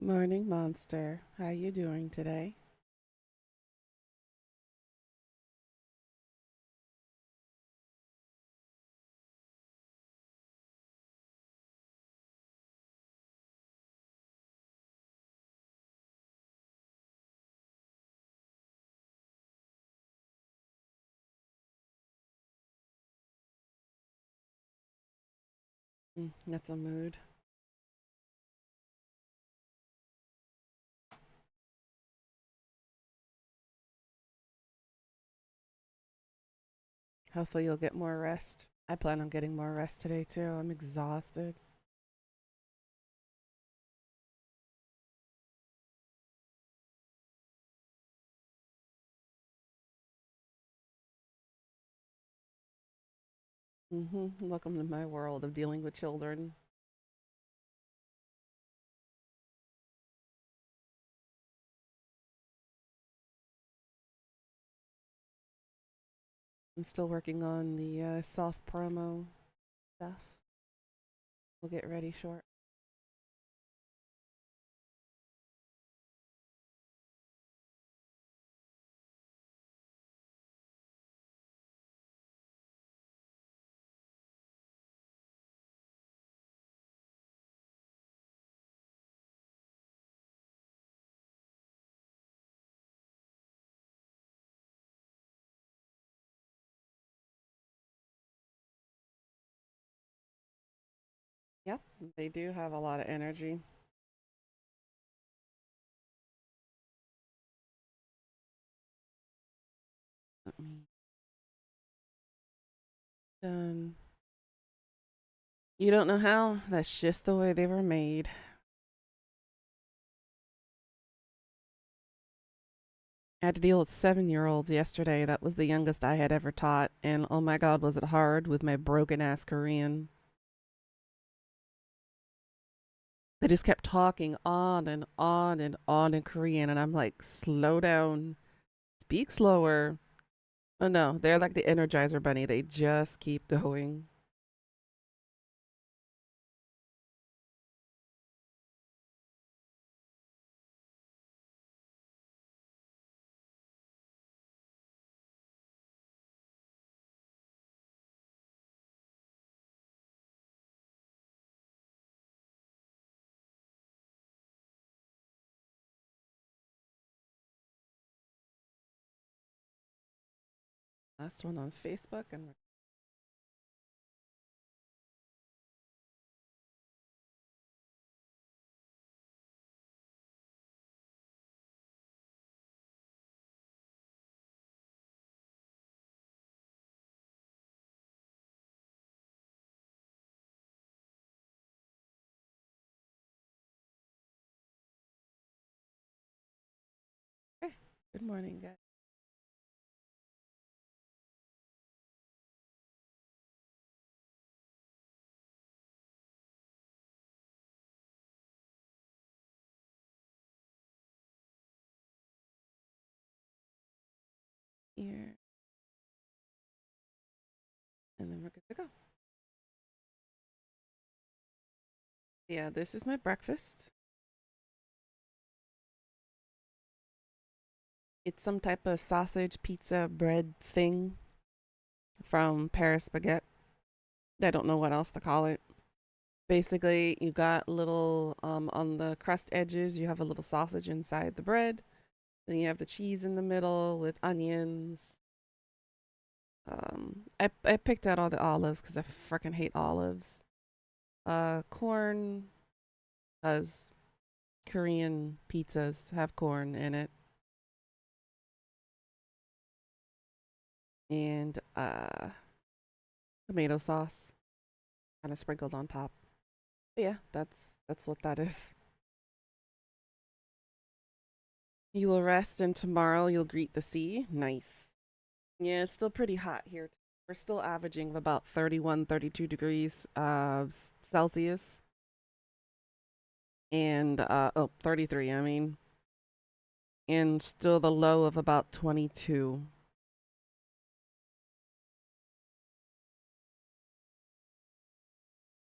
Morning, monster. How you doing today? That's a mood. Hopefully you'll get more rest. I plan on getting more rest today too. I'm exhausted. Welcome to my world of dealing with children. I'm still working on the self promo stuff. We'll get ready short. Yep, they do have a lot of energy. Let me done. You don't know how? That's just the way they were made. I had to deal with 7-year-olds yesterday. That was the youngest I had ever taught. And oh my God, was it hard with my broken ass Korean. They just kept talking on and on and on in Korean. And I'm like, slow down, speak slower. Oh no, they're like the Energizer Bunny. They just keep going. Last one on Facebook and okay. Good morning, guys. Here. And then we're good to go. Yeah, this is my breakfast. It's some type of sausage, pizza, bread thing from Paris Baguette. I don't know what else to call it. Basically, you got little on the crust edges, you have a little sausage inside the bread. Then you have the cheese in the middle with onions. I picked out all the olives because I freaking hate olives. Corn, because Korean pizzas have corn in it, and tomato sauce kind of sprinkled on top. But yeah, that's what that is. You will rest, and tomorrow you'll greet the sea. Nice. Yeah, it's still pretty hot here. We're still averaging about 31, 32 degrees Celsius. And, oh, 33, I mean. And still the low of about 22.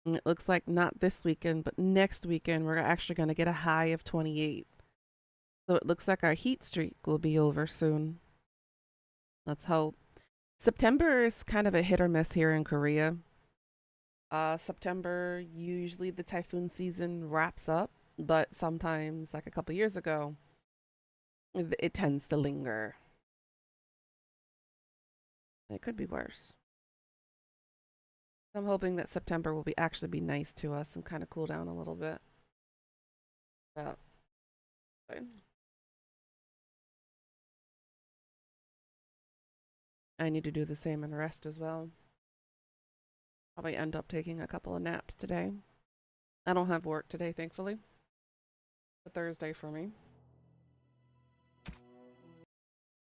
And it looks like not this weekend, but next weekend, we're actually going to get a high of 28. So it looks like our heat streak will be over soon. Let's hope. September is kind of a hit or miss here in Korea. September, usually the typhoon season wraps up, but sometimes, like a couple years ago, it tends to linger. It could be worse. I'm hoping that September will be actually be nice to us and kind of cool down a little bit. But I need to do the same and rest as well. Probably end up taking a couple of naps today. I don't have work today, thankfully. It's a Thursday for me.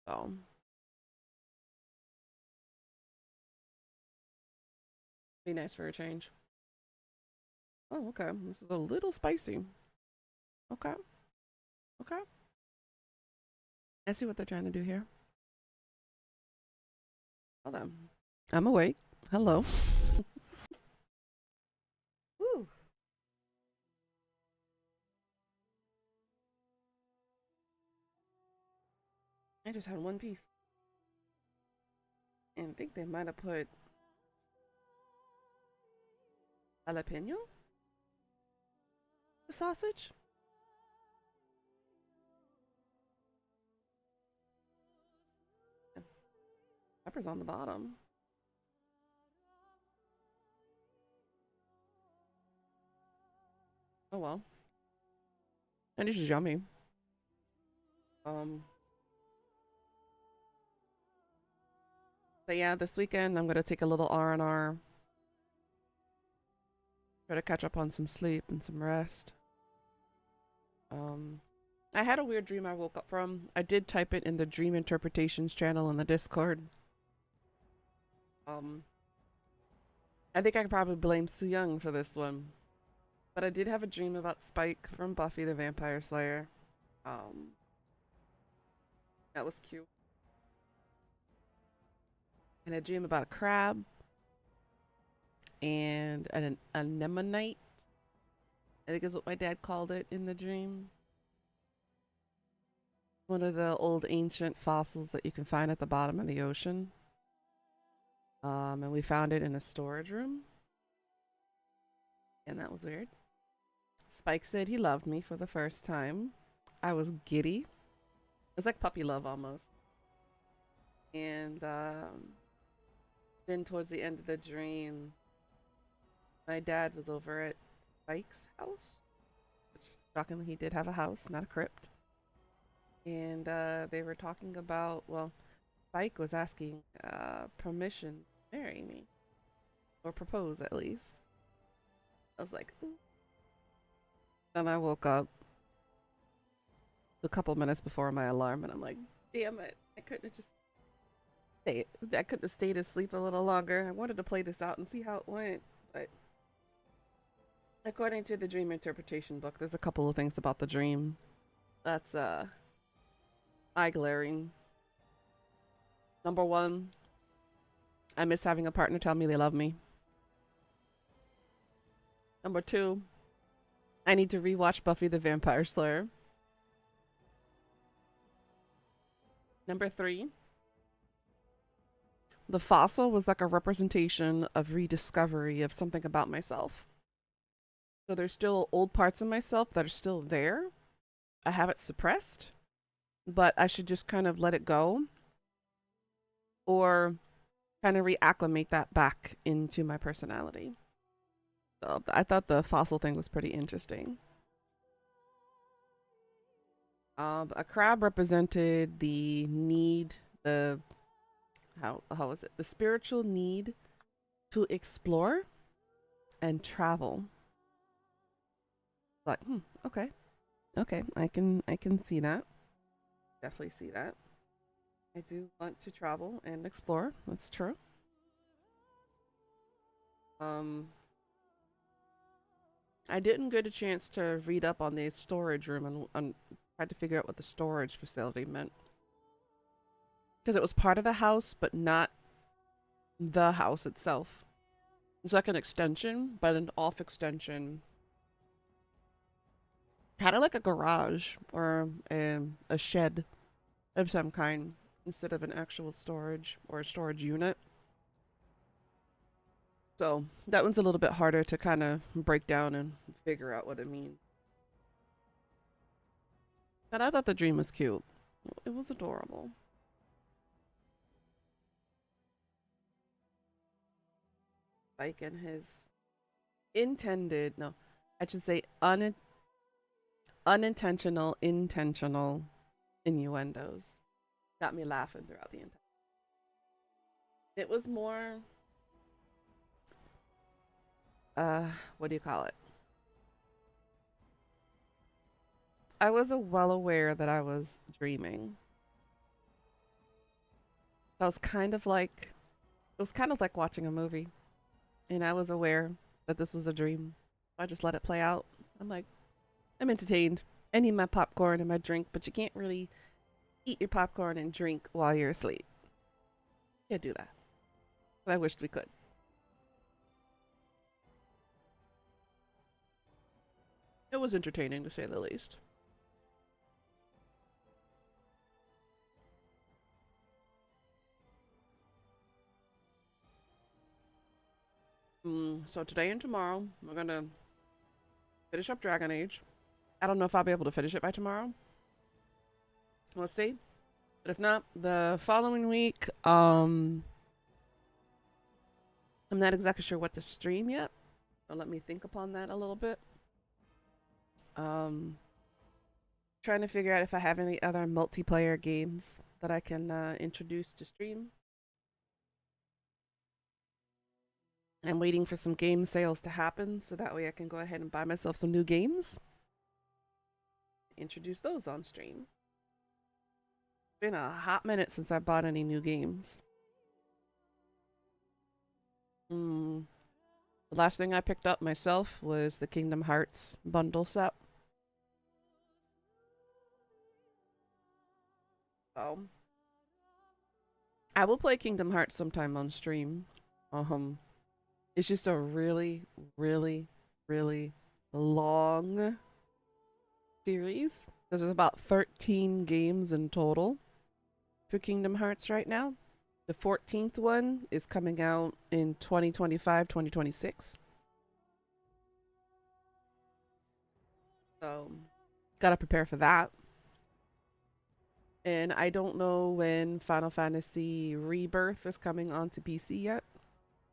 So be nice for a change. Oh, okay. This is a little spicy. Okay. Okay. I see what they're trying to do here. Hold on. I'm awake. Hello. Woo. I just had one piece. And I think they might have put jalapeno? The sausage? Pepper's on the bottom. Oh well. And it's just yummy. Um but yeah, this weekend I'm gonna take a little R&R. Try to catch up on some sleep and some rest. I had a weird dream I woke up from. I did type it in the dream interpretations channel in the Discord. Um I think I could probably blame Su Young for this one. But I did have a dream about Spike from Buffy the Vampire Slayer. Um that was cute. And I dream about a crab and an anemonite. I think is what my dad called it in the dream. One of the old ancient fossils that you can find at the bottom of the ocean. And we found it in a storage room. And that was weird. Spike said he loved me for the first time. I was giddy. It was like puppy love almost. And then towards the end of the dream, my dad was over at Spike's house. Which, shockingly, he did have a house, not a crypt. And they were talking about, well, Spike was asking permission to marry me. Or propose, at least. I was like, ooh. Then I woke up a couple minutes before my alarm, and I'm like, damn it. I couldn't have just stayed. I couldn't have stayed asleep a little longer. I wanted to play this out and see how it went, but according to the dream interpretation book, there's a couple of things about the dream that's eye glaring. Number one, I miss having a partner tell me they love me. Number two, I need to rewatch Buffy the Vampire Slayer. Number three, the fossil was like a representation of rediscovery of something about myself. So there's still old parts of myself that are still there. I have it suppressed, but I should just kind of let it go or kind of reacclimate that back into my personality. So I thought the fossil thing was pretty interesting. A crab represented the need, the how is it? The spiritual need to explore and travel. Like, okay. Okay, I can see that. Definitely see that. I do want to travel and explore. That's true. I didn't get a chance to read up on the storage room and tried to figure out what the storage facility meant. Because it was part of the house, but not the house itself. It's like an extension, but an off extension. Kind of like a garage or a shed of some kind instead of an actual storage or a storage unit. So that one's a little bit harder to kind of break down and figure out what it means. But I thought the dream was cute. It was adorable. Like in his intended, no, I should say unintentional, intentional innuendos got me laughing throughout the entire. It was more, what do you call it? I was well aware that I was dreaming. I was kind of like, it was kind of like watching a movie, and I was aware that this was a dream. I just let it play out. I'm like, I'm entertained. I need my popcorn and my drink, but you can't really eat your popcorn and drink while you're asleep. Can't do that. But I wished we could. It was entertaining to say the least. So today and tomorrow, we're gonna finish up Dragon Age. I don't know if I'll be able to finish it by tomorrow. We'll see. But if not, the following week, I'm not exactly sure what to stream yet. So let me think upon that a little bit. Trying to figure out if I have any other multiplayer games that I can introduce to stream. I'm waiting for some game sales to happen so that way I can go ahead and buy myself some new games. Introduce those on stream. Been a hot minute since I bought any new games. The last thing I picked up myself was the Kingdom Hearts bundle set. So I will play Kingdom Hearts sometime on stream. It's just a really, really, really long series. There's about 13 games in total for Kingdom Hearts right now. The 14th one is coming out in 2025, 2026. So, gotta prepare for that. And I don't know when Final Fantasy Rebirth is coming onto PC yet,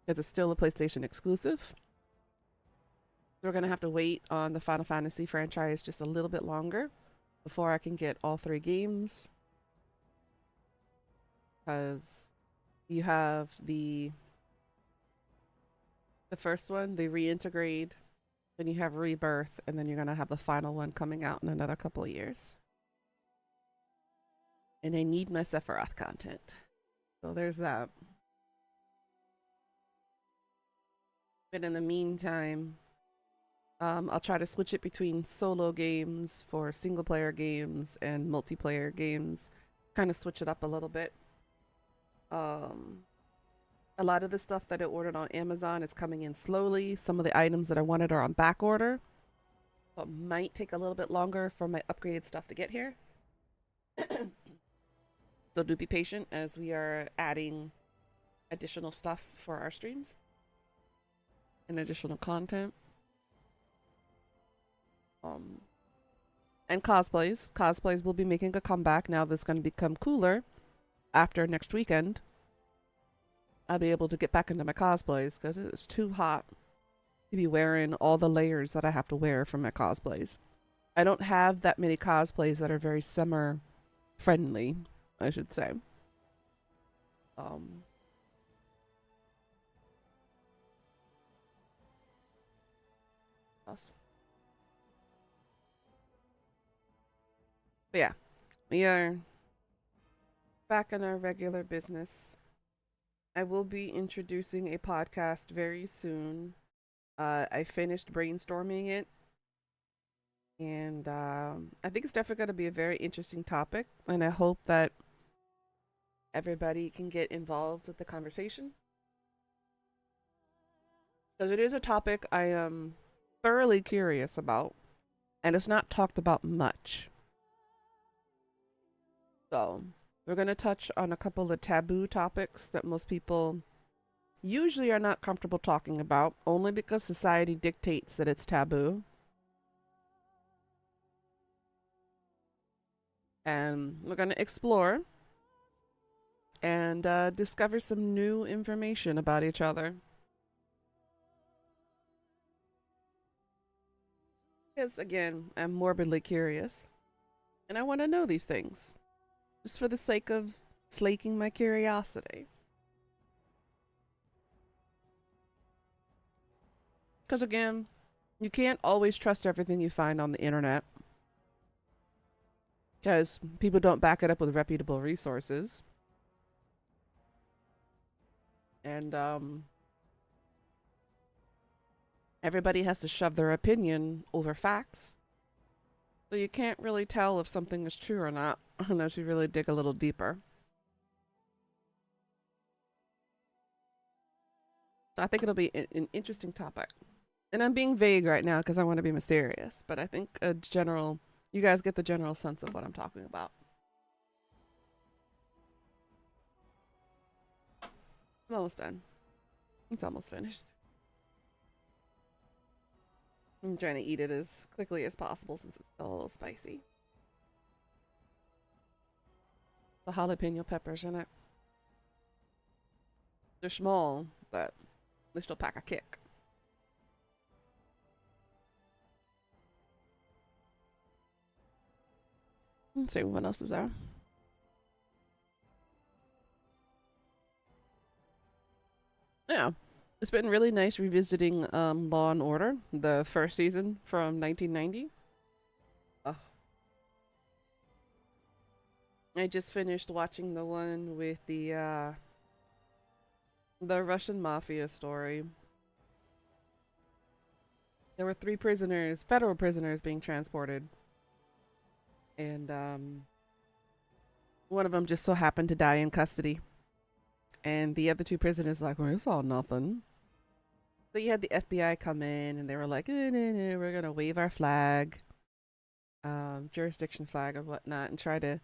because it's still a PlayStation exclusive. So we're gonna have to wait on the Final Fantasy franchise just a little bit longer before I can get all 3 games. Because you have the first one, the reintegrate, then you have Rebirth, and then you're gonna have the final one coming out in another couple of years. And I need my Sephiroth content. So there's that. But in the meantime, I'll try to switch it between solo games for single player games and multiplayer games. Kind of switch it up a little bit. A lot of the stuff that I ordered on Amazon is coming in slowly. Some of the items that I wanted are on back order. So it might take a little bit longer for my upgraded stuff to get here. So do be patient as we are adding additional stuff for our streams and additional content. And cosplays. Cosplays will be making a comeback now that's going to become cooler after next weekend. I'll be able to get back into my cosplays because it's too hot to be wearing all the layers that I have to wear for my cosplays. I don't have that many cosplays that are very summer friendly, I should say. But yeah, we are back in our regular business. I will be introducing a podcast very soon. I finished brainstorming it, and I think it's definitely going to be a very interesting topic, and I hope that everybody can get involved with the conversation. Because it is a topic I am thoroughly curious about, and it's not talked about much. So, we're going to touch on a couple of taboo topics that most people usually are not comfortable talking about, only because society dictates that it's taboo. And we're going to explore and discover some new information about each other. Because, again, I'm morbidly curious and I want to know these things just for the sake of slaking my curiosity. Because, again, you can't always trust everything you find on the internet because people don't back it up with reputable resources. And everybody has to shove their opinion over facts. So you can't really tell if something is true or not unless you really dig a little deeper. So I think it'll be an interesting topic. And I'm being vague right now because I want to be mysterious, but I think you guys get the general sense of what I'm talking about. I'm almost done. It's almost finished. I'm trying to eat it as quickly as possible since it's still a little spicy. The jalapeno peppers in it. They're small, but they still pack a kick. Let's see what else is there. Yeah, it's been really nice revisiting Law and Order, the first season from 1990. Oh, I just finished watching the one with the Russian mafia story. There were three prisoners, federal prisoners, being transported, and one of them just so happened to die in custody, and the other two prisoners like, well, it's all nothing. So you had the FBI come in, and they were like, we're gonna wave our flag, jurisdiction flag and whatnot, and try to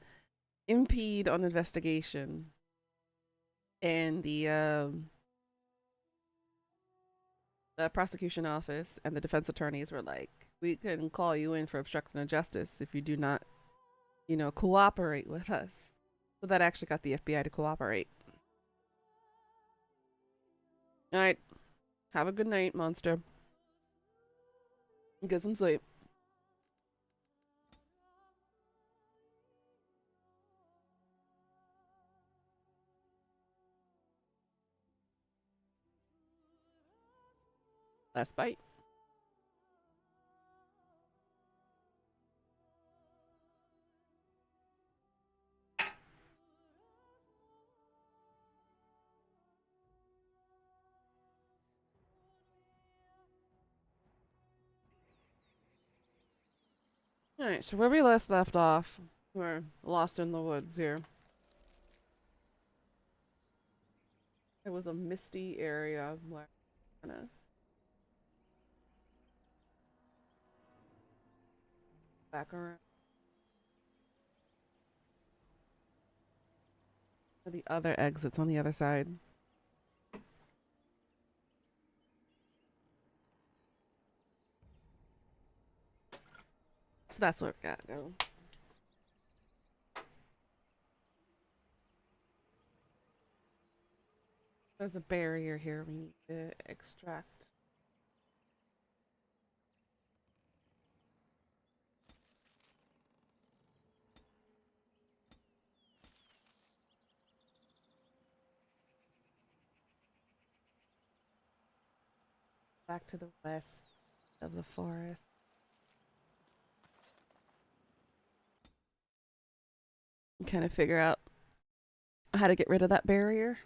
impede on investigation. And the prosecution office and the defense attorneys were like, we can call you in for obstruction of justice if you do not, cooperate with us. So that actually got the FBI to cooperate. All right. Have a good night, monster. Get some sleep. Last bite. All right. So where we last left off, we're lost in the woods here. It was a misty area where kind of back around. The other exits on the other side. So that's where we gotta go. There's a barrier here we need to extract. Back to the west of the forest. And kind of figure out how to get rid of that barrier.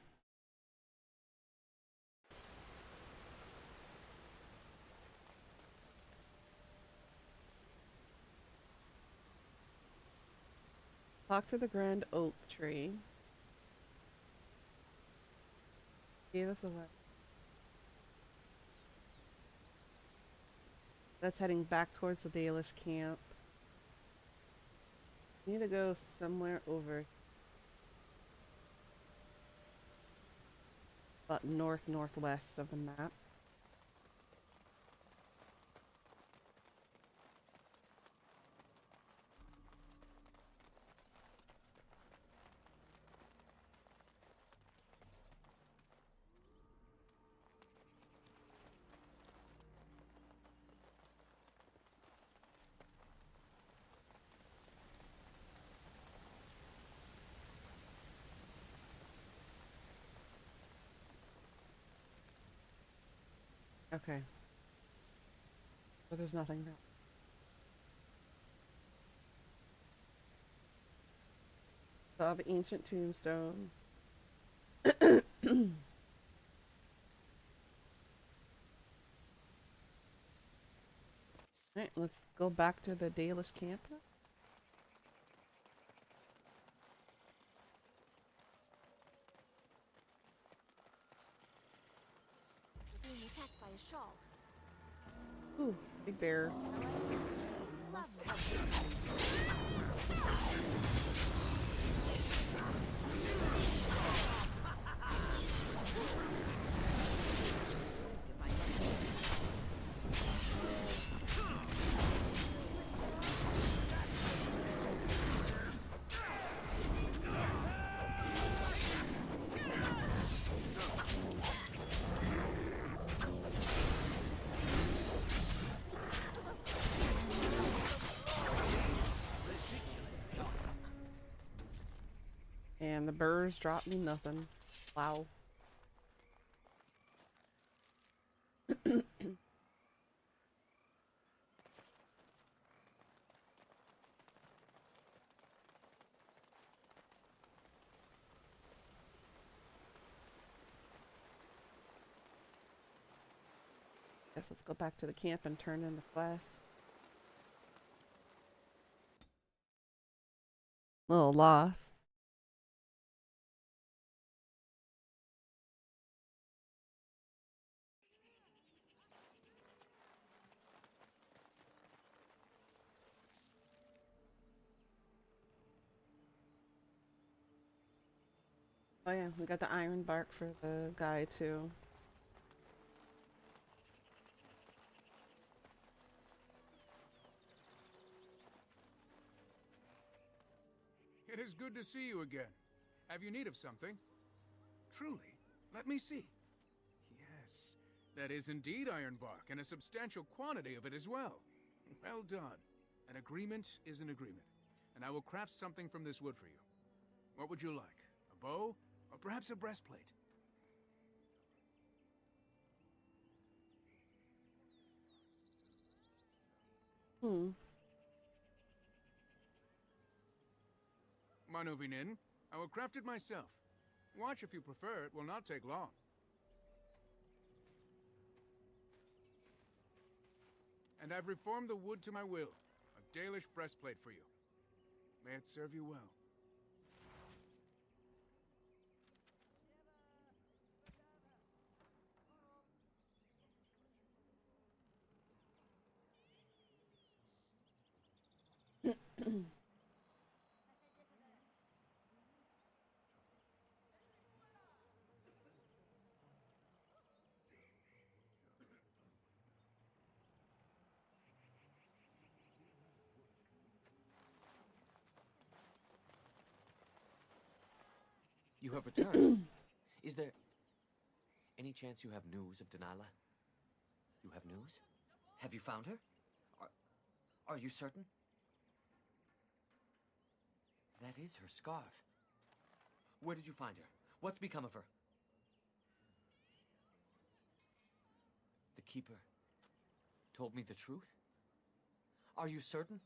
Talk to the grand oak tree. Gave us a what? That's heading back towards the Dalish camp. Need to go somewhere over about northwest of the map. Okay. But there's nothing there. Saw the ancient tombstone. Alright, let's go back to the Dalish camp. Being attacked by a shawl. Ooh, big bear. And the burrs dropped me nothing. Wow. Guess let's go back to the camp and turn in the quest. Little lost. Oh yeah, we got the iron bark for the guy too. It is good to see you again. Have you need of something? Truly? Let me see. Yes, that is indeed iron bark, and a substantial quantity of it as well. Well done. An agreement is an agreement, and I will craft something from this wood for you. What would you like? A bow? Or perhaps a breastplate? Manuvinin, I will craft it myself. Watch if you prefer, it will not take long. And I've reformed the wood to my will. A Dalish breastplate for you. May it serve you well. You have returned. Is there any chance you have news of Delilah? You have news? Have you found her? Are you certain? That is her scarf. Where did you find her? What's become of her? The Keeper told me the truth? Are you certain?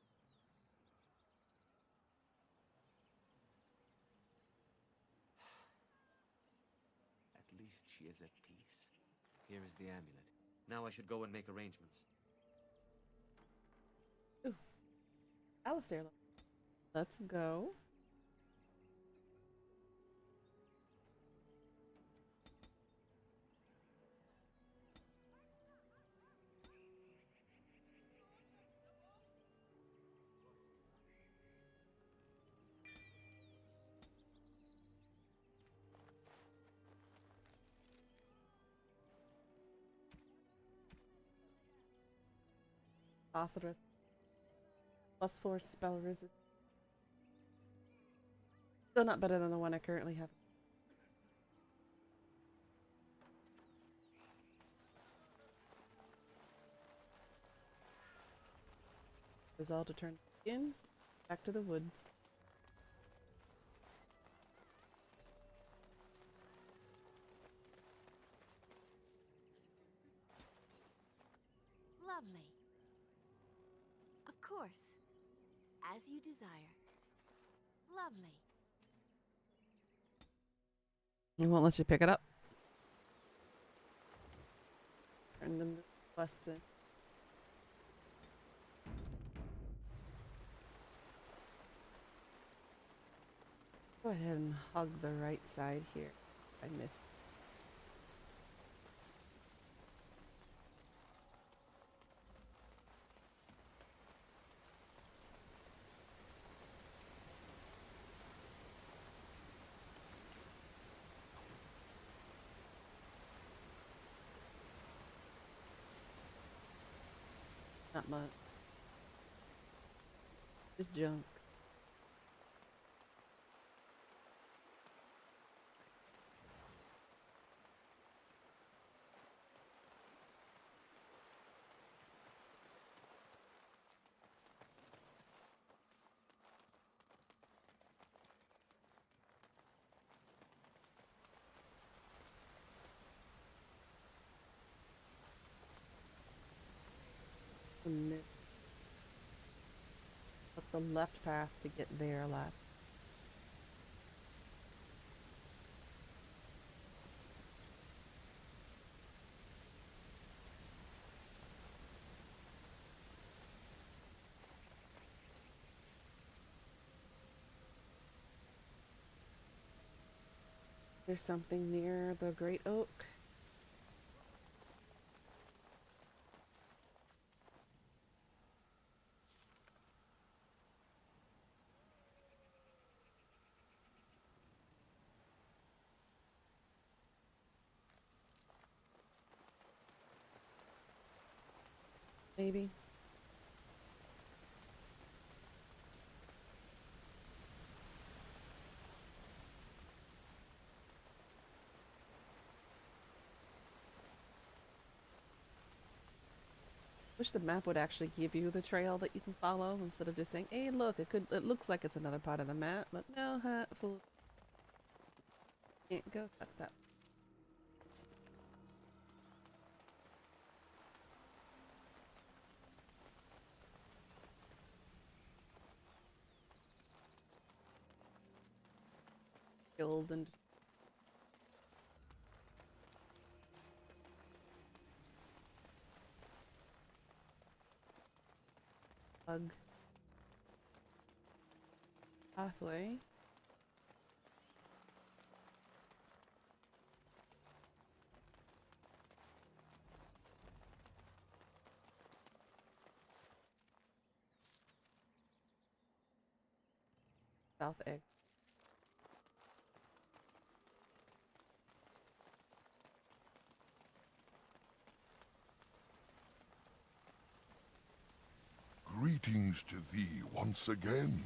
At least she is at peace. Here is the amulet. Now I should go and make arrangements. Ooh. Alistair, let's go. Authoris. +4 spell resist. Still not better than the one I currently have. Resolve to turn begins. Back to the woods. Lovely. Of course. As you desire. Lovely. It won't let you pick it up. Turn them west in. Go ahead and hug the right side here. I missed. Not much. Just junk. Up the left path to get there last. There's something near the great oak. Maybe. Wish the map would actually give you the trail that you can follow instead of just saying, "Hey, look, it looks like it's another part of the map," but no, fool. Can't go touch that. Killed and bug pathway. South egg. Greetings to thee once again.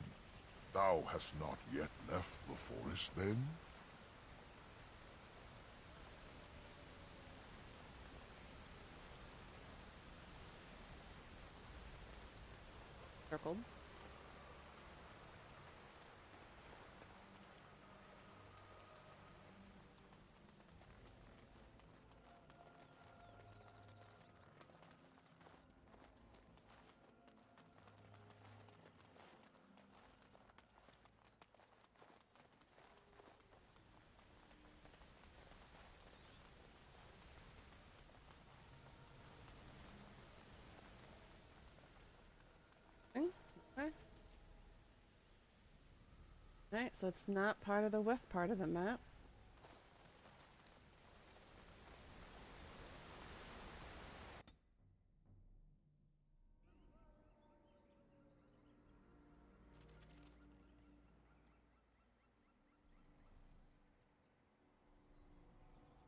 Thou hast not yet left the forest, then? Circled. Okay. Alright, so it's not part of the west part of the map.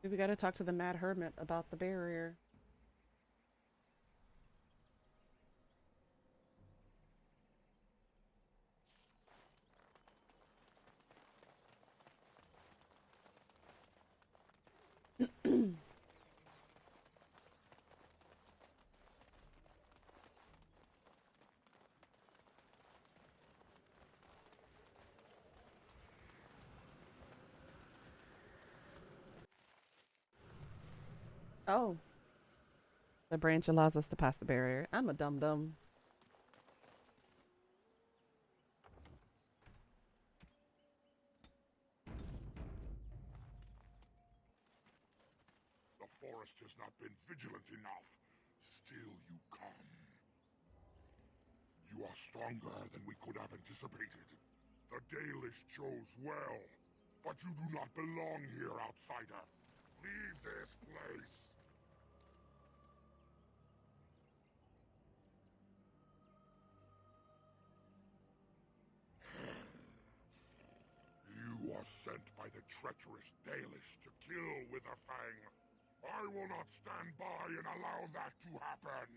Maybe we gotta talk to the Mad Hermit about the barrier. Oh, the branch allows us to pass the barrier. I'm a dum dum. The forest has not been vigilant enough. Still you come. You are stronger than we could have anticipated. The Dalish chose well. But you do not belong here, outsider. Leave this place. You are sent by the treacherous Dalish to kill Witherfang. I will not stand by and allow that to happen.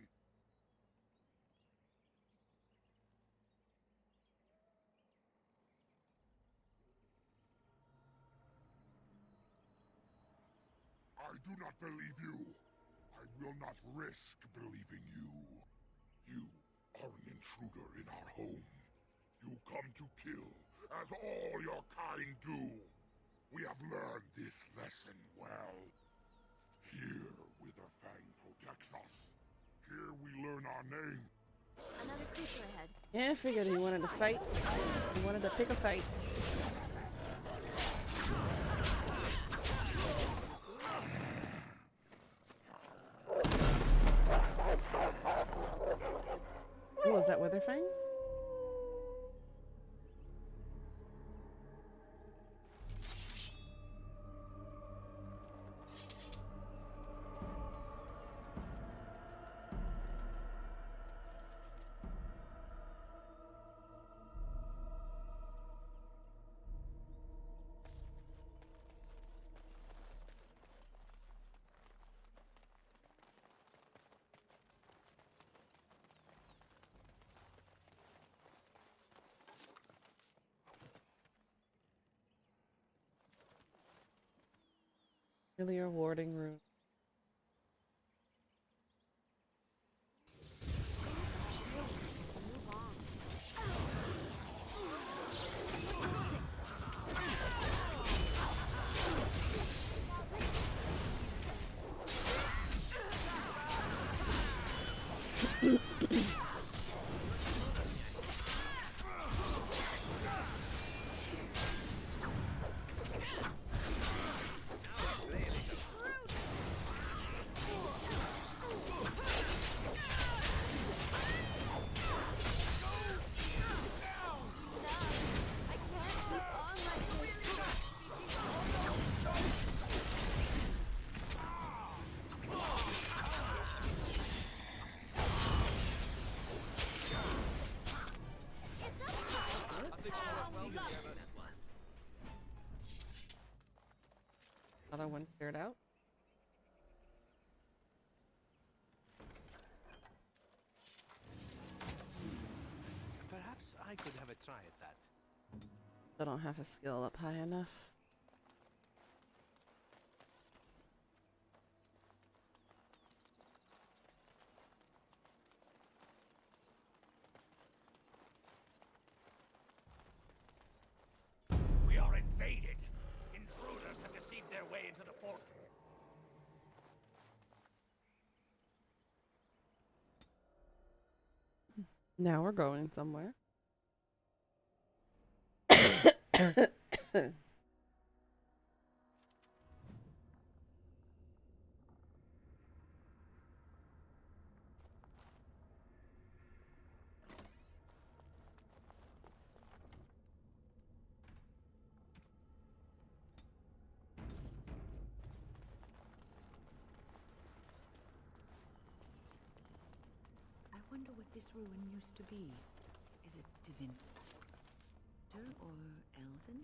I do not believe you. I will not risk believing you. You are an intruder in our home. You come to kill, as all your kind do. We have learned this lesson well. Here, Witherfang protects us. Here we learn our name. Another creature ahead. Yeah, I figured he wanted to fight. He wanted to pick a fight. Who was that, Witherfang? Really rewarding room. Move on. I can't keep on like Other one cleared out. Perhaps I could have a try at that. I don't have his skill up high enough. We are invaded! Intruders have deceived their way into the fort. Now we're going somewhere. I wonder what this ruin used to be. Is it divine or elven?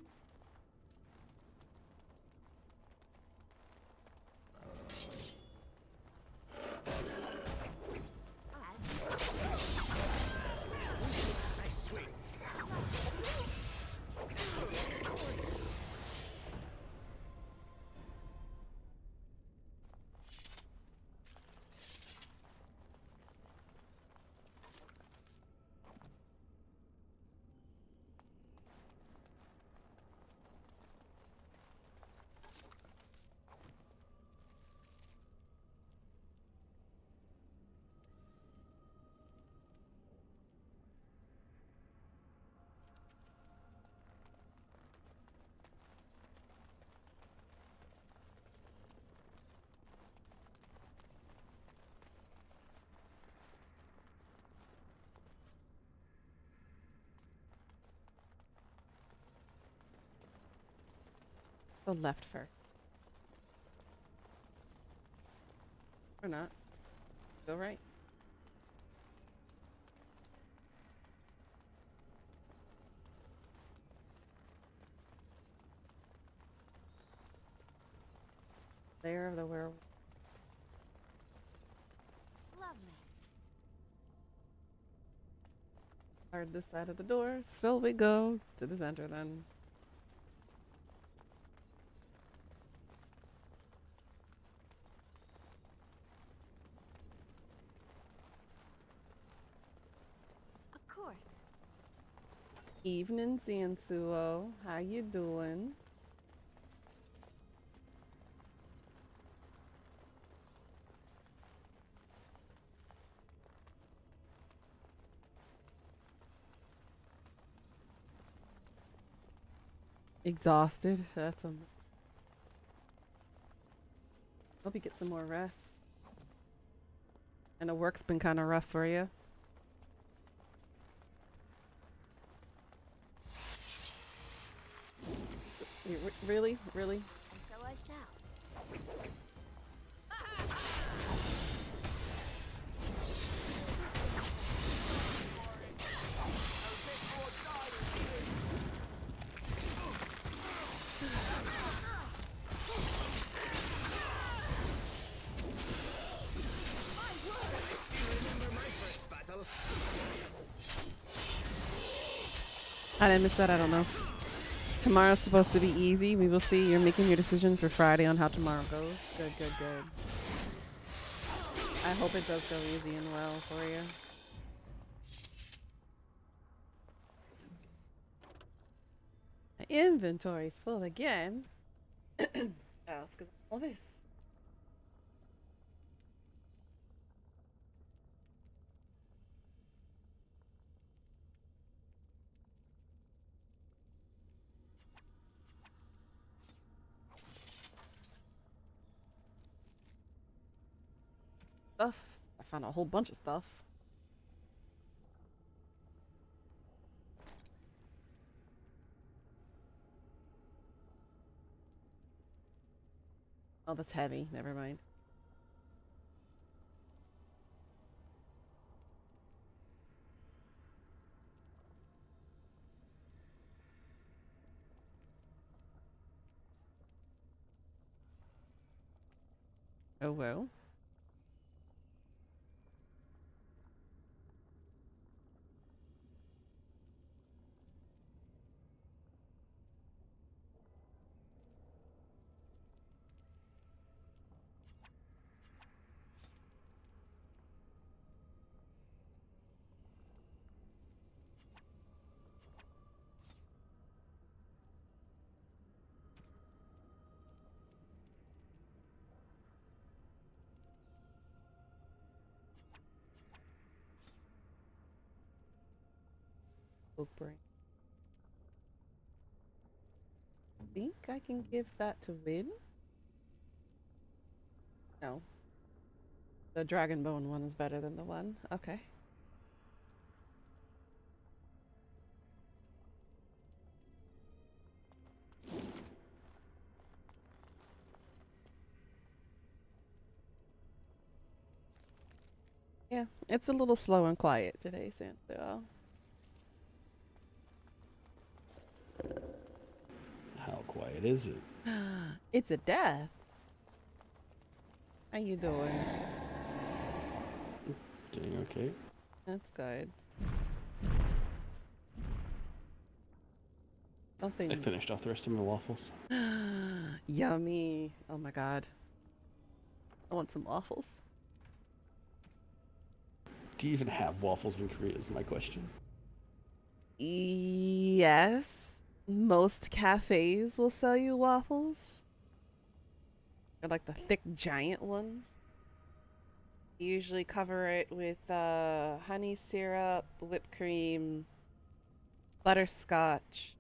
Nice swing. Go left first. Or not. Go right. Lair of the werewolf. Lovely. Hard this side of the door. So we go to the center then. Of course. Evening, Sansuo. How you doing? Exhausted. That's hope you get some more rest. I know work's been kind of rough for you. Really? Really? And so I shall. I didn't miss that. I don't know. Tomorrow's supposed to be easy. We will see. You're making your decision for Friday on how tomorrow goes. Good, good, good. I hope it does go easy and well for you. My inventory's full again. Oh, it's because of all this. Stuff. I found a whole bunch of stuff. Oh, that's heavy. Never mind. Oh well. Book brain. I think I can give that to Win. No. The Dragonbone one is better than the one. Okay. Yeah, it's a little slow and quiet today, Santo. How quiet is it? It's a death. How you doing? Doing okay. That's good. Something. I finished off the rest of my waffles. Yummy. Oh my god. I want some waffles. Do you even have waffles in Korea is my question. Yes. Most cafes will sell you waffles. They're like the thick giant ones. You usually cover it with honey syrup, whipped cream, butterscotch.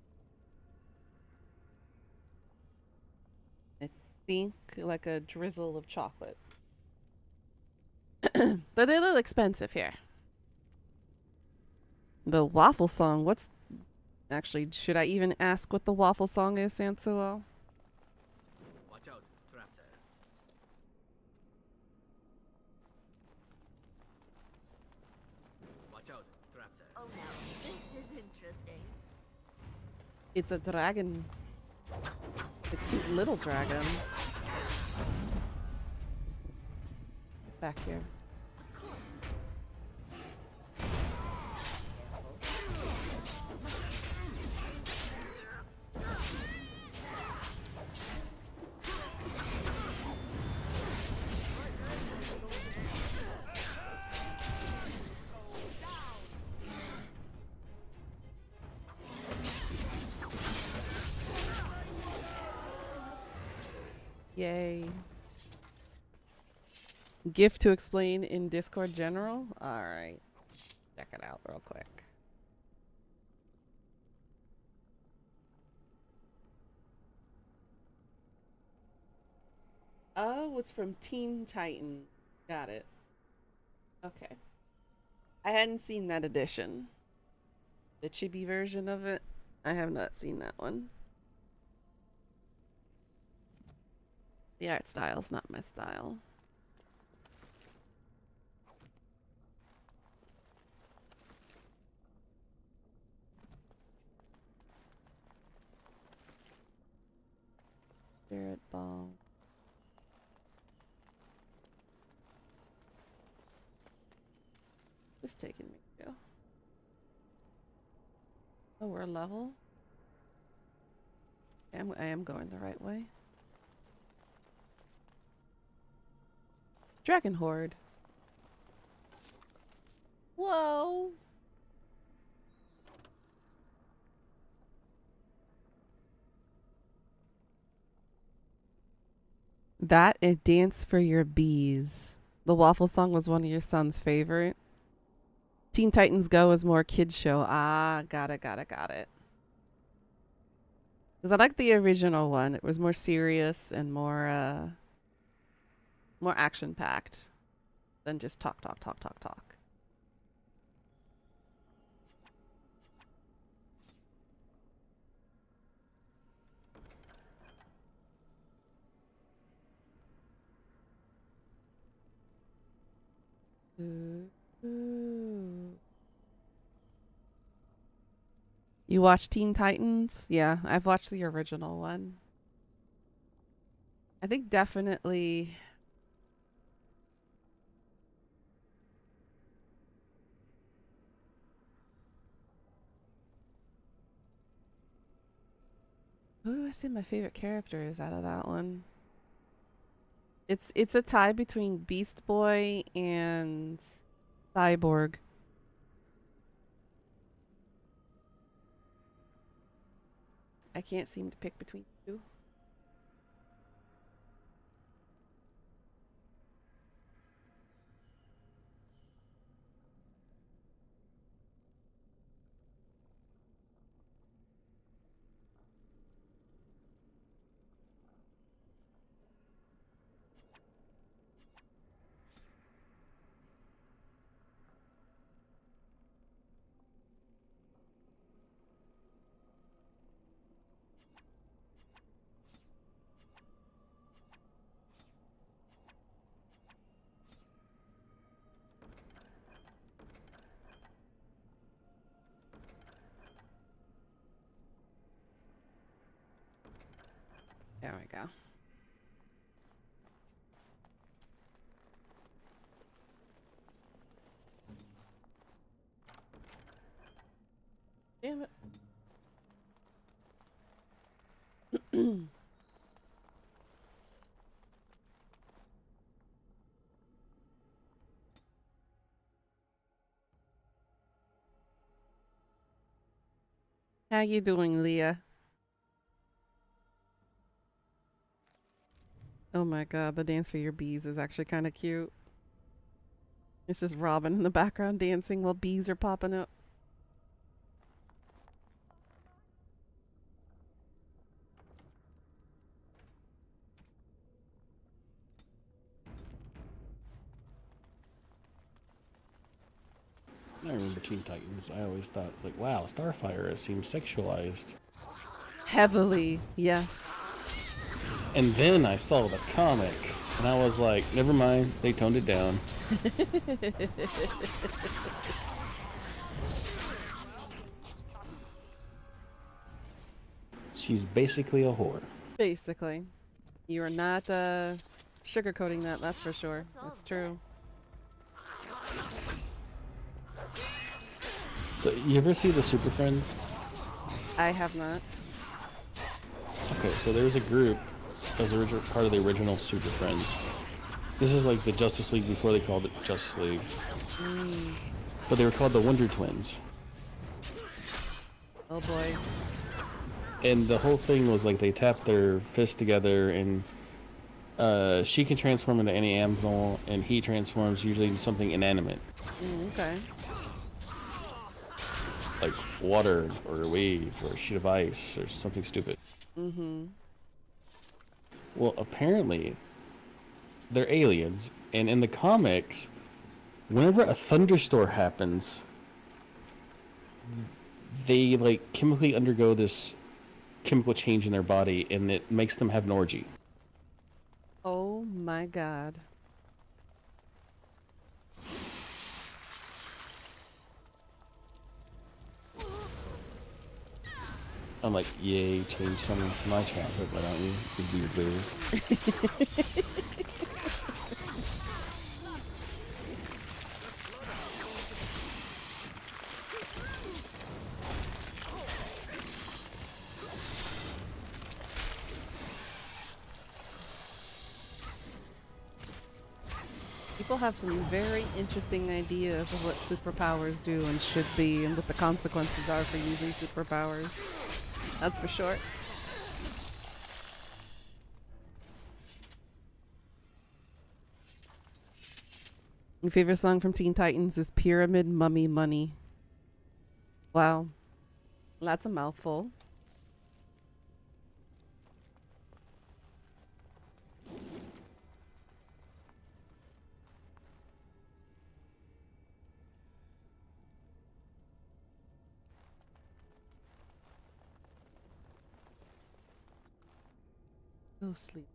I think like a drizzle of chocolate. But they're a little expensive here. The waffle song, what's... Actually, should I even ask what the waffle song is, Sansuo? trap there. Watch out, trap there. Oh no, this is interesting. It's a dragon. A cute little dragon. Back here. Of course. Yay. Gift to explain in Discord general? Alright. Check it out real quick. Oh, it's from Teen Titan. Got it. Okay. I hadn't seen that edition. The chibi version of it. I have not seen that one. The art style's not my style. Spirit ball. This taking me to? Oh, we're level. I am going the right way. Dragon Horde. Whoa. That and Dance for Your Bees. The Waffle Song was one of your son's favorite. Teen Titans Go is more kids show. Ah, got it. Because I like the original one. It was more serious and more action packed than just talk. Ooh. You watch Teen Titans? Yeah, I've watched the original one. I think definitely. Who do I say my favorite character is out of that one? It's a tie between Beast Boy and Cyborg. I can't seem to pick between two. There we go. Damn it. How you doing, Leah? Oh my god, the Dance for Your Bees is actually kind of cute. It's just Robin in the background dancing while bees are popping up. I remember Teen Titans. I always thought, like, wow, Starfire seems sexualized. Heavily, yes. And then I saw the comic, and I was like, never mind, they toned it down. She's basically a whore. Basically. You are not sugarcoating that, that's for sure. That's true. So, you ever see the Super Friends? I have not. Okay, so there's a group that was part of the original Super Friends. This is like the Justice League before they called it Justice League. But they were called the Wonder Twins. Oh boy. And the whole thing was like they tap their fists together, and she can transform into any animal, and he transforms usually into something inanimate. Okay. Like water, or a wave, or a sheet of ice, or something stupid. Mm-hmm. Well, apparently, they're aliens, and in the comics, whenever a thunderstorm happens, they like chemically undergo this chemical change in their body, and it makes them have an orgy. Oh my god. I'm like, yay, change something from my childhood, why don't you? You weird ways. People have some very interesting ideas of what superpowers do and should be, and what the consequences are for using superpowers. That's for sure. My favorite song from Teen Titans is Pyramid Mummy Money. Wow. That's a mouthful. Go sleep.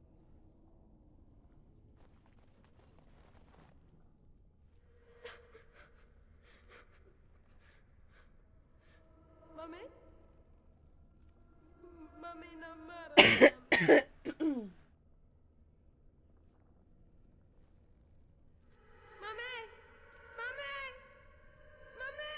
Mommy? Mommy, no matter. Mommy! Mommy! Mommy!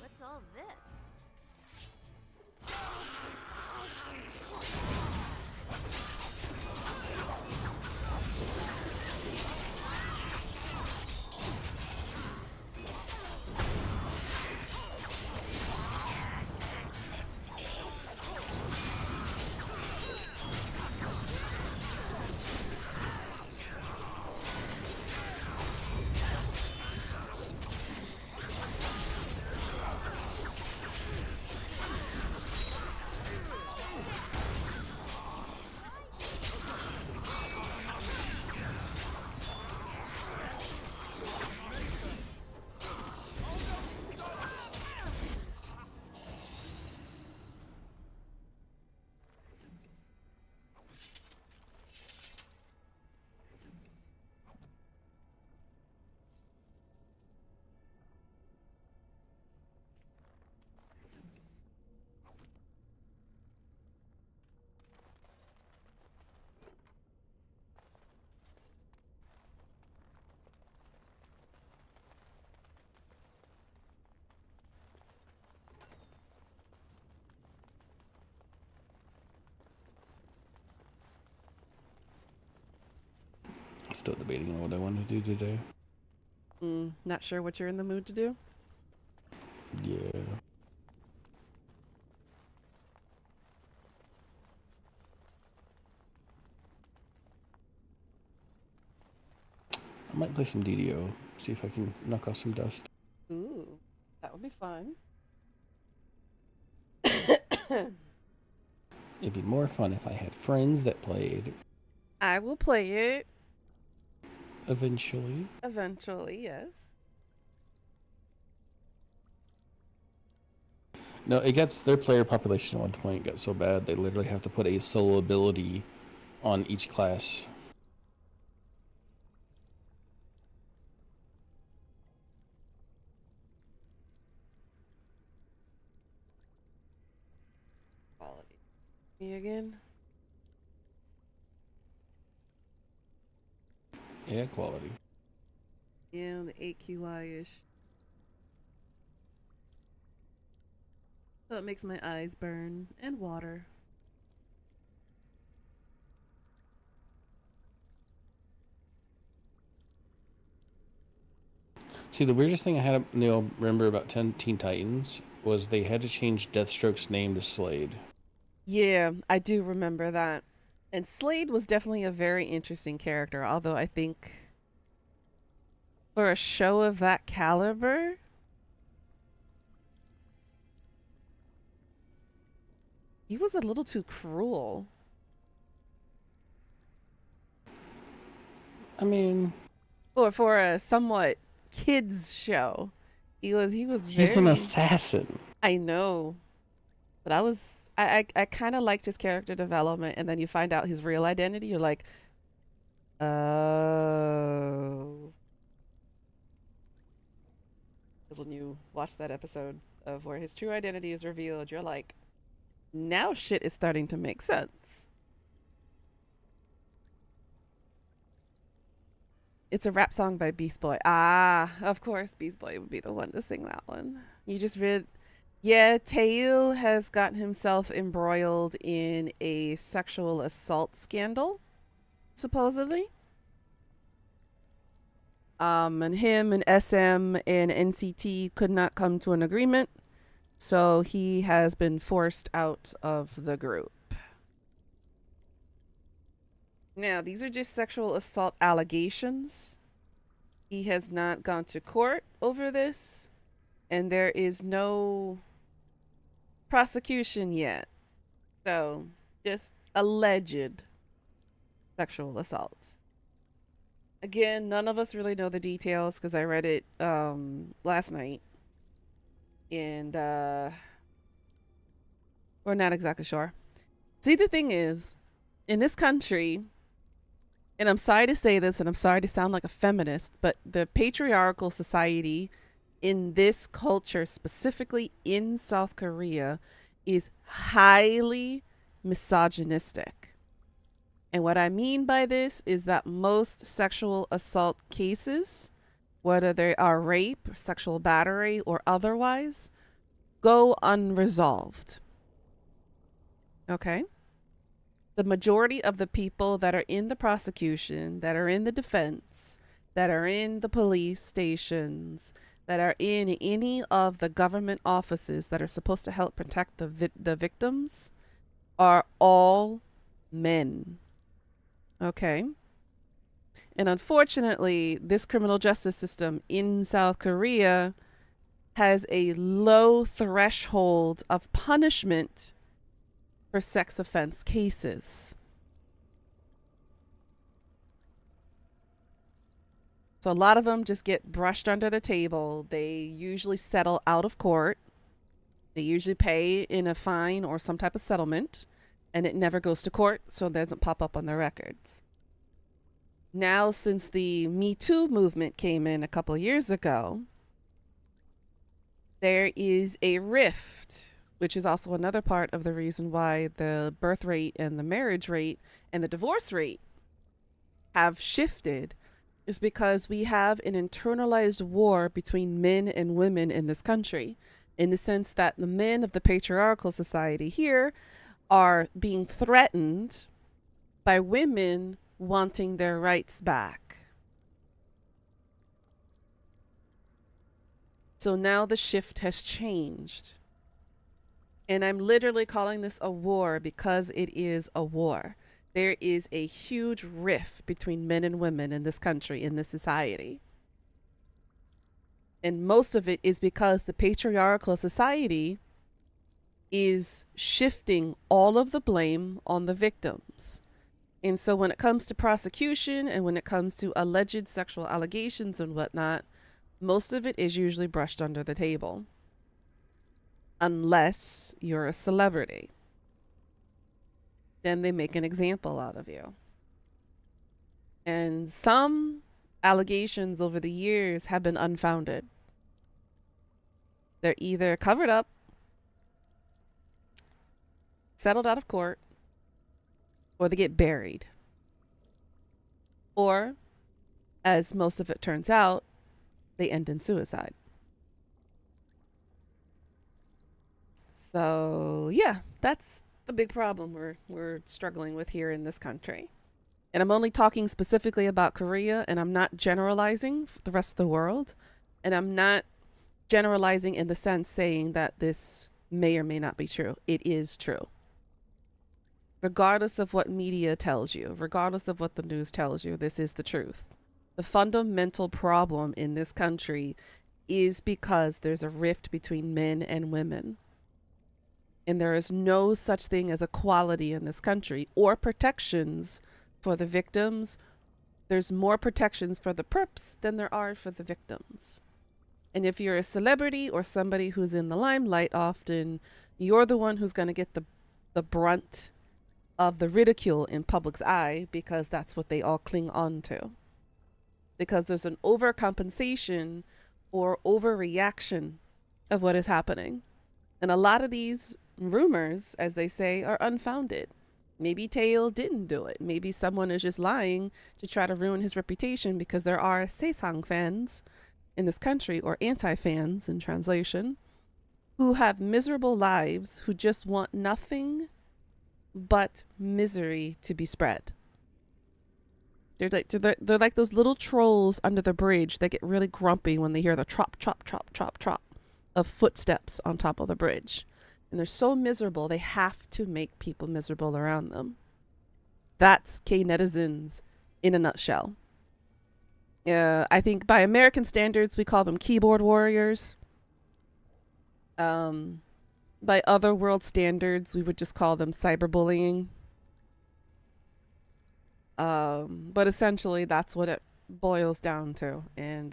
What's all this? Still debating on what I want to do today. Not sure what you're in the mood to do? Yeah. I might play some DDO, see if I can knock off some dust. Ooh, that would be fun. It'd be more fun if I had friends that played. I will play it. eventually. Eventually, yes. No, it gets their player population at one point got so bad they literally have to put a solo ability on each class. Quality. Me again? Yeah, quality. Yeah, the AQI-ish. So it makes my eyes burn and water. See, the weirdest thing I had, remember about Teen Titans was they had to change Deathstroke's name to Slade. Yeah, I do remember that. And Slade was definitely a very interesting character, although I think for a show of that caliber, he was a little too cruel. I mean, Or for a somewhat kids show, he was he's an very. assassin. I know, but I kind of liked his character development, and then you find out his real identity. You're like, oh. Because when you watch that episode of where his true identity is revealed, you're like, now shit is starting to make sense. It's a rap song by Beast Boy. Ah, of course, Beast Boy would be the one to sing that one. You just read. Yeah, Tail has gotten himself embroiled in a sexual assault scandal, supposedly. And him and SM and NCT could not come to an agreement, so he has been forced out of the group. Now, these are just sexual assault allegations. He has not gone to court over this, and there is no prosecution yet. So, just alleged sexual assault. Again, none of us really know the details because I read it last night. And we're not exactly sure. See, the thing is, in this country, and I'm sorry to say this, and I'm sorry to sound like a feminist, but the patriarchal society in this culture, specifically in South Korea, is highly misogynistic. And what I mean by this is that most sexual assault cases, whether they are rape, sexual battery, or otherwise, go unresolved. Okay? The majority of the people that are in the prosecution, that are in the defense, that are in the police stations, that are in any of the government offices that are supposed to help protect the victims are all men. Okay? And unfortunately, this criminal justice system in South Korea has a low threshold of punishment for sex offense cases. So a lot of them just get brushed under the table. They usually settle out of court. They usually pay in a fine or some type of settlement, and it never goes to court, so it doesn't pop up on their records. Now, since the Me Too movement came in a couple years ago, there is a rift, which is also another part of the reason why the birth rate and the marriage rate and the divorce rate have shifted, is because we have an internalized war between men and women in this country, in the sense that the men of the patriarchal society here are being threatened by women wanting their rights back. So now the shift has changed. And I'm literally calling this a war because it is a war. There is a huge rift between men and women in this country, in this society. And most of it is because the patriarchal society is shifting all of the blame on the victims. And so when it comes to prosecution and when it comes to alleged sexual allegations and whatnot, most of it is usually brushed under the table. Unless you're a celebrity. Then they make an example out of you. And some allegations over the years have been unfounded. They're either covered up, settled out of court, or they get buried. Or, as most of it turns out, they end in suicide. So, yeah, that's the big problem we're struggling with here in this country. And I'm only talking specifically about Korea, and I'm not generalizing for the rest of the world. And I'm not generalizing in the sense saying that this may or may not be true. It is true. Regardless of what media tells you, regardless of what the news tells you, this is the truth. The fundamental problem in this country is because there's a rift between men and women. And there is no such thing as equality in this country or protections for the victims. There's more protections for the perps than there are for the victims. And if you're a celebrity or somebody who's in the limelight, often you're the one who's going to get the brunt of the ridicule in public's eye, because that's what they all cling on to. Because there's an overcompensation or overreaction of what is happening. And a lot of these rumors, as they say, are unfounded. Maybe Taeil didn't do it. Maybe someone is just lying to try to ruin his reputation, because there are Saesang fans in this country, or anti-fans in translation, who have miserable lives, who just want nothing but misery to be spread. They're like those little trolls under the bridge that get really grumpy when they hear the trop, trop, trop, trop, trop of footsteps on top of the bridge. And they're so miserable, they have to make people miserable around them. That's K-netizens in a nutshell. I think by American standards, we call them keyboard warriors. By other world standards, we would just call them cyberbullying. But essentially, that's what it boils down to. And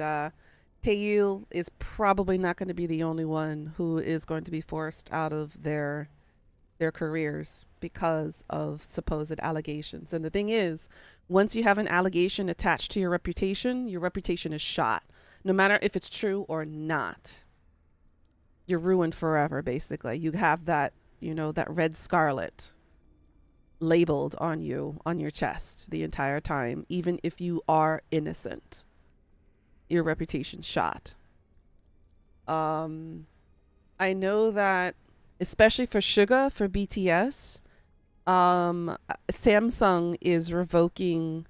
Taeil is probably not going to be the only one who is going to be forced out of their careers because of supposed allegations. And the thing is, once you have an allegation attached to your reputation is shot. No matter if it's true or not. You're ruined forever, basically. You have that, that red scarlet labeled on you, on your chest the entire time, even if you are innocent. Your reputation's shot. I know that, especially for Suga, for BTS, Samsung is revoking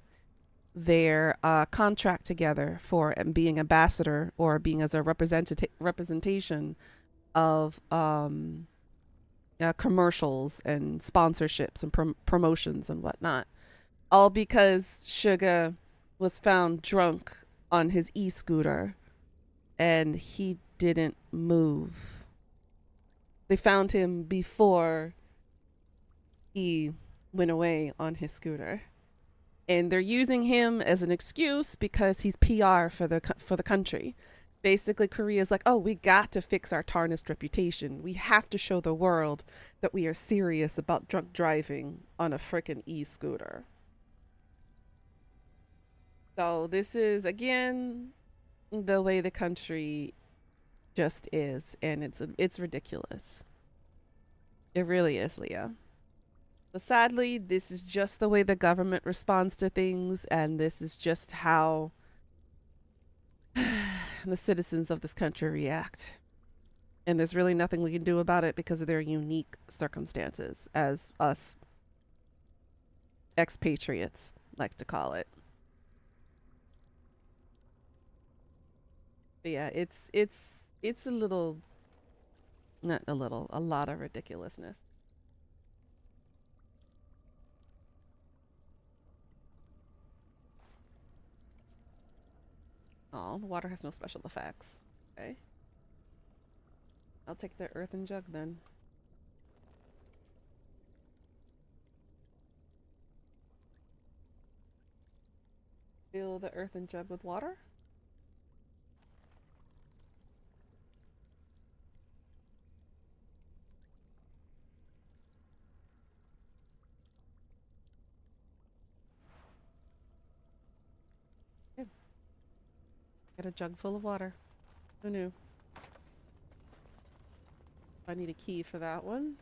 their contract together for being ambassador or being as a representation of commercials and sponsorships and promotions and whatnot, all because Suga was found drunk on his e-scooter and he didn't move. They found him before he went away on his scooter, and they're using him as an excuse because he's PR for the country. Basically, Korea's like, oh, we got to fix our tarnished reputation. We have to show the world that we are serious about drunk driving on a frickin' e-scooter. So this is, again, the way the country just is, and it's ridiculous. It really is, Leah. But sadly, this is just the way the government responds to things, and this is just how the citizens of this country react. And there's really nothing we can do about it because of their unique circumstances, as us expatriates like to call it. But yeah, it's a little, not a little, a lot of ridiculousness. Oh, the water has no special effects. Okay. I'll take the earthen jug then. Fill the earthen jug with water. Good. Get a jug full of water. Who knew? I need a key for that one.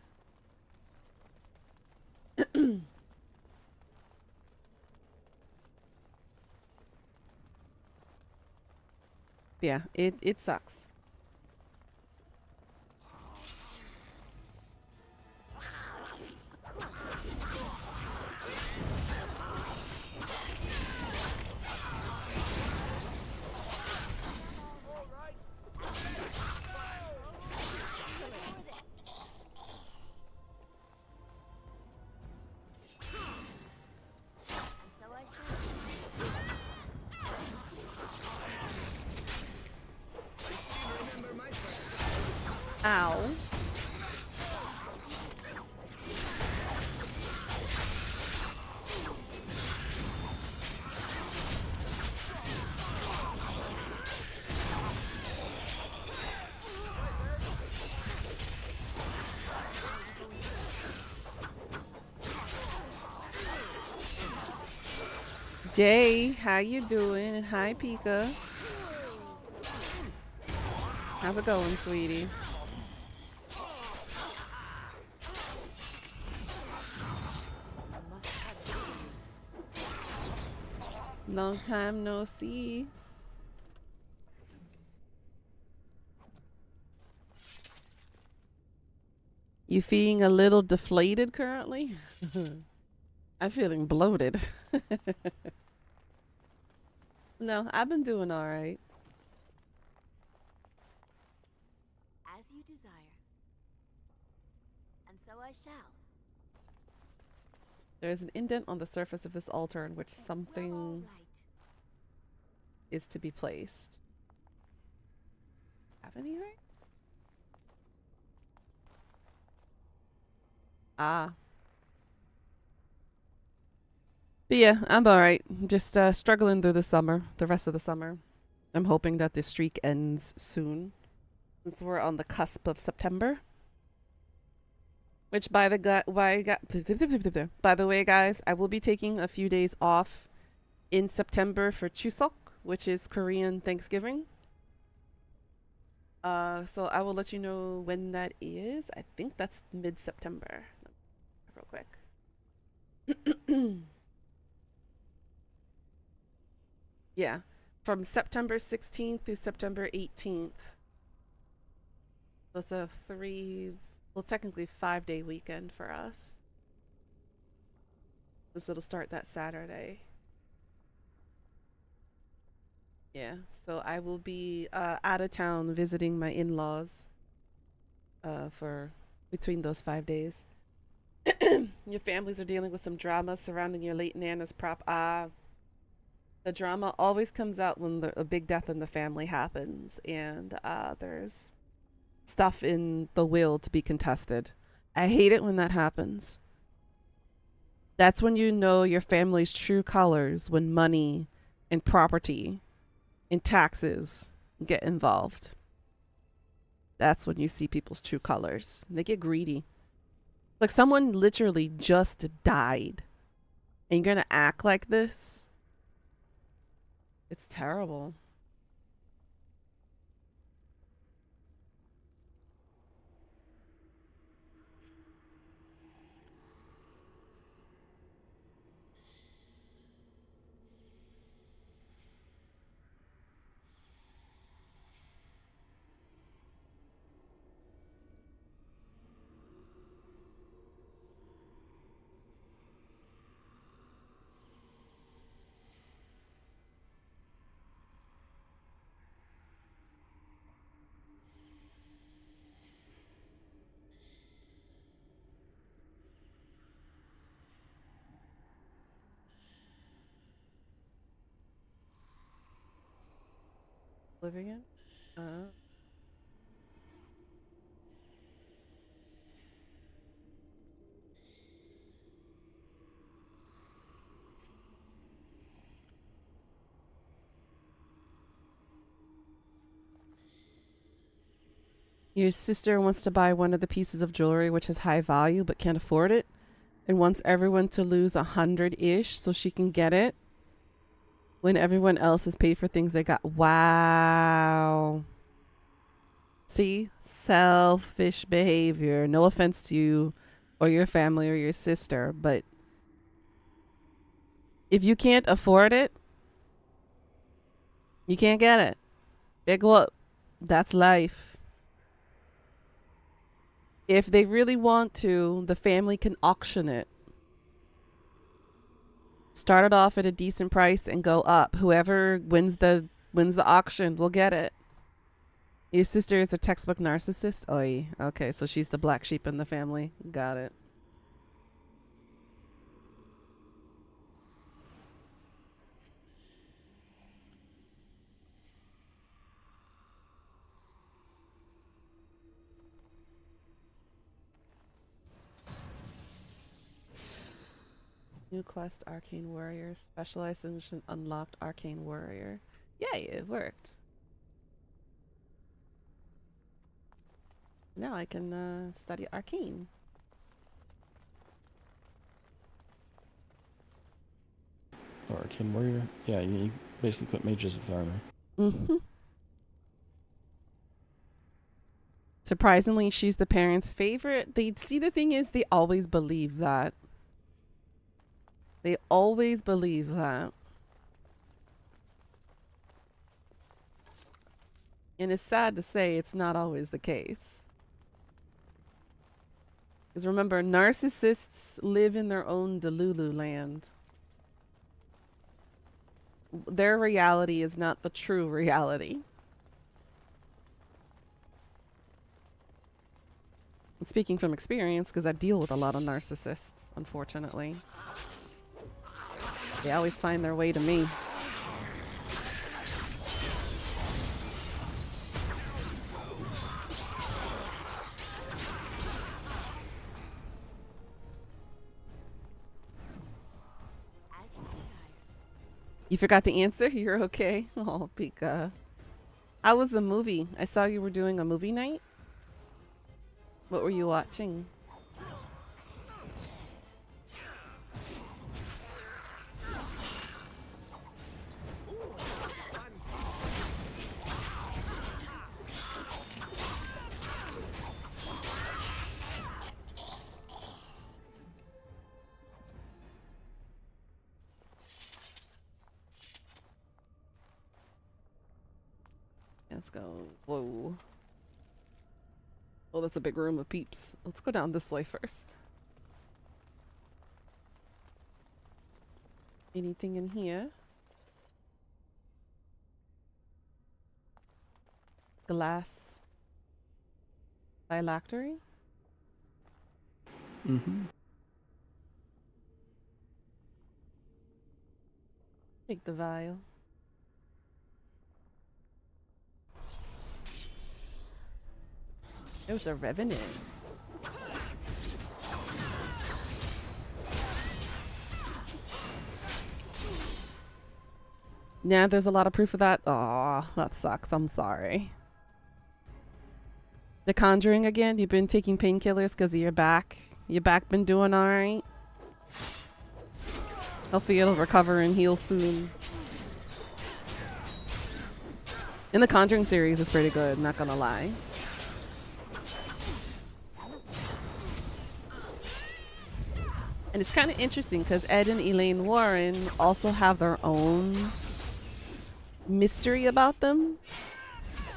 Yeah, it sucks. And so I shall. Ow. Jay, how you doing? Hi, Pika. How's it going, sweetie? Long time no see. You feeling a little deflated currently? I'm feeling bloated. No, I've been doing all right. As you desire. And so I shall. There is an indent on the surface of this altar in which Well, all something right. is to be placed. Have anything? Ah. But yeah, I'm alright. Just struggling through the summer, the rest of the summer. I'm hoping that this streak ends soon, since we're on the cusp of September. Which, by the way, guys, I will be taking a few days off in September for Chuseok, which is Korean Thanksgiving. So I will let you know when that is. I think that's mid-September. Real quick. Yeah, from September 16th through September 18th. So it's a technically 5-day weekend for us. So it'll start that Saturday. Yeah, so I will be out of town visiting my in-laws for between those 5 days. Your families are dealing with some drama surrounding your late Nana's prop. The drama always comes out when a big death in the family happens, and there's stuff in the will to be contested. I hate it when that happens. That's when you know your family's true colors, when money and property and taxes get involved. That's when you see people's true colors. They get greedy. Like someone literally just died, and you're gonna act like this? It's terrible. Living in? Your sister wants to buy one of the pieces of jewelry which has high value but can't afford it, and wants everyone to lose 100-ish so she can get it when everyone else has paid for things they got. Wow. See? Selfish behavior. No offense to you or your family or your sister, but if you can't afford it, you can't get it. Big whoop. That's life. If they really want to, the family can auction it. Start it off at a decent price and go up. Whoever wins the auction will get it. Your sister is a textbook narcissist? Oy. Okay, so she's the black sheep in the family. Got it. New quest, Arcane Warrior. Specialized mission unlocked, Arcane Warrior. Yay, it worked. Now I can study Arcane. Or Arcane Warrior. Yeah, you basically put mages with armor. Mm-hmm. Surprisingly, she's the parents' favorite. The thing is, they always believe that. They always believe that. And it's sad to say it's not always the case. Because remember, narcissists live in their own Delulu land. Their reality is not the true reality. And speaking from experience, because I deal with a lot of narcissists, unfortunately. They always find their way to me. You forgot to answer? You're okay? Oh, Pika. How was the movie? I saw you were doing a movie night. What were you watching? Let's go. Whoa. Oh, that's a big room of peeps. Let's go down this way first. Anything in here? Glass phylactery? Mm-hmm. Take the vial. It was a revenant. Yeah, there's a lot of proof of that. Aw, that sucks. I'm sorry. The Conjuring again? You've been taking painkillers because of your back? Your back been doing alright? Hopefully it'll recover and heal soon. And the Conjuring series is pretty good, not gonna lie. And it's kind of interesting because Ed and Elaine Warren also have their own mystery about them.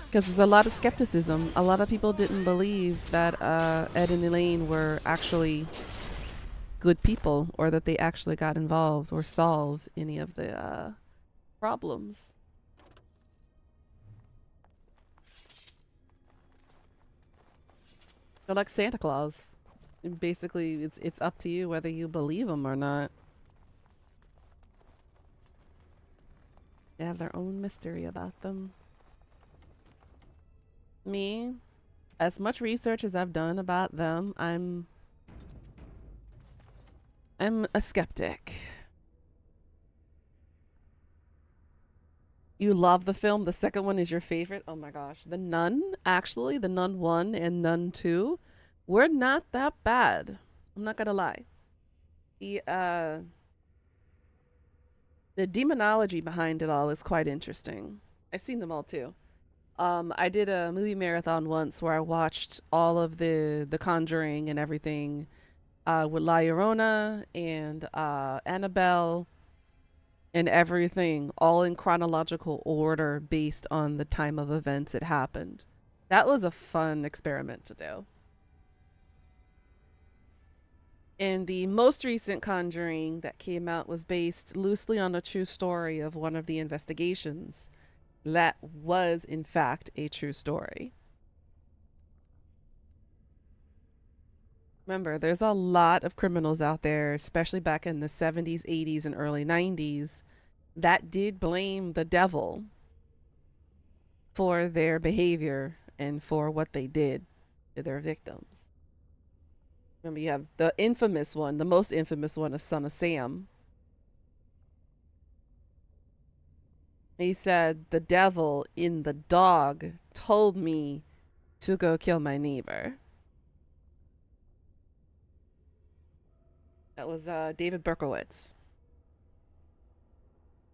Because there's a lot of skepticism. A lot of people didn't believe that Ed and Elaine were actually good people, or that they actually got involved or solved any of the problems. They're like Santa Claus. And basically, it's up to you whether you believe them or not. They have their own mystery about them. Me, as much research as I've done about them, I'm a skeptic. You love the film. The second one is your favorite. Oh my gosh. The Nun, actually, the Nun 1 and Nun 2 were not that bad. I'm not gonna lie. The demonology behind it all is quite interesting. I've seen them all too. I did a movie marathon once where I watched all of the Conjuring and everything with La Llorona and Annabelle and everything, all in chronological order based on the time of events it happened. That was a fun experiment to do. And the most recent Conjuring that came out was based loosely on a true story of one of the investigations. That was, in fact, a true story. Remember, there's a lot of criminals out there, especially back in the 70s, 80s, and early 90s, that did blame the devil for their behavior and for what they did to their victims. Remember, you have the infamous one, the most infamous one of Son of Sam. He said, the devil in the dog told me to go kill my neighbor. That was David Berkowitz.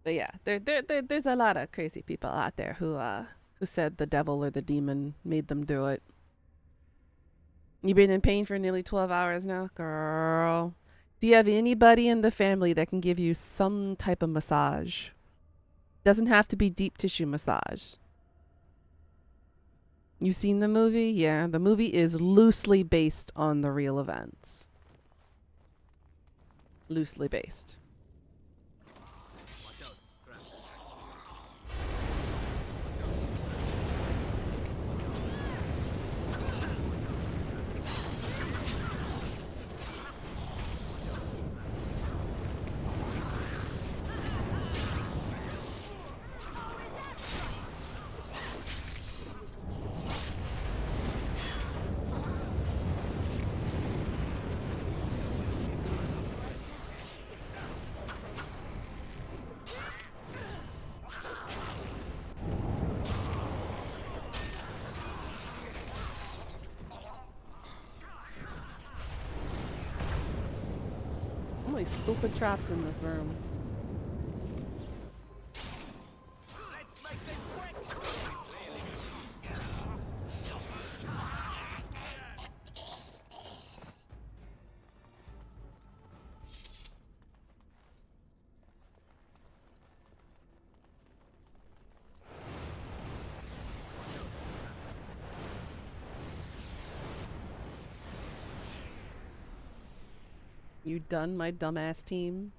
But yeah, there's a lot of crazy people out there who said the devil or the demon made them do it. You've been in pain for nearly 12 hours now, girl. Do you have anybody in the family that can give you some type of massage? Doesn't have to be deep tissue massage. You seen the movie? Yeah, the movie is loosely based on the real events. Loosely based. Stupid traps in this room. You done, my dumbass team?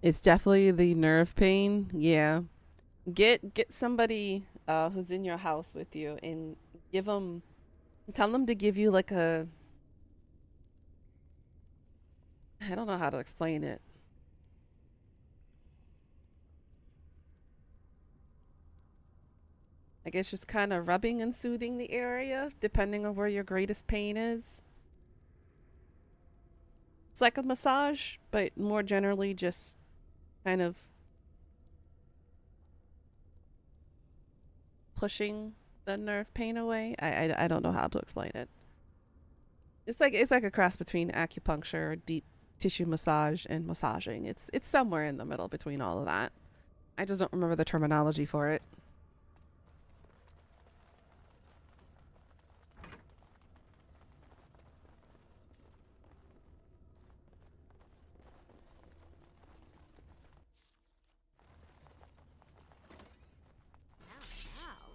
It's definitely the nerve pain. Yeah. Get somebody who's in your house with you and tell them to give you like I don't know how to explain it. I guess just kind of rubbing and soothing the area, depending on where your greatest pain is. It's like a massage, but more generally just kind of pushing the nerve pain away. I don't know how to explain it. It's like a cross between acupuncture, deep tissue massage, and massaging. It's somewhere in the middle between all of that. I just don't remember the terminology for it.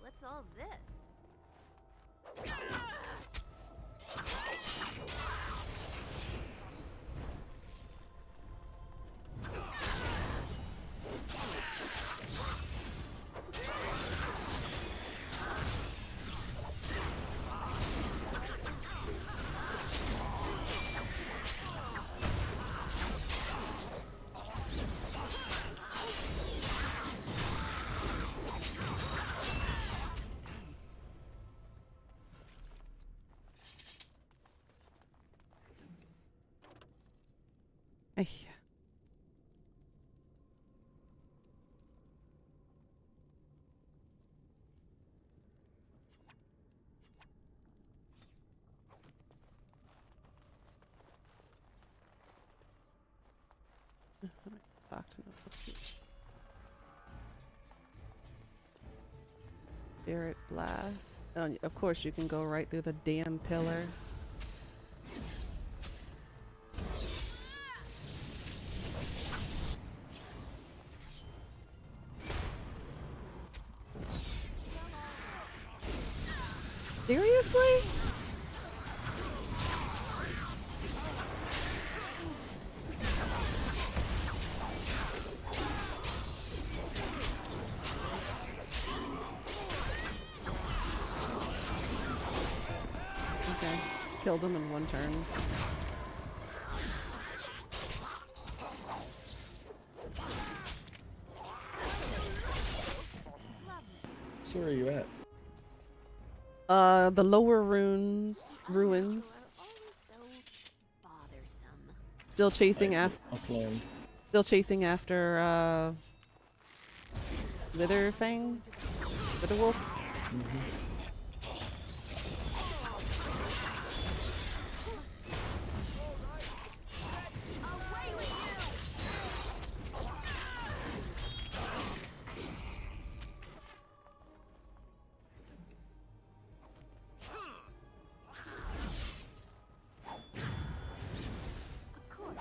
What's all this? Ay. Talk to them. Spirit blast. Oh, and of course, you can go right through the damn pillar. Seriously? Okay. Killed him in one turn. So where are you at? The lower ruins. Are always so bothersome. Still chasing Nice, after. upland. Still chasing after. Wither thing. Wither wolf. Away with you! Of course.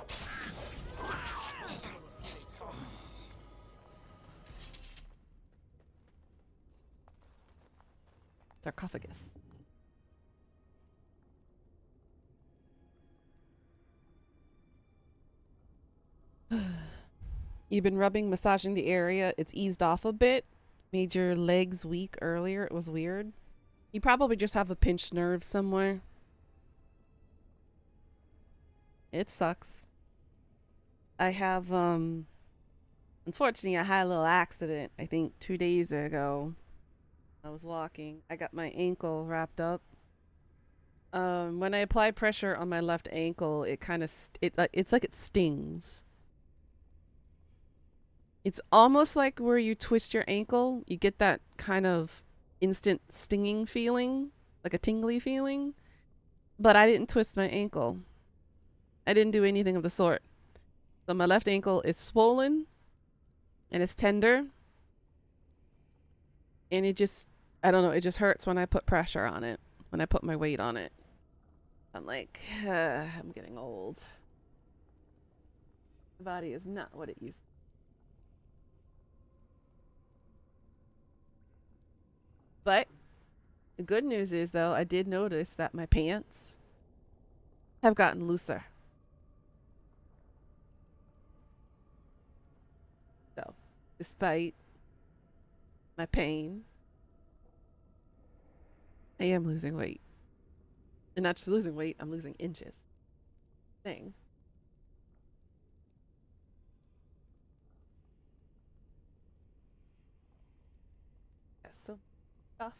Sarcophagus. You've been rubbing, massaging the area. It's eased off a bit. Made your legs weak earlier. It was weird. You probably just have a pinched nerve somewhere. It sucks. I have, unfortunately, I had a little accident, I think 2 days ago. I was walking. I got my ankle wrapped up. When I apply pressure on my left ankle, it kind of, it's like it stings. It's almost like where you twist your ankle, you get that kind of instant stinging feeling, like a tingly feeling. But I didn't twist my ankle. I didn't do anything of the sort. So my left ankle is swollen and it's tender. And it just, I don't know, it just hurts when I put pressure on it, when I put my weight on it. I'm like, I'm getting old. My body is not what it used to be. But the good news is, though, I did notice that my pants have gotten looser. So, despite my pain, I am losing weight. And not just losing weight, I'm losing inches. Thing. That's so tough.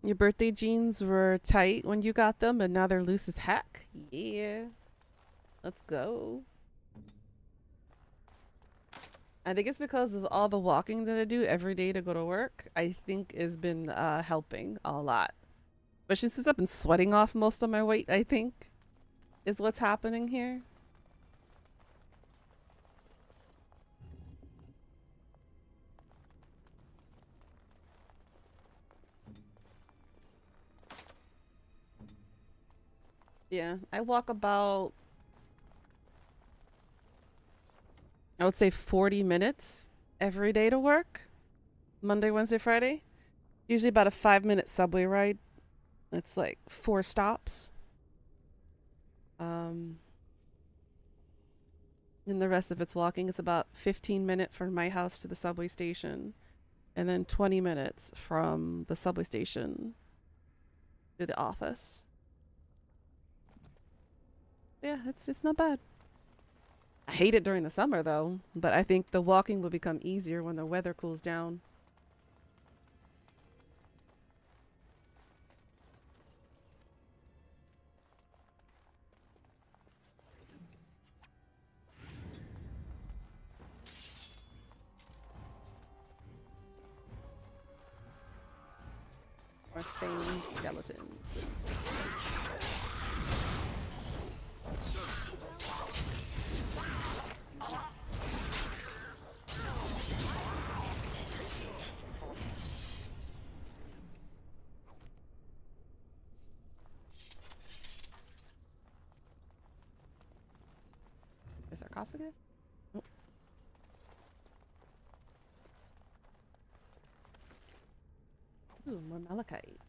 Your birthday jeans were tight when you got them, and now they're loose as heck. Yeah. Let's go. I think it's because of all the walking that I do every day to go to work. I think has been helping a lot. Especially since I've been sweating off most of my weight, I think, is what's happening here. Yeah, I walk about, I would say 40 minutes every day to work. Monday, Wednesday, Friday. Usually about a 5-minute subway ride. It's like 4 stops. And the rest of it's walking. It's about 15 minutes from my house to the subway station, and then 20 minutes from the subway station to the office. Yeah, it's not bad. I hate it during the summer though, but I think the walking will become easier when the weather cools down. Or famed skeletons. A sarcophagus? Nope. Ooh, more malachite.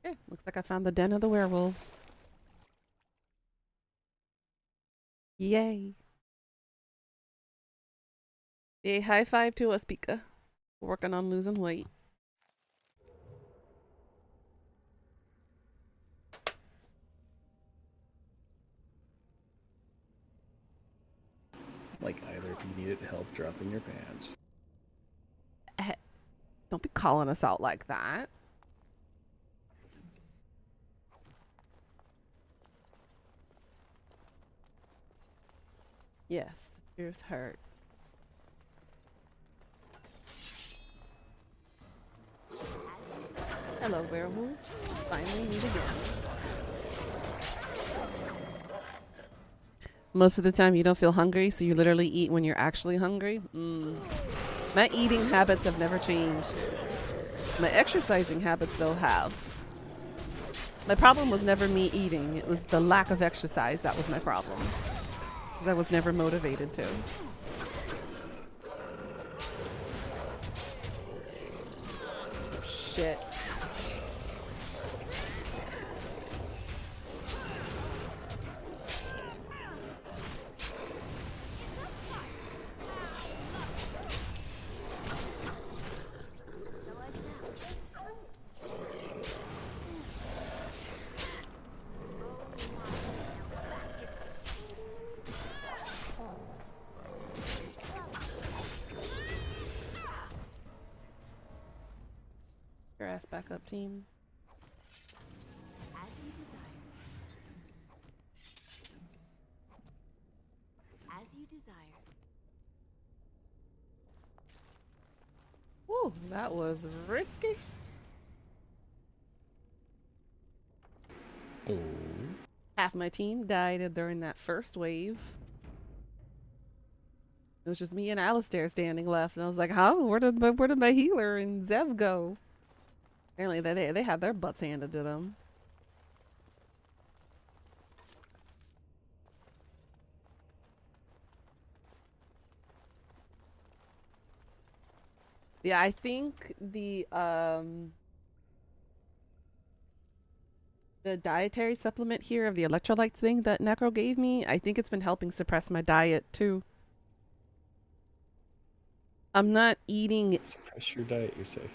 Okay, looks like I found the den of the werewolves. Yay. Yay, high five to us, Pika. We're working on losing weight. Like either if you needed help dropping your pants. Don't be calling us out like that. Yes, the truth hurts. Hello, werewolves. Finally meet again. Most of the time you don't feel hungry, so you literally eat when you're actually hungry. My eating habits have never changed. My exercising habits, though, have. My problem was never me eating. It was the lack of exercise that was my problem. Because I was never motivated to. Shit. Your ass back up, team. As you desire. As you desire. Woo, that was risky. Oh. Half my team died during that first wave. It was just me and Alistair standing left, and I was like, "How? Where did my healer and Zev go?" Apparently, they had their butts handed to them. Yeah, I think the dietary supplement here of the electrolytes thing that Necro gave me, I think it's been helping suppress my diet too. I'm not eating. Suppress your diet, you say?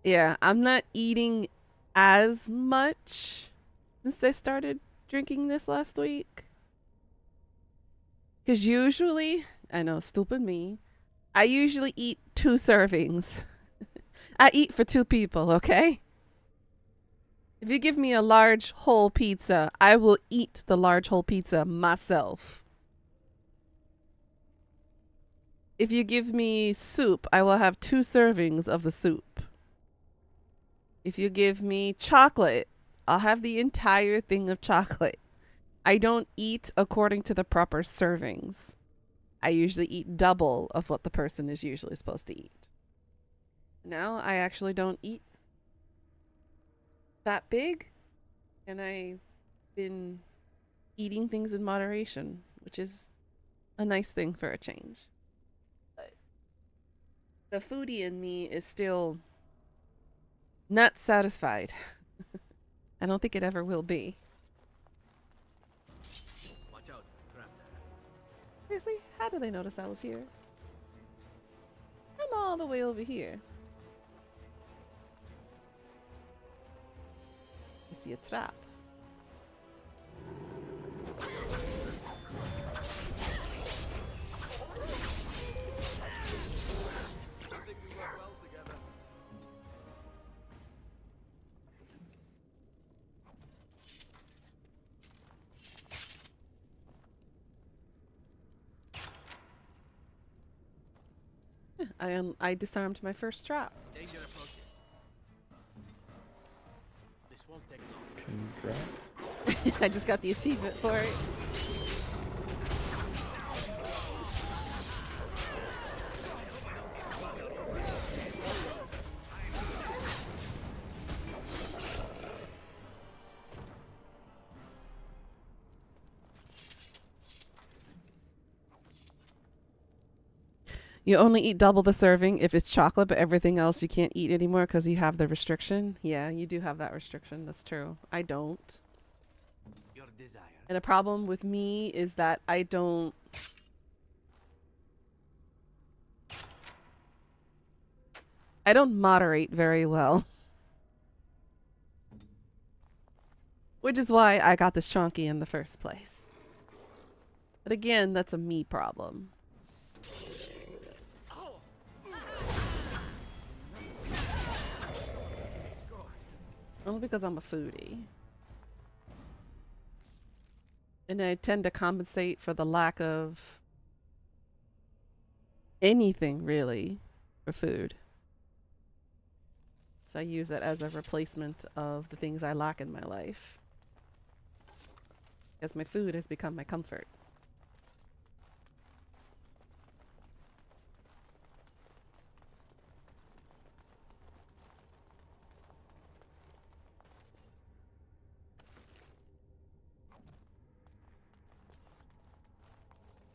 Yeah, I'm not eating as much since I started drinking this last week. Because usually, I know, stupid me, I usually eat 2 servings. I eat for 2 people, okay? If you give me a large whole pizza, I will eat the large whole pizza myself. If you give me soup, I will have 2 servings of the soup. If you give me chocolate, I'll have the entire thing of chocolate. I don't eat according to the proper servings. I usually eat double of what the person is usually supposed to eat. Now I actually don't eat that big, and I've been eating things in moderation, which is a nice thing for a change. But the foodie in me is still not satisfied. I don't think it ever will be. Watch out, trap there. Seriously, how do they notice I was here? I'm all the way over here. I see a trap. I disarmed my first trap. Danger approaches. This won't take long. Congrats. I just got the achievement for it. You only eat double the serving if it's chocolate, but everything else you can't eat anymore because you have the restriction. Yeah, you do have that restriction. That's true. I don't. Your desire. And the problem with me is that I don't. I don't moderate very well. Which is why I got this chonky in the first place. But again, that's a me problem. Only because I'm a foodie. And I tend to compensate for the lack of anything really for food. So I use it as a replacement of the things I lack in my life. Because my food has become my comfort.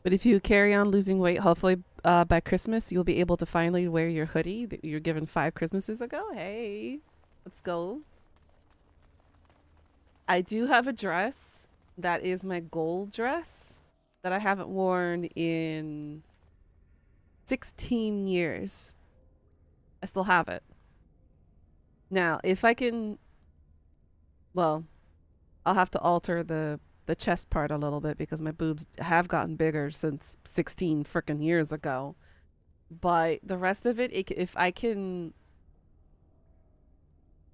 But if you carry on losing weight, hopefully by Christmas, you'll be able to finally wear your hoodie that you were given 5 Christmases ago. Hey, let's go. I do have a dress that is my gold dress that I haven't worn in 16 years. I still have it. Now, if I can, well, I'll have to alter the chest part a little bit because my boobs have gotten bigger since 16 frickin' years ago. But the rest of it, if I can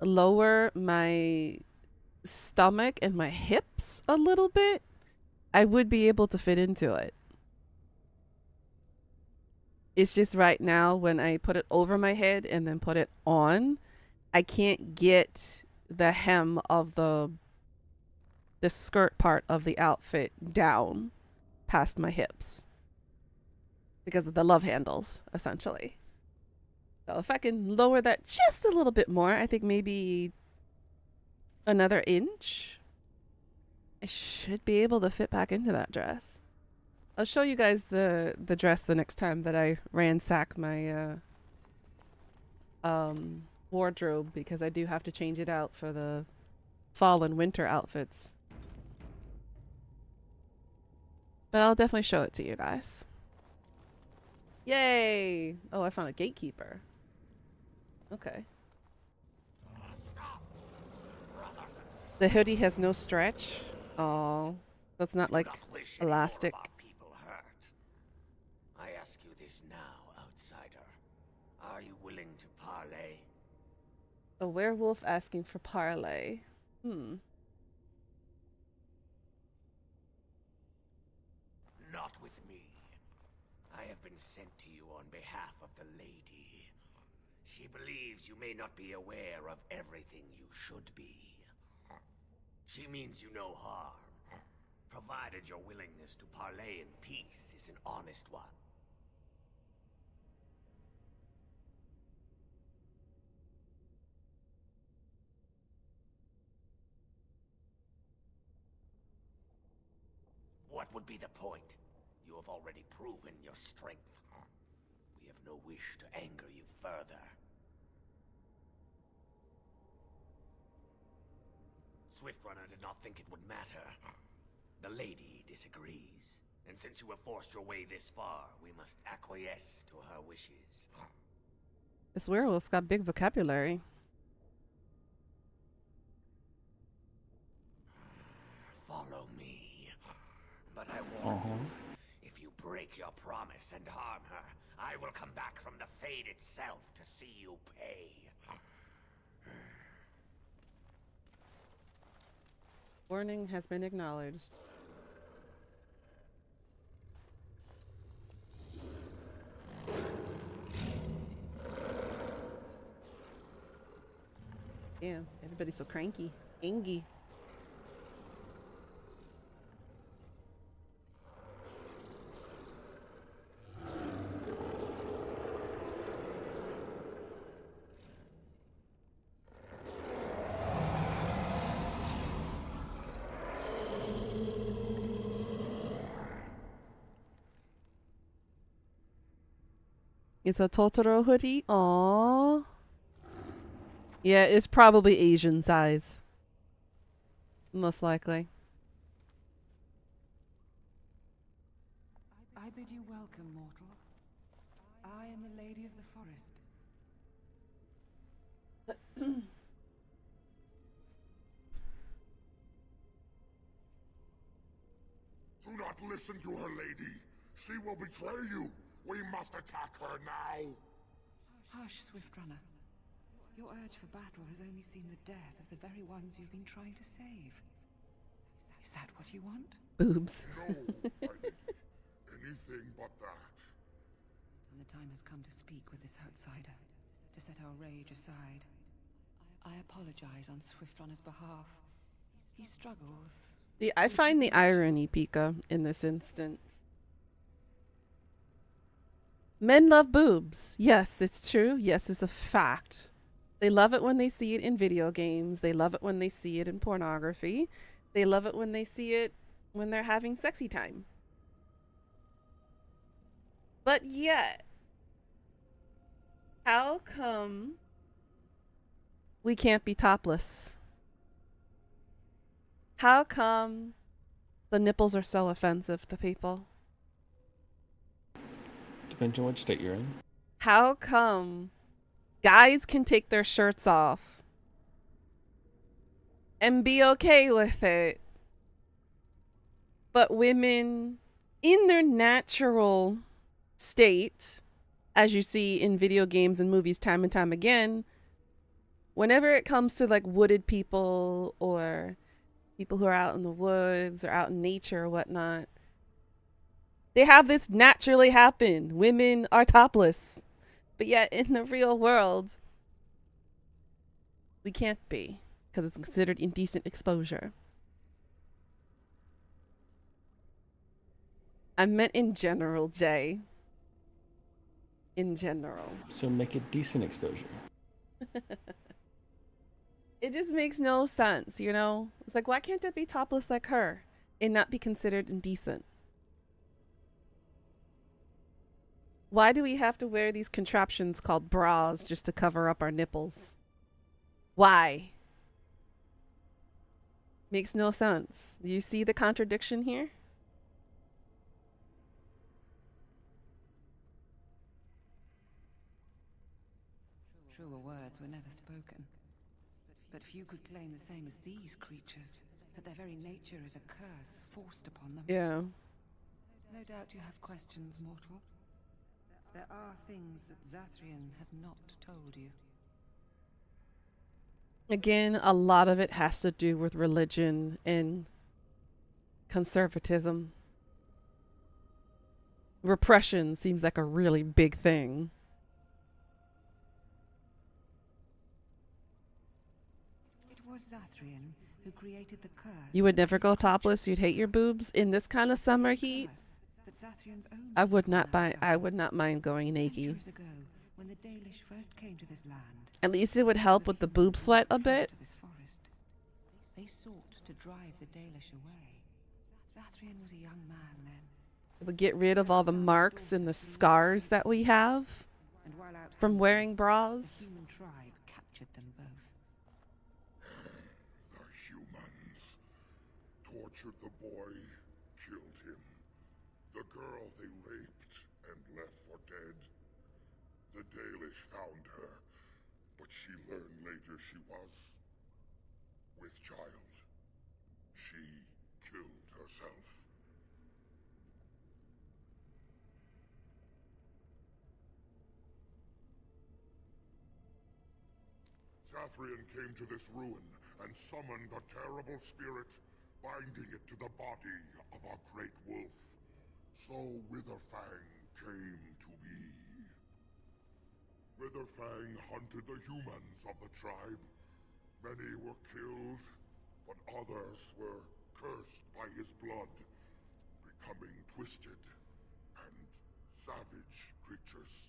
lower my stomach and my hips a little bit, I would be able to fit into it. It's just right now when I put it over my head and then put it on, I can't get the hem of the skirt part of the outfit down past my hips because of the love handles, essentially. So if I can lower that just a little bit more, I think maybe another inch, I should be able to fit back into that dress. I'll show you guys the dress the next time that I ransack my wardrobe, because I do have to change it out for the fall and winter outfits. But I'll definitely show it to you guys. Yay! Oh, I found a gatekeeper. Okay. The hoodie has no stretch. Oh, that's not like elastic. I ask you this now, outsider. Are you willing to parley? A werewolf asking for parley. Not with me. I have been sent to you on behalf of the lady. She believes you may not be aware of everything you should be. She means you no harm, provided your willingness to parley in peace is an honest one. What would be the point? You have already proven your strength. We have no wish to anger you further. Swiftrunner did not think it would matter. The lady disagrees. And since you have forced your way this far, we must acquiesce to her wishes. This werewolf's got big vocabulary. Follow me. But I warn Uh-huh. you, if you break your promise and harm her, I will come back from the Fade itself to see you pay. Warning has been acknowledged. Damn, everybody's so cranky. Angy. It's a Totoro hoodie. Aww. Yeah, it's probably Asian size. Most likely. I bid you welcome, mortal. I am the Lady of the Forest. Do not listen to her, lady. She will betray you. We must attack her now. Hush, Swiftrunner. Your urge for battle has only seen the death of the very ones you've been trying to save. Is that what you want? Boobs. No, lady. Anything but that. And the time has come to speak with this outsider, to set our rage aside. I apologize on Swiftrunner's behalf. He struggles. I find the irony, Pika, in this instance. Men love boobs. Yes, it's true. Yes, it's a fact. They love it when they see it in video games. They love it when they see it in pornography. They love it when they see it when they're having sexy time. But yet, how come we can't be topless? How come the nipples are so offensive to people? Depends on which state you're in. How come guys can take their shirts off and be okay with it, but women in their natural state, as you see in video games and movies time and time again, whenever it comes to like wooded people or people who are out in the woods or out in nature or whatnot, they have this naturally happen. Women are topless. But yet in the real world, we can't be because it's considered indecent exposure. I meant in general, Jay. In general. So make it decent exposure. It just makes no sense, you know? It's like, why can't it be topless like her and not be considered indecent? Why do we have to wear these contraptions called bras just to cover up our nipples? Why? Makes no sense. Do you see the contradiction here? Truer words were never spoken. But few could claim the same as these creatures, that their very nature is a curse forced upon them. Yeah. No doubt you have questions, mortal. There are things that Zathrian has not told you. Again, a lot of it has to do with religion and conservatism. Repression seems like a really big thing. It was Zathrian who created the curse. You would never go topless? You'd hate your boobs in this kind of summer heat? I would not mind going naked. Centuries ago, when the Dalish first came to this land, At least it would help with the boob sweat a bit. to this forest, they sought to drive the Dalish away. Zathrian was a young man then. It would get rid of all the marks and the scars that we have And while out from hunting, wearing the bras. human tribe captured them both. The humans tortured the boy, killed him. The girl they raped and left for dead. The Dalish found her, but she learned later she was with child. She killed herself. Zathrian came to this ruin and summoned a terrible spirit, binding it to the body of a great wolf. So Witherfang came to be. Witherfang hunted the humans of the tribe. Many were killed, but others were cursed by his blood, becoming twisted and savage creatures.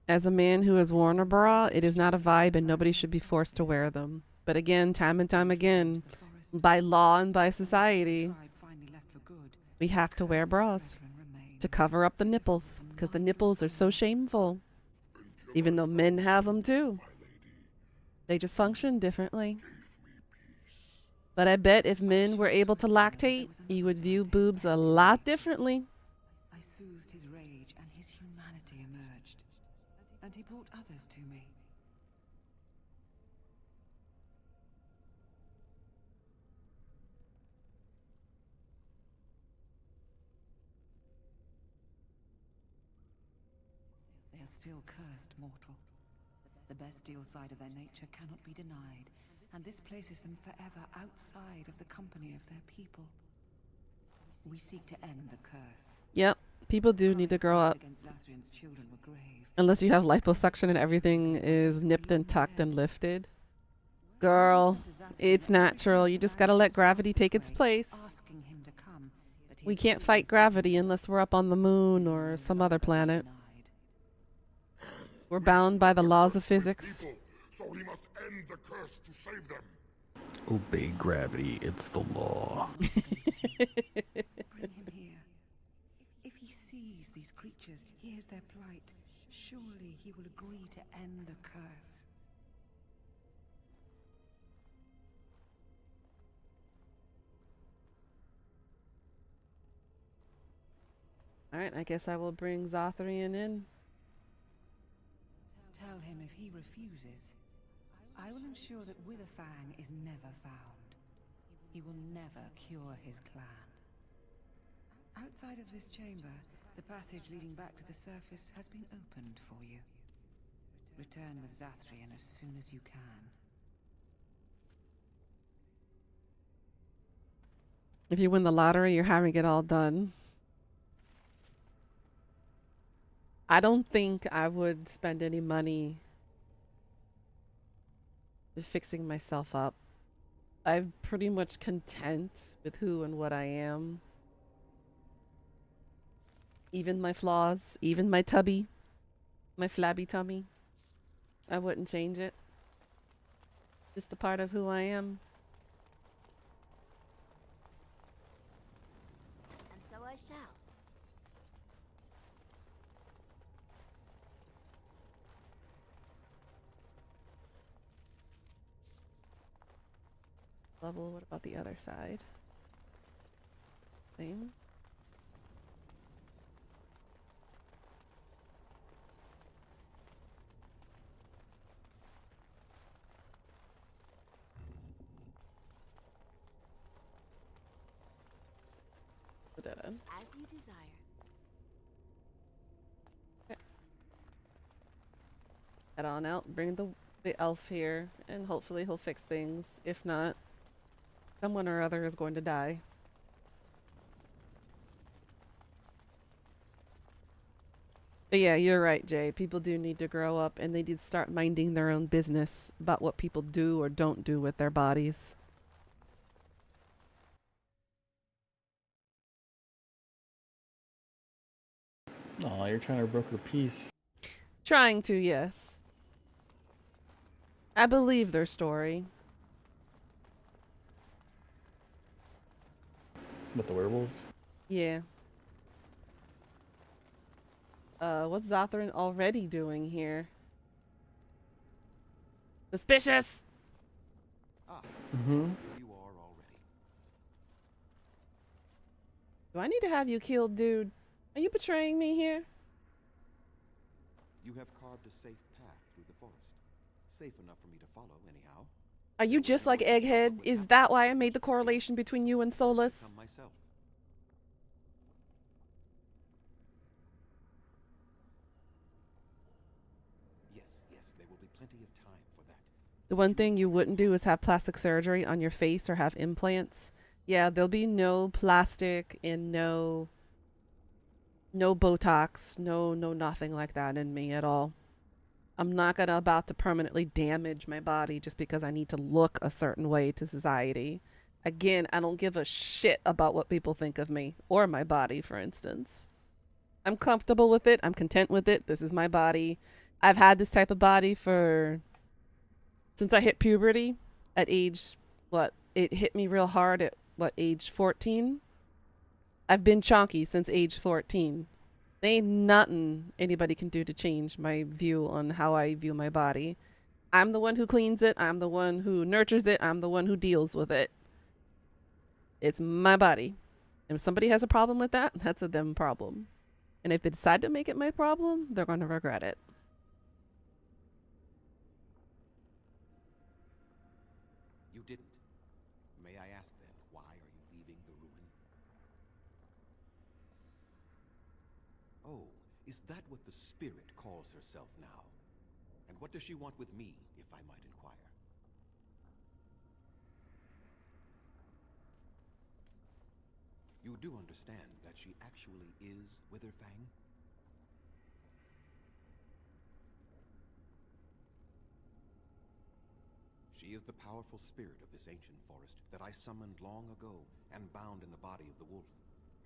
As a man who has worn a bra, it is not a vibe and nobody should be forced to wear them. But again, time and time again, The forest, by law and by the society, tribe finally left for good. we have to wear bras Brethren remained. to cover up the nipples because the nipples are so shameful. Even though men have them too. They just function differently. But I bet if men were able to lactate, you would view boobs a lot differently. I soothed his rage, and his humanity emerged. And he brought others to me. They are still cursed, mortal. The bestial side of their nature cannot be denied, and this places them forever outside of the company of their people. We seek to end the curse. Yep, people do need to grow up. Against Zathrian's children were grave. Unless you have liposuction and everything is nipped and tucked and lifted. Girl, it's natural. You just gotta let gravity take its place. Asking him to come, but he We has can't always fight gravity unless we're up on the moon or some other planet. denied. We're bound by the laws of physics. People, so he must end the curse to save them. Obey gravity, it's the law. Bring him here. If he sees these creatures, hears their plight, surely he will agree to end the curse. Alright, I guess I will bring Zathrian in. Tell him if he refuses, I will ensure that Witherfang is never found. He will never cure his clan. Outside of this chamber, the passage leading back to the surface has been opened for you. Return with Zathrian as soon as you can. If you win the lottery, you're having it all done. I don't think I would spend any money just fixing myself up. I'm pretty much content with who and what I am. Even my flaws, even my tubby, my flabby tummy. I wouldn't change it. Just a part of who I am. And so I shall. Level, what about the other side? Same. The dead end. As you desire. Head on out, bring the elf here, and hopefully he'll fix things. If not, someone or other is going to die. But yeah, you're right, Jay. People do need to grow up and they need to start minding their own business about what people do or don't do with their bodies. Aw, you're trying to broker peace. Trying to, yes. I believe their story. With the werewolves? Yeah. What's Zothran already doing here? Suspicious! Mm-hmm. You are already. Do I need to have you killed, dude? Are you betraying me here? You have carved a safe path through the forest. Safe enough for me to follow, anyhow. Are you just like Egghead? Is that why I made the correlation between you and Solus? Come myself. Yes, there will be plenty of time for that. The one thing you wouldn't do is have plastic surgery on your face or have implants. Yeah, there'll be no plastic and no Botox, no nothing like that in me at all. I'm not gonna about to permanently damage my body just because I need to look a certain way to society. Again, I don't give a shit about what people think of me or my body, for instance. I'm comfortable with it. I'm content with it. This is my body. I've had this type of body since I hit puberty at age, it hit me real hard at age 14? I've been chonky since age 14. There ain't nothing anybody can do to change my view on how I view my body. I'm the one who cleans it. I'm the one who nurtures it. I'm the one who deals with it. It's my body. And if somebody has a problem with that, that's a them problem. And if they decide to make it my problem, they're going to regret it. You didn't. May I ask then, why are you leaving the ruin? Oh, is that what the spirit calls herself now? And what does she want with me, if I might inquire? You do understand that she actually is Witherfang? She is the powerful spirit of this ancient forest that I summoned long ago and bound in the body of the wolf.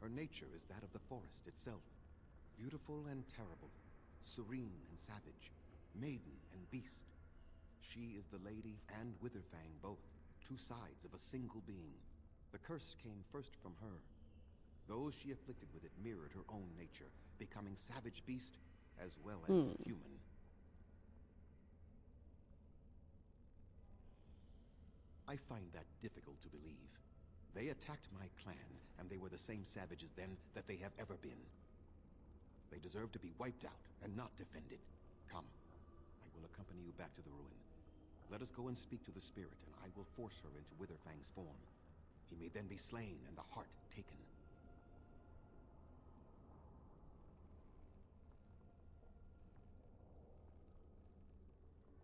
Her nature is that of the forest itself. Beautiful and terrible, serene and savage, maiden and beast. She is the lady and Witherfang both, two sides of a single being. The curse came first from her. Those she afflicted with it mirrored her own nature, becoming savage beast as well as human. I find that difficult to believe. They attacked my clan, and they were the same savages then that they have ever been. They deserve to be wiped out and not defended. Come, I will accompany you back to the ruin. Let us go and speak to the spirit, and I will force her into Witherfang's form. He may then be slain and the heart taken.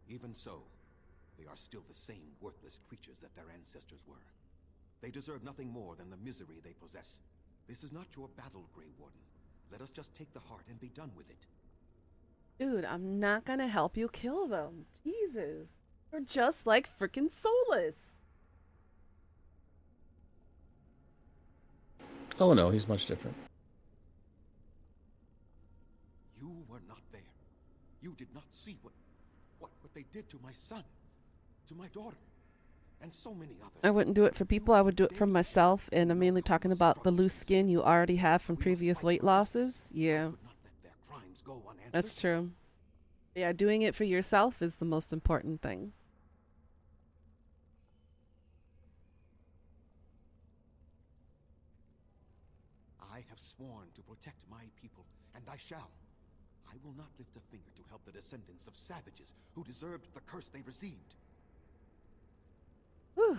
Even so, they are still the same worthless creatures that their ancestors were. They deserve nothing more than the misery they possess. This is not your battle, Grey Warden. Let us just take the heart and be done with it. Dude, I'm not gonna help you kill them. Jesus. You're just like freaking Solus. Oh no, he's much different. You were not there. You did not see what they did to my son, to my daughter, and so many others. I wouldn't do it for people. I would do it for myself, and I'm mainly talking about the loose skin you already have from previous weight losses. Yeah. That's true. Yeah, doing it for yourself is the most important thing. I have sworn to protect my people, and I shall. I will not lift a finger to help the descendants of savages who deserved the curse they received. Whew.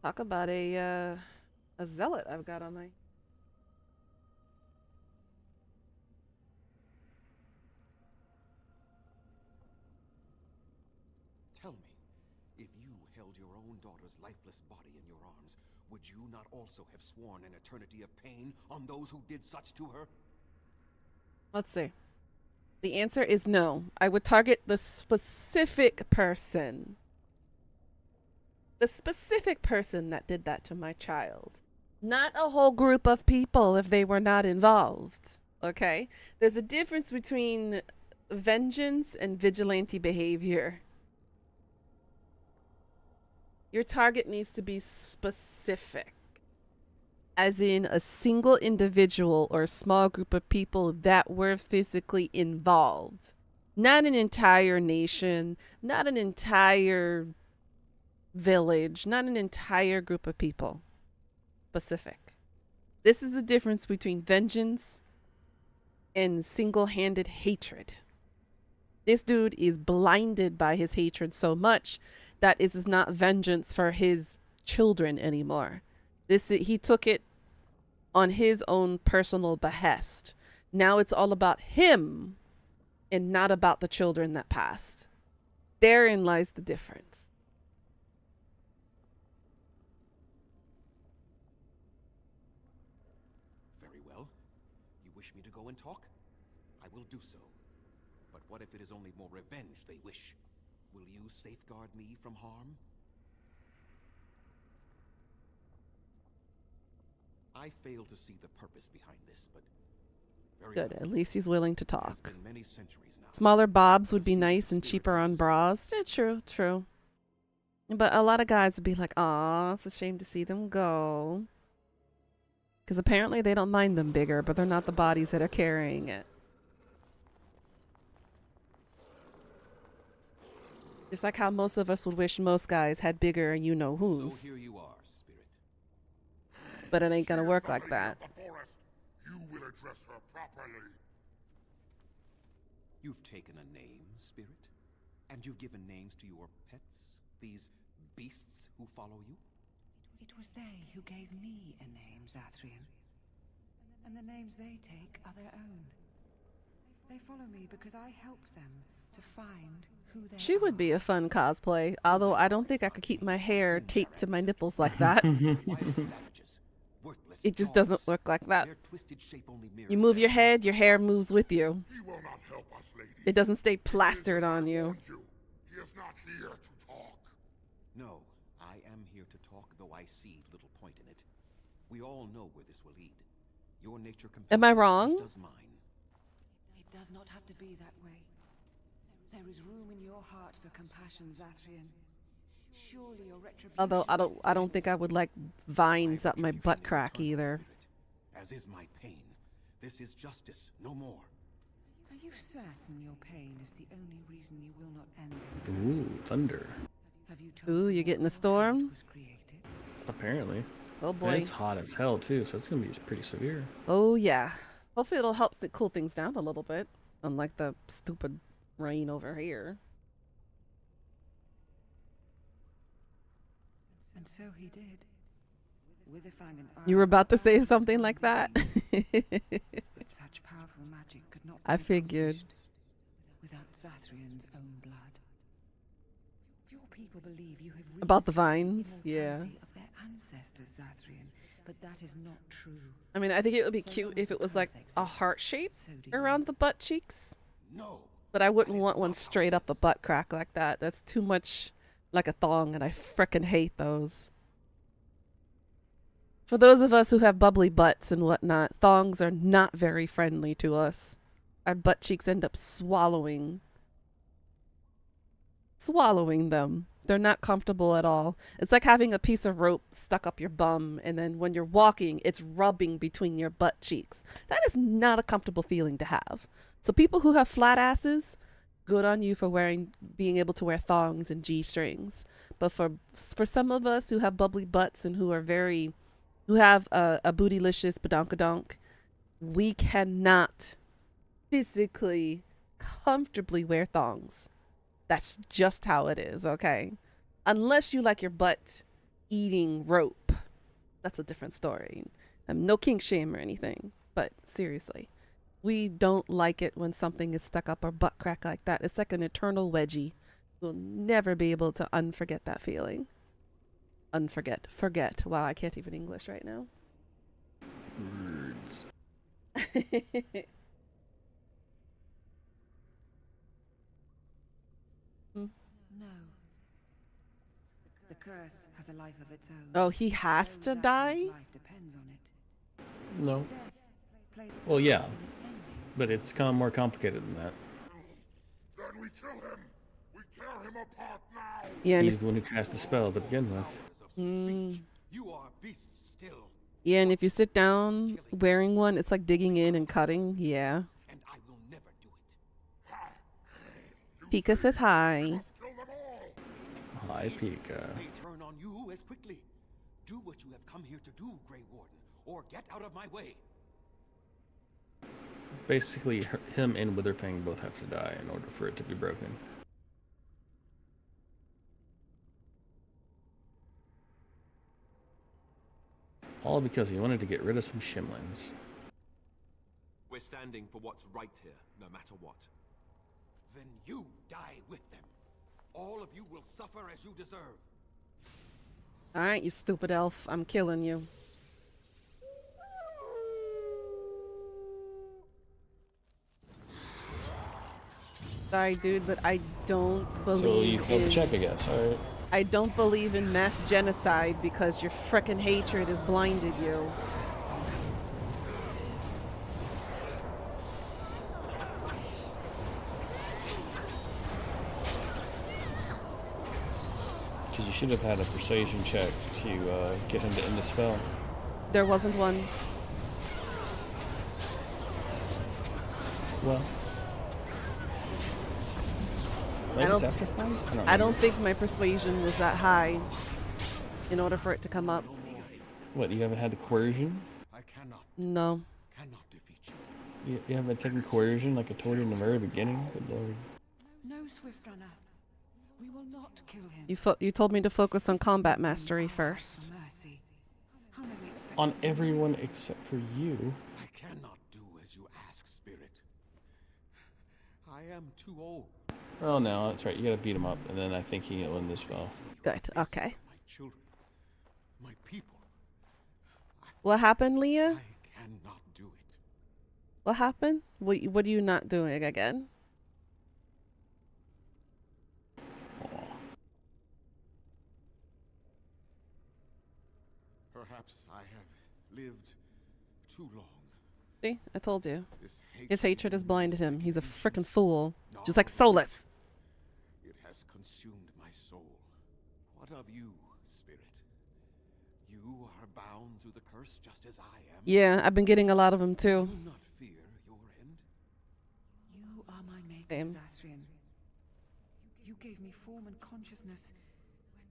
Talk about a zealot I've got on my... Tell me, if you held your own daughter's lifeless body in your arms, would you not also have sworn an eternity of pain on those who did such to her? Let's see. The answer is no. I would target the specific person. The specific person that did that to my child. Not a whole group of people if they were not involved. Okay? There's a difference between vengeance and vigilante behavior. Your target needs to be specific. as in a single individual or a small group of people that were physically involved. Not an entire nation, not an entire village, not an entire group of people. Specific. This is the difference between vengeance and single-handed hatred. This dude is blinded by his hatred so much that it is not vengeance for his children anymore. He took it on his own personal behest. Now it's all about him and not about the children that passed. Therein lies the difference. Very well. You wish me to go and talk? I will do so. But what if it is only more revenge they wish? Will you safeguard me from harm? I fail to see the purpose behind this, but very Good. well. At least he's willing to It has talk. been many centuries now. Smaller bobs would be nice and cheaper on bras. Yeah, true, true. But a lot of guys would be like, aw, it's a shame to see them go. Because apparently they don't mind them bigger, but they're not the bodies that are carrying it. Just like how most of us would wish most guys had bigger you-know-whos. So here you are, Spirit. But it ain't gonna She is work the like lady that. of the forest. You will address her properly. You've taken a name, Spirit? And you've given names to your pets? These beasts who follow you? It was they who gave me a name, Zathrian. And the names they take are their own. They follow me because I help them to find who they She would are. be a fun cosplay, although I don't think I could keep my hair taped to my nipples like that. Wild savages. Worthless It just dogs. doesn't look like that. Their twisted shape only mirrors You move their your head, ancestors' your hair shadows. moves with you. He will not help us, lady. It doesn't stay He is plastered as I on you. warned He is not here to talk. No, I am here to talk, though I see little point in it. We all know where this will lead. Your nature Am I compels you, wrong? as does mine. It does not have to be that way. There is room in your heart for compassion, Zathrian. Surely your retribution. Although I don't think I would like vines My up my retribution butt is crack eternal, either. Spirit, as is my pain. This is justice, no more. Are you certain your pain is the only reason you will not end this curse? Ooh, thunder. Have you told Ooh, them you getting a how it storm? was created? Apparently. Oh And boy. it's hot as hell too, so it's gonna be pretty severe. Oh yeah. Hopefully it'll help cool things down a little bit, unlike the stupid rain over here. And so he did. Witherfang and You were Iron about to say Banner something were like that? but such powerful magic could not I be figured. accomplished without Zathrian's own blood. Your people believe you have About the reached vines? Yeah. immortality of their ancestors, Zathrian, but that is not true. I mean, I think it would be So cute long if as it the was like curse a exists, heart shape so do you. around the butt cheeks. No. But I wouldn't want one straight up the butt crack like that. That's too much like a thong, and I frickin' hate those. For those of us who have bubbly butts and whatnot, thongs are not very friendly to us. Our butt cheeks end up swallowing them. They're not comfortable at all. It's like having a piece of rope stuck up your bum, and then when you're walking, it's rubbing between your butt cheeks. That is not a comfortable feeling to have. So people who have flat asses, good on you for being able to wear thongs and G-strings. But for some of us who have bubbly butts and who have a bootylicious badonkadonk, we cannot physically comfortably wear thongs. That's just how it is, okay? Unless you like your butt eating rope. That's a different story. I'm no kink shame or anything, but seriously. We don't like it when something is stuck up our butt crack like that. It's like an eternal wedgie. We'll never be able to unforget that feeling. Forget. Wow, I can't even English right now. Words. No. The curse has a life of its own. Oh, he has to Zathrian's die? life depends on it. No. Death plays a Well, yeah, part in its ending. but it's kind of more complicated than that. Then we kill him. We tear him apart now. Yeah, and He's the one who cast the spell to begin with. Of speech. Mm. You are beasts still. Yeah, and if you sit down wearing one, it's like digging in and cutting. Yeah. And I will never do it. Pika says hi. Kill them all! Hi, Pika. They turn on you as quickly. Do what you have come here to do, Grey Warden, or get out of my way. Basically, him and Witherfang both have to die in order for it to be broken. All because he wanted to get rid of some Shimlins. We're standing for what's right here, no matter what. Then you die with them. All of you will suffer as you deserve. Alright, you stupid elf. I'm killing you. Sorry, dude, but I don't believe So you failed in... the check, I guess. Alright. I don't believe in mass genocide because your frickin' hatred has blinded you. Because you should have had a persuasion check to get him to end the spell. There wasn't one. Well. I don't- after fun? I don't think my persuasion was that high in order for it to come up. What, you haven't had the coercion? I cannot No. defeat you. You haven't taken coercion like I told you in the very beginning? Good lord. No, Swift Runner. We will not kill him. You told me to focus on combat mastery first. Mercy. How may we expect On to do everyone except for you. I cannot do as you ask, Spirit. I am too old. Oh no, that's right. You gotta beat him up, and then I think he can win this spell. Good, okay. My children, my people. What happened, Leah? I cannot do it. What happened? What are you not doing again? Aw. Perhaps I have lived too long. See, I told you. This His hatred has blinded him. He's a frickin' fool. Just like Solus. It has consumed my soul. What of you, Spirit? You are bound to the curse just as I am. Yeah, I've been getting a lot of them too. Do not fear your end. You are my maker, Same. Zathrian. You gave me form and consciousness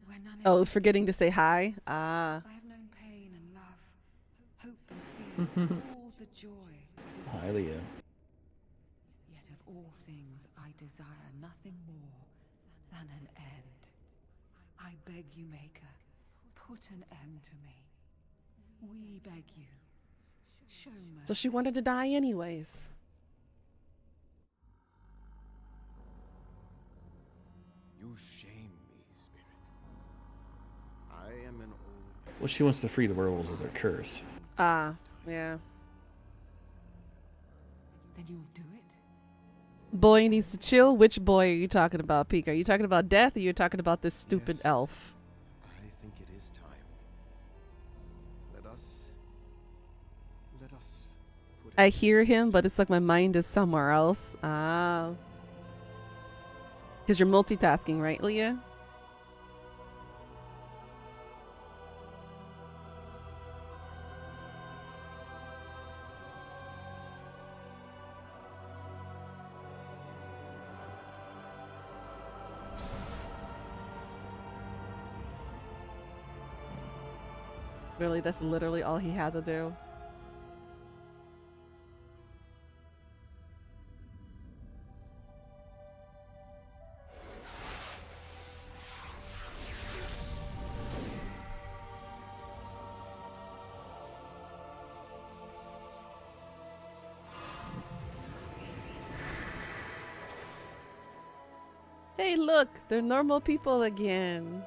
where none Oh, existed. forgetting to say hi. Ah. I have known pain and love, hope and fear, all the joy that is Hi, Leah. Yet of all things I desire nothing more than an end. I beg you, Maker, put an end to me. We beg you. Show mercy. So she wanted to die anyways. You shame me, Spirit. I am an old... Well, she wants to free the werewolves of their curse. Ah, yeah. Then you'll do it? Boy needs to chill. Which boy are you talking about, Pika? Are you talking about death or are you talking about this stupid Yes. elf? I think it is time. Let us put I hear him, but it's like my mind is somewhere else. Ah. Because you're multitasking, right, Leah? Really, that's literally all he had to do. Hey, look, they're normal people again.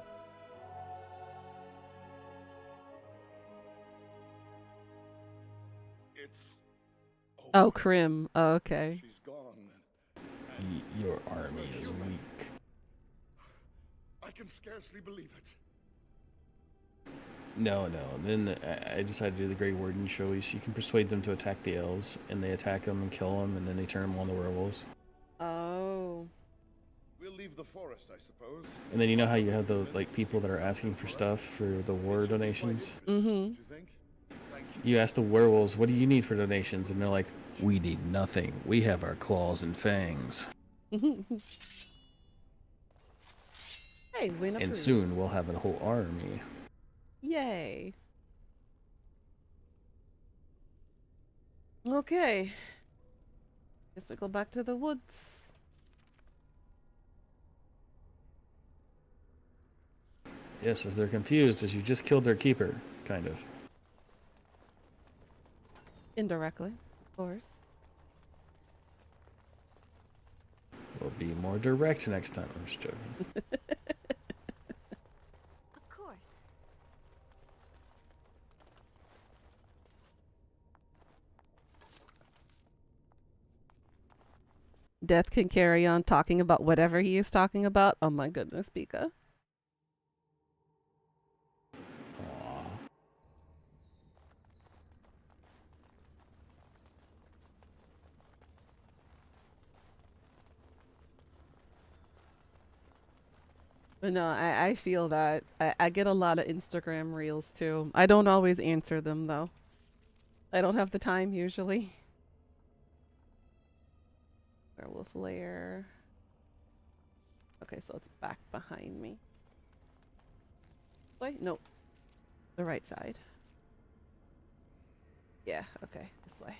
It's Oh, Krim. Oh, okay. She's gone. Your army is weak. I can scarcely believe it. No. Then I decided to do the Grey Warden show. You can persuade them to attack the elves, and they attack them and kill them, and then they turn them on the werewolves. Oh. We'll leave the forest, I suppose. And then you know how you have the people that are asking for stuff for the war donations. Mm-hmm. Do you think? Thank You ask the werewolves, what do you need for donations? And they're like, we need nothing. We have our claws and fangs. Hey, win And approved. soon we'll have a whole army. Yay. Okay. Guess we go back to the woods. Yes, as they're confused as you just killed their keeper, kind of. Indirectly, of course. We'll be more direct next time. I'm just joking. Of course. Death can carry on talking about whatever he is talking about. Oh my goodness, Pika. Aw. But no, I feel that. I get a lot of Instagram reels too. I don't always answer them though. I don't have the time usually. Werewolf lair. Okay, so it's back behind me. Wait, nope. The right side. Yeah, okay, this way.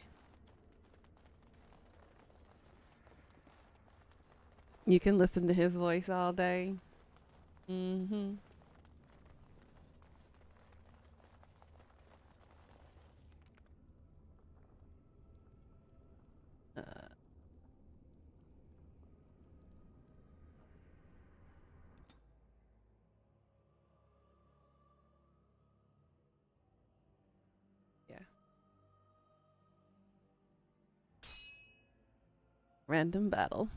You can listen to his voice all day. Mm-hmm. Yeah. Random battle.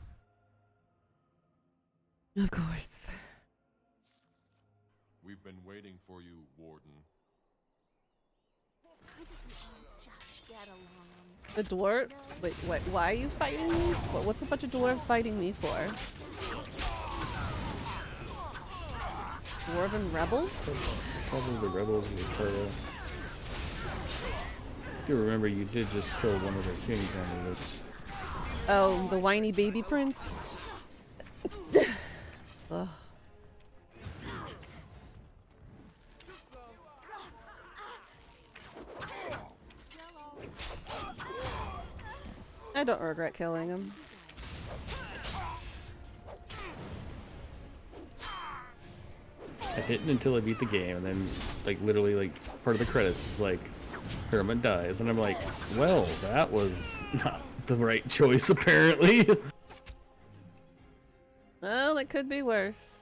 Of course. We've been waiting for you, Warden. Couldn't we all just get along? The dwarf? Wait, why are you fighting me? What's a bunch of dwarves fighting me for? Dwarven rebel? Probably the rebels of the turtle. Do remember you did just kill one of their king candidates. Oh, the whiny baby prince? Ugh. I don't regret killing him. I didn't until I beat the game, and then, like, literally, like, part of the credits is like, Hermit dies, and I'm like, well, that was not the right choice, apparently. Well, it could be worse.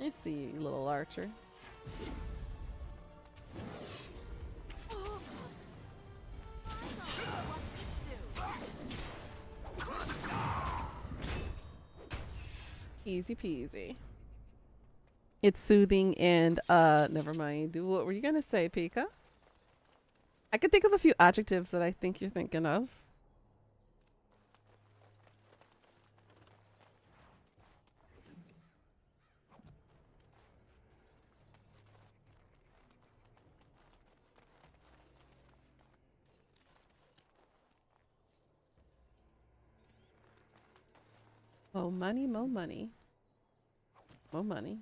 I see you, little archer. Easy peasy. It's soothing and never mind. What were you gonna say, Pika? I could think of a few adjectives that I think you're thinking of. Mo money, mo money. Mo money.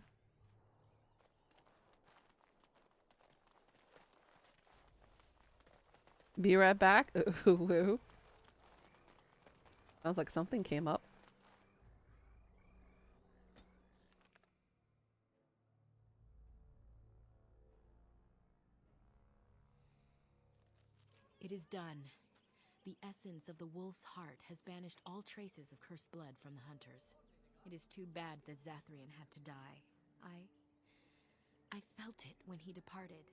Be right back. Ooh. Sounds like something came up. It is done. The essence of the wolf's heart has banished all traces of cursed blood from the hunters. It is too bad that Zathrian had to die. I felt it when he departed.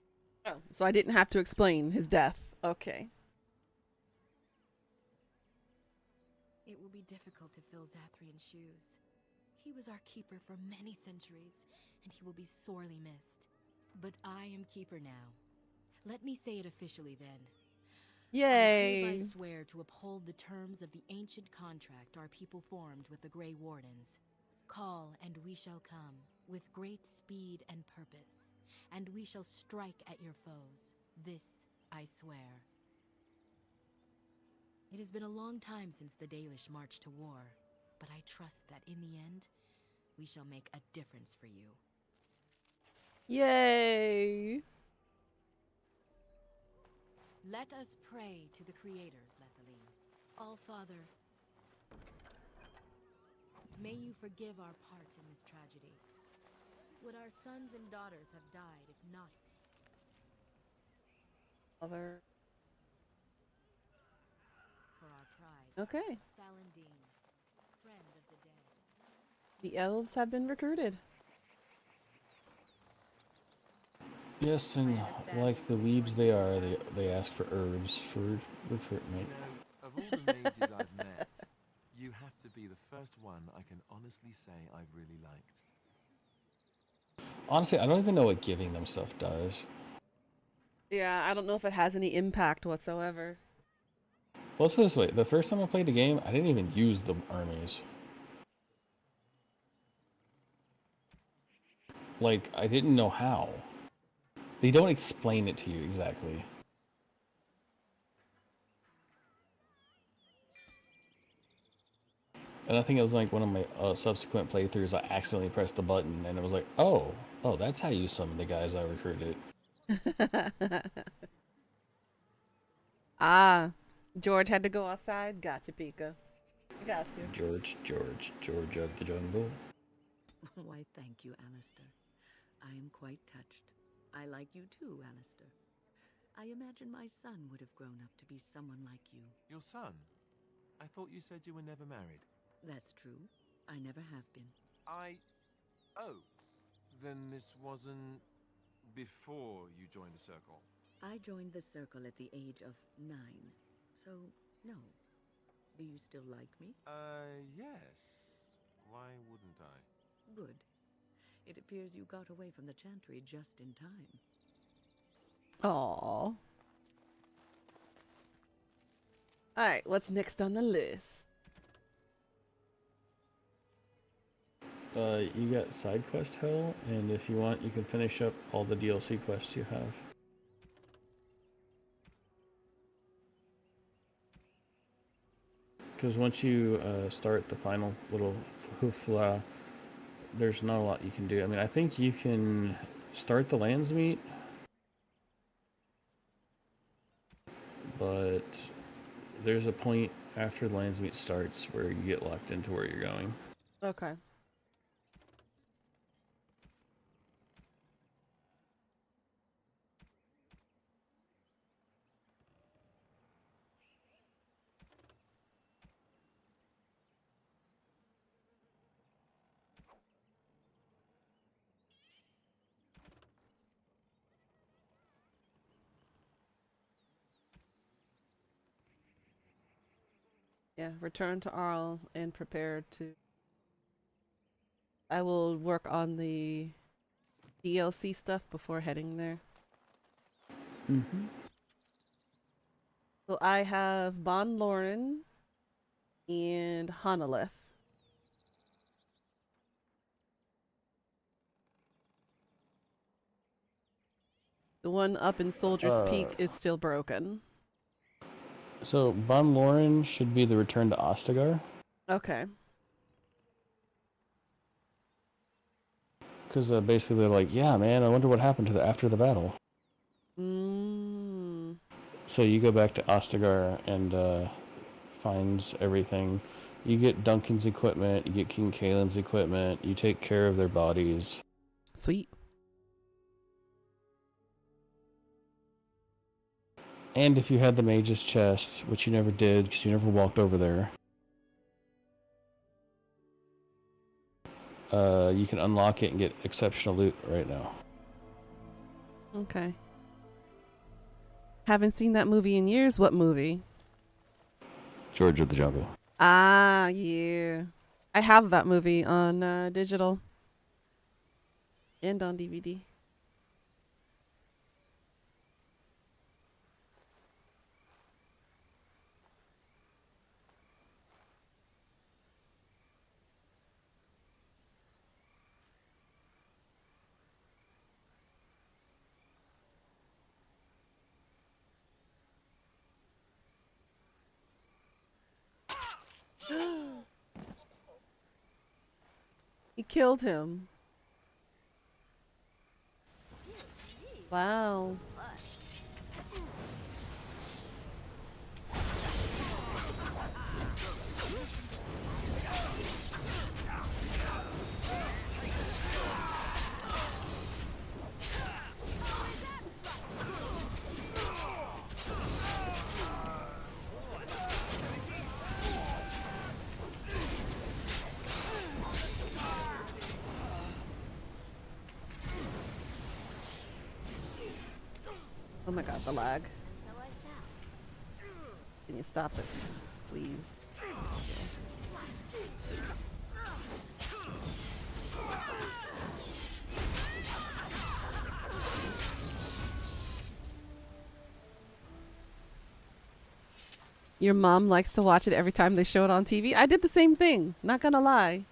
Oh, so I didn't have to explain his death. Okay. It will be difficult to fill Zathrian's shoes. He was our keeper for many centuries, and he will be sorely missed. But I am keeper now. Let me say it officially then. Yay! I hereby swear to uphold the terms of the ancient contract our people formed with the Grey Wardens. call, and we shall come, with great speed and purpose, and we shall strike at your foes. This I swear. It has been a long time since the Dalish marched to war, but I trust that in the end, we shall make a difference for you. Yay! Let us pray to the creators, Lethaline. All-Father, may you forgive our part in this tragedy. Would our sons and daughters have died if not? Other. For our pride. Okay. Falandine, friend of the dead. The elves have been recruited. Yes, and like the weebs they are, they ask for herbs for recruitment. Of all the mages I've met, you have to be the first one I can honestly say I've really liked. Honestly, I don't even know what giving them stuff does. Yeah, I don't know if it has any impact whatsoever. Well, let's put it this way. The first time I played the game, I didn't even use the armies. Like, I didn't know how. They don't explain it to you exactly. And I think it was like one of my subsequent playthroughs, I accidentally pressed the button, and it was like, oh, that's how you summon the guys I recruited. Ah, George had to go outside. Gotcha, Pika. Got you. George of the jungle. Why, thank you, Alistair. I am quite touched. I like you too, Alistair. I imagine my son would have grown up to be someone like you. Your son? I thought you said you were never married. That's true. I never have been. Oh. Then this wasn't before you joined the Circle? I joined the Circle at the age of 9. So, no. Do you still like me? Yes. Why wouldn't I? Good. It appears you got away from the Chantry just in time. Aww. Alright, what's next on the list? You got side quest hell, and if you want, you can finish up all the DLC quests you have. Because once you start the final little hoofla, there's not a lot you can do. I mean, I think you can start the Landsmeet, but there's a point after the Landsmeet starts where you get locked into where you're going. Okay. Yeah, return to Arl and prepare to... I will work on the DLC stuff before heading there. Mm-hmm. So I have Bon Lauren and Hanalith. The one up in Soldier's Peak is still broken. So, Bon Lauren should be the return to Ostagar. Okay. Because basically they're like, yeah, man, I wonder what happened to after the battle. Mm. So you go back to Ostagar and finds everything. You get Duncan's equipment, you get King Kaelin's equipment, you take care of their bodies. Sweet. And if you had the Mage's Chest, which you never did because you never walked over there, you can unlock it and get exceptional loot right now. Okay. Haven't seen that movie in years. What movie? George of the Jungle. Ah, yeah. I have that movie on digital and on DVD. He killed him. Wow. Oh my god, the lag. Can you stop it, please? Your mom likes to watch it every time they show it on TV. I did the same thing, not gonna lie.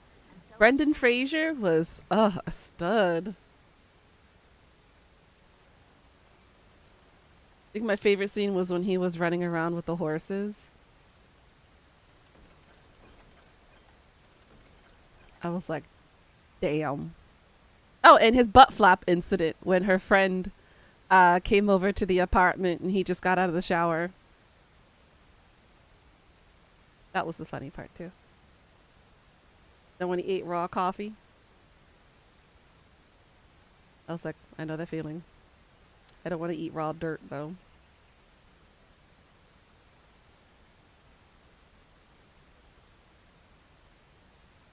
Brendan Fraser was a stud. I think my favorite scene was when he was running around with the horses. I was like, damn. Oh, and his butt flap incident when her friend came over to the apartment and he just got out of the shower. That was the funny part too. Then when he ate raw coffee, I was like, I know that feeling. I don't want to eat raw dirt though.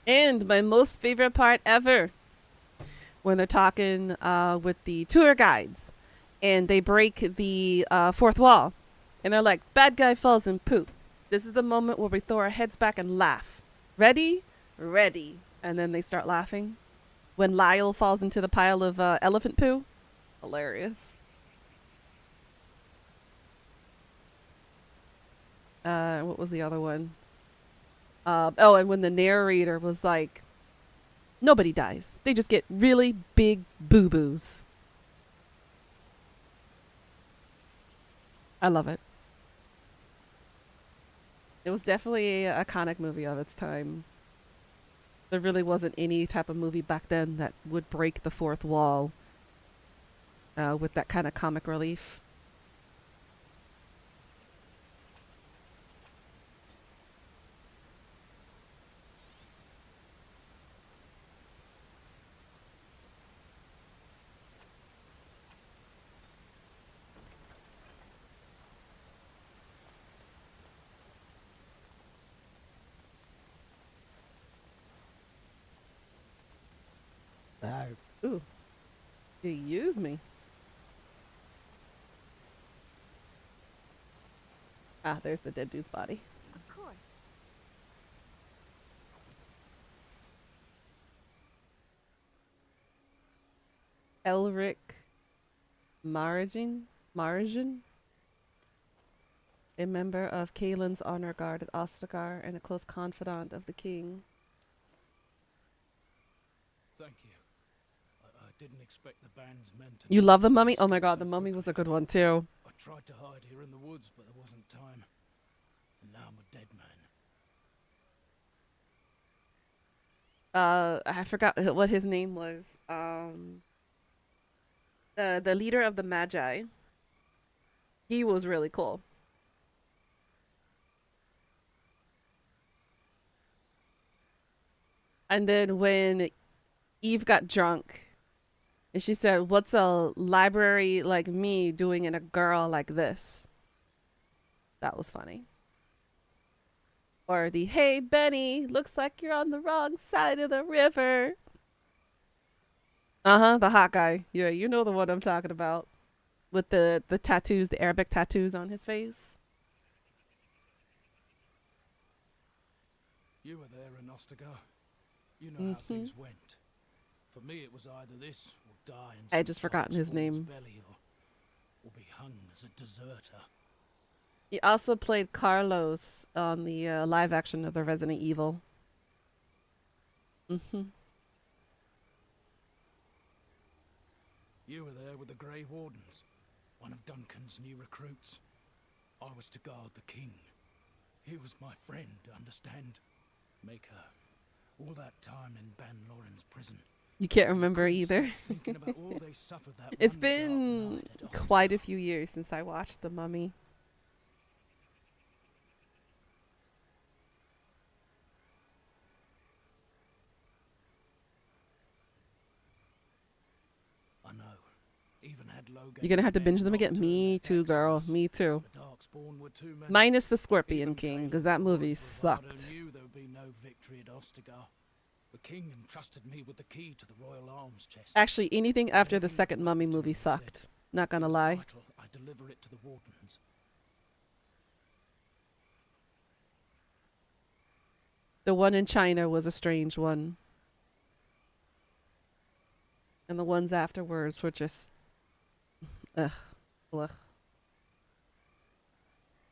And my most favorite part ever, when they're talking with the tour guides and they break the fourth wall and they're like, bad guy falls in poop. This is the moment where we throw our heads back and laugh. Ready? Ready. And then they start laughing. When Lyle falls into the pile of elephant poo. Hilarious. What was the other one? Oh, and when the narrator was like, nobody dies. They just get really big boo-boos. I love it. It was definitely an iconic movie of its time. There really wasn't any type of movie back then that would break the fourth wall with that kind of comic relief. Ooh. You use me. Ah, there's the dead dude's body. Of course. Elric Maragin, a member of Kaelin's honor guard at Ostagar and a close confidant of the king. Thank you. I didn't expect the band's men to... You love The Mummy? Oh my god, The Mummy was a good one too. I tried to hide here in the woods, but there wasn't time. And now I'm a dead man. I forgot what his name was. The leader of the Magi. He was really cool. And then when Eve got drunk and she said, what's a library like me doing in a girl like this? That was funny. Or the, hey, Benny, looks like you're on the wrong side of the river. Uh-huh, the hot guy. Yeah, you know the one I'm talking about. With the tattoos, the Arabic tattoos on his face. You were there in Ostagar. You know how things went. For me, it was either this or die in I had just forgotten his name. belly or be hung as a deserter. He also played Carlos on the live action of the Resident Evil. You were there with the Grey Wardens, one of Duncan's new recruits. I was to guard the king. He was my friend, understand? Make All that time in Ban Loren's prison. You can't remember either. Thinking about all they suffered that It's one dark been night at quite a few years since I watched The Mummy. I know. Even had Logan You're gonna have to binge them not again. turned Me their too, backs girl. on us. Me too. The Darkspawn were too many. Minus the Scorpion Even King, Caleb because that movie Mor's bravado sucked. knew there would be no victory at Ostagar. The king entrusted me with the key to the royal arms chest. Actually, anything after the second Mummy movie sucked. Not gonna lie. Vital I deliver it to the wardens. The one in China was a strange one. And the ones afterwards were just... Ugh. Blech.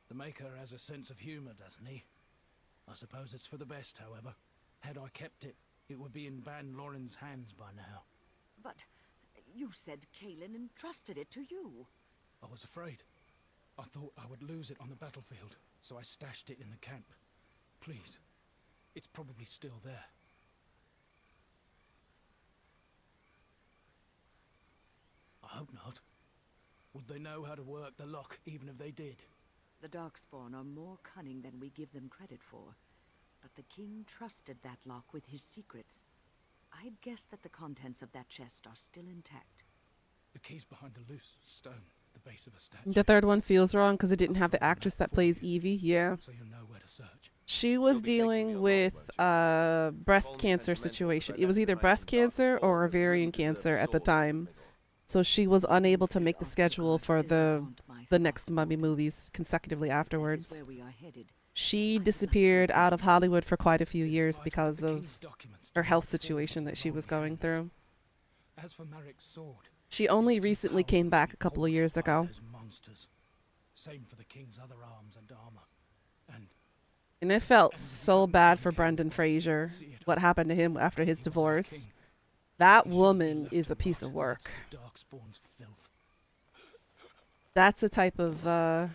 The Maker has a sense of humor, doesn't he? I suppose it's for the best, however. Had I kept it, it would be in Ban Loren's hands by now. But you said Kaelin entrusted it to you. I was afraid. I thought I would lose it on the battlefield, so I stashed it in the camp. Please, it's probably still there. I hope not. Would they know how to work the lock, even if they did? The Darkspawn are more cunning than we give them credit for. But the king trusted that lock with his secrets. I'd guess that the contents of that chest are still intact. The key's behind a loose stone at the base of a statue. The third one feels wrong because it didn't have the actress that plays Evie. Yeah. So you'll know where to search. She was dealing with breast cancer situation. It was either breast cancer or ovarian cancer at the time. So she was unable to make the schedule for the next Mummy movies consecutively afterwards. Where we are headed. She disappeared out of Hollywood for quite a few years because of her health situation that she was going through. As for Marik's sword, She only recently came back a couple of years ago. those monsters. Same for the king's other arms and armor. And it felt so bad for Brendan Fraser, what happened to him after his divorce. That woman is a piece of work. Darkspawn's filth. That's a type of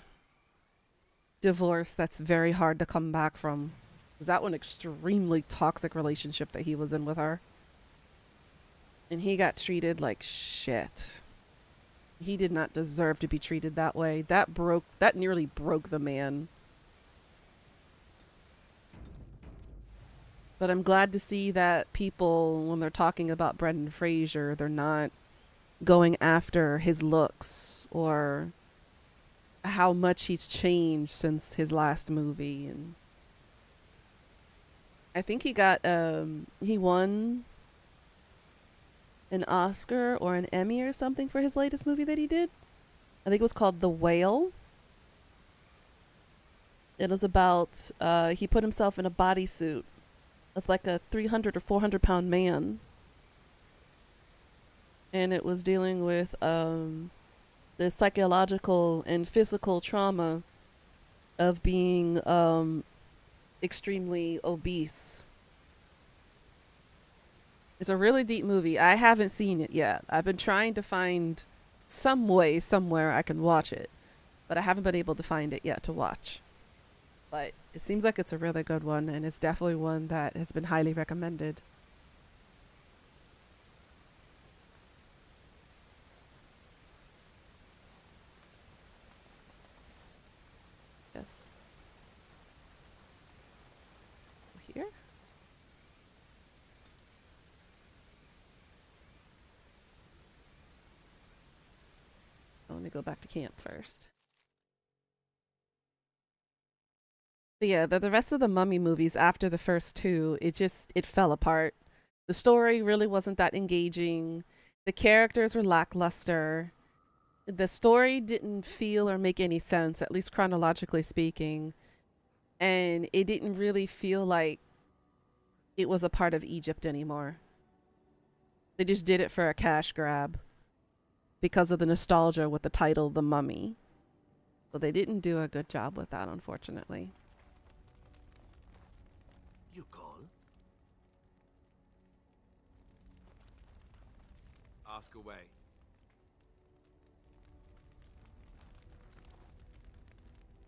divorce that's very hard to come back from. That was an extremely toxic relationship that he was in with her. And he got treated like shit. He did not deserve to be treated that way. That nearly broke the man. But I'm glad to see that people, when they're talking about Brendan Fraser, they're not going after his looks or how much he's changed since his last movie. And I think he won an Oscar or an Emmy or something for his latest movie that he did. I think it was called The Whale. It was about, he put himself in a bodysuit with like a 300 or 400 pound man. And it was dealing with the psychological and physical trauma of being extremely obese. It's a really deep movie. I haven't seen it yet. I've been trying to find some way, somewhere I can watch it. But I haven't been able to find it yet to watch. But it seems like it's a really good one, and it's definitely one that has been highly recommended. Yes. Here? Let me go back to camp first. But yeah, the rest of the Mummy movies after the first two, it fell apart. The story really wasn't that engaging. The characters were lackluster. The story didn't feel or make any sense, at least chronologically speaking. And it didn't really feel like it was a part of Egypt anymore. They just did it for a cash grab because of the nostalgia with the title The Mummy. So they didn't do a good job with that, unfortunately. You call? Ask away.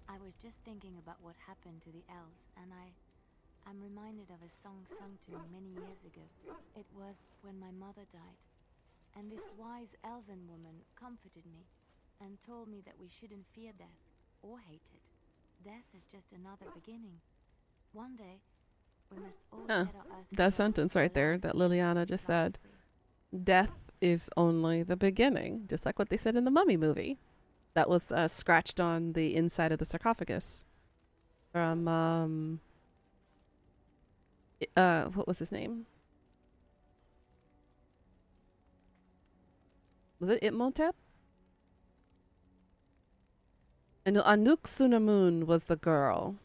I was just thinking about what happened to the elves, and I I'm reminded of a song sung to me many years ago. It was when my mother died, and this wise elven woman comforted me and told me that we shouldn't fear death or hate it. Death is just another beginning. One day, we must all shed our earthly That bodies sentence for right there life that Liliana just said. Death is only the beginning, just like what they said in the Mummy movie. That was scratched on the inside of the sarcophagus from what was his name? Was it Itmotep? And Anuk-Sunamun was the girl.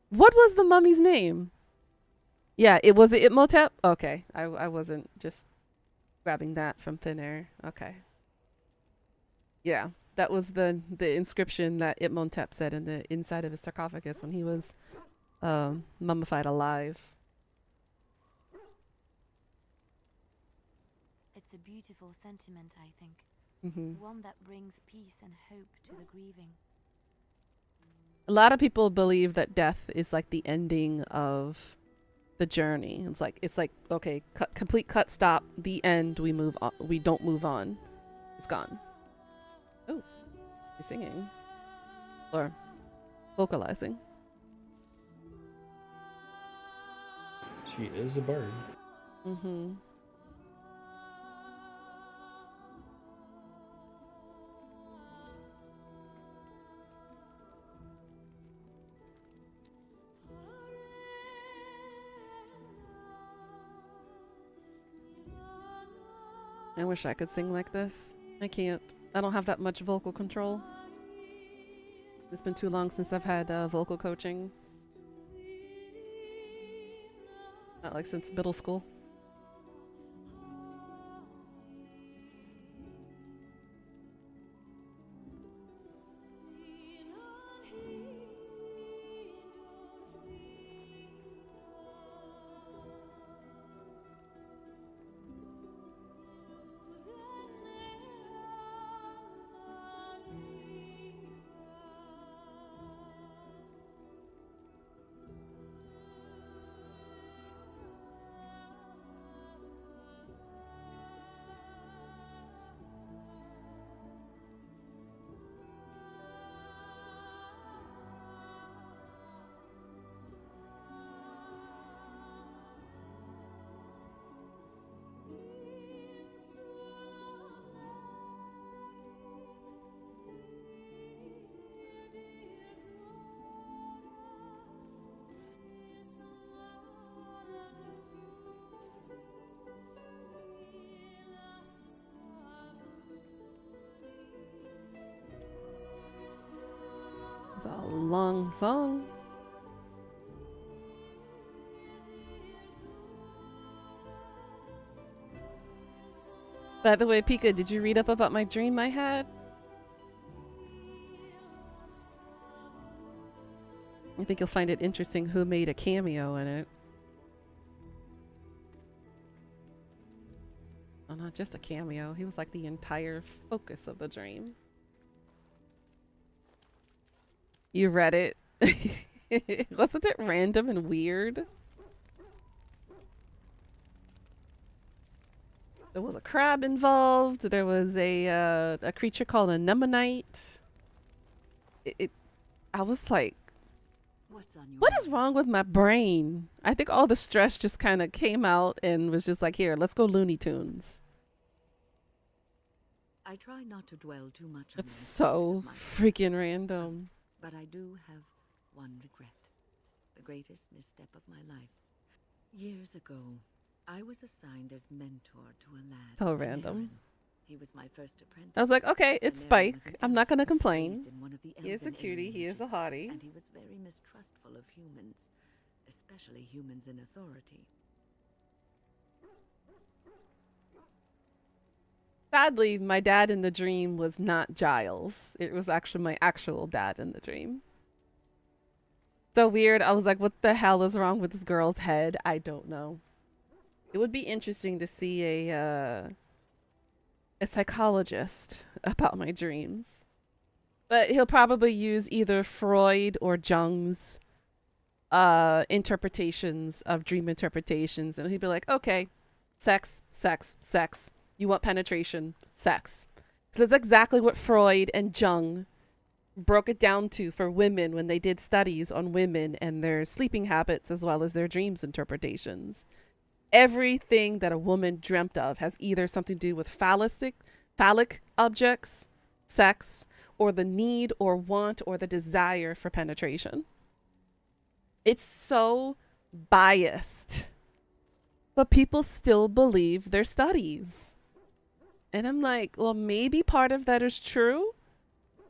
What was the mummy's name? Yeah, it was Itmotep? Okay. I wasn't just grabbing that from thin air. Okay. Yeah, that was the inscription that Itmotep said in the inside of his sarcophagus when he was mummified alive. It's a beautiful sentiment, I think. Mhm. One that brings peace and hope to the grieving. A lot of people believe that death is like the ending of the journey. It's like okay, complete cut, stop, the end. We move on. We don't move on. It's gone. Oh, he's singing or vocalizing. She is a bard. Mm-hmm. I wish I could sing like this. I can't. I don't have that much vocal control. It's been too long since I've had vocal coaching. Not like since middle school. It's a long song. By the way, Pika, did you read up about my dream I had? I think you'll find it interesting who made a cameo in it. Oh, not just a cameo. He was like the entire focus of the dream. You read it? Wasn't it random and weird? There was a crab involved. There was a creature called a Nemonite. I was like, what is wrong with my brain? I think all the stress just kind of came out and was just like, here, let's go Looney Tunes. I try not to dwell too much on It's so freaking random. But I do have one regret. The greatest misstep of my life. Years ago, I was assigned as mentor to a lad. So random. He was my first apprentice. I was like, okay, it's Anarin was Spike. an I'm not gonna elf complain. raised in one of the He is a elven cutie. He is a lineages, hottie. And he was very mistrustful of humans, especially humans in authority. Sadly, my dad in the dream was not Giles. It was actually my actual dad in the dream. So weird. I was like, what the hell is wrong with this girl's head? I don't know. It would be interesting to see a psychologist about my dreams. But he'll probably use either Freud or Jung's interpretations of dream interpretations, and he'd be like, okay, sex, sex, sex. You want penetration, sex. So that's exactly what Freud and Jung broke it down to for women when they did studies on women and their sleeping habits as well as their dreams interpretations. Everything that a woman dreamt of has either something to do with phallic objects, sex, or the need or want or the desire for penetration. It's so biased, but people still believe their studies. And I'm like, well, maybe part of that is true,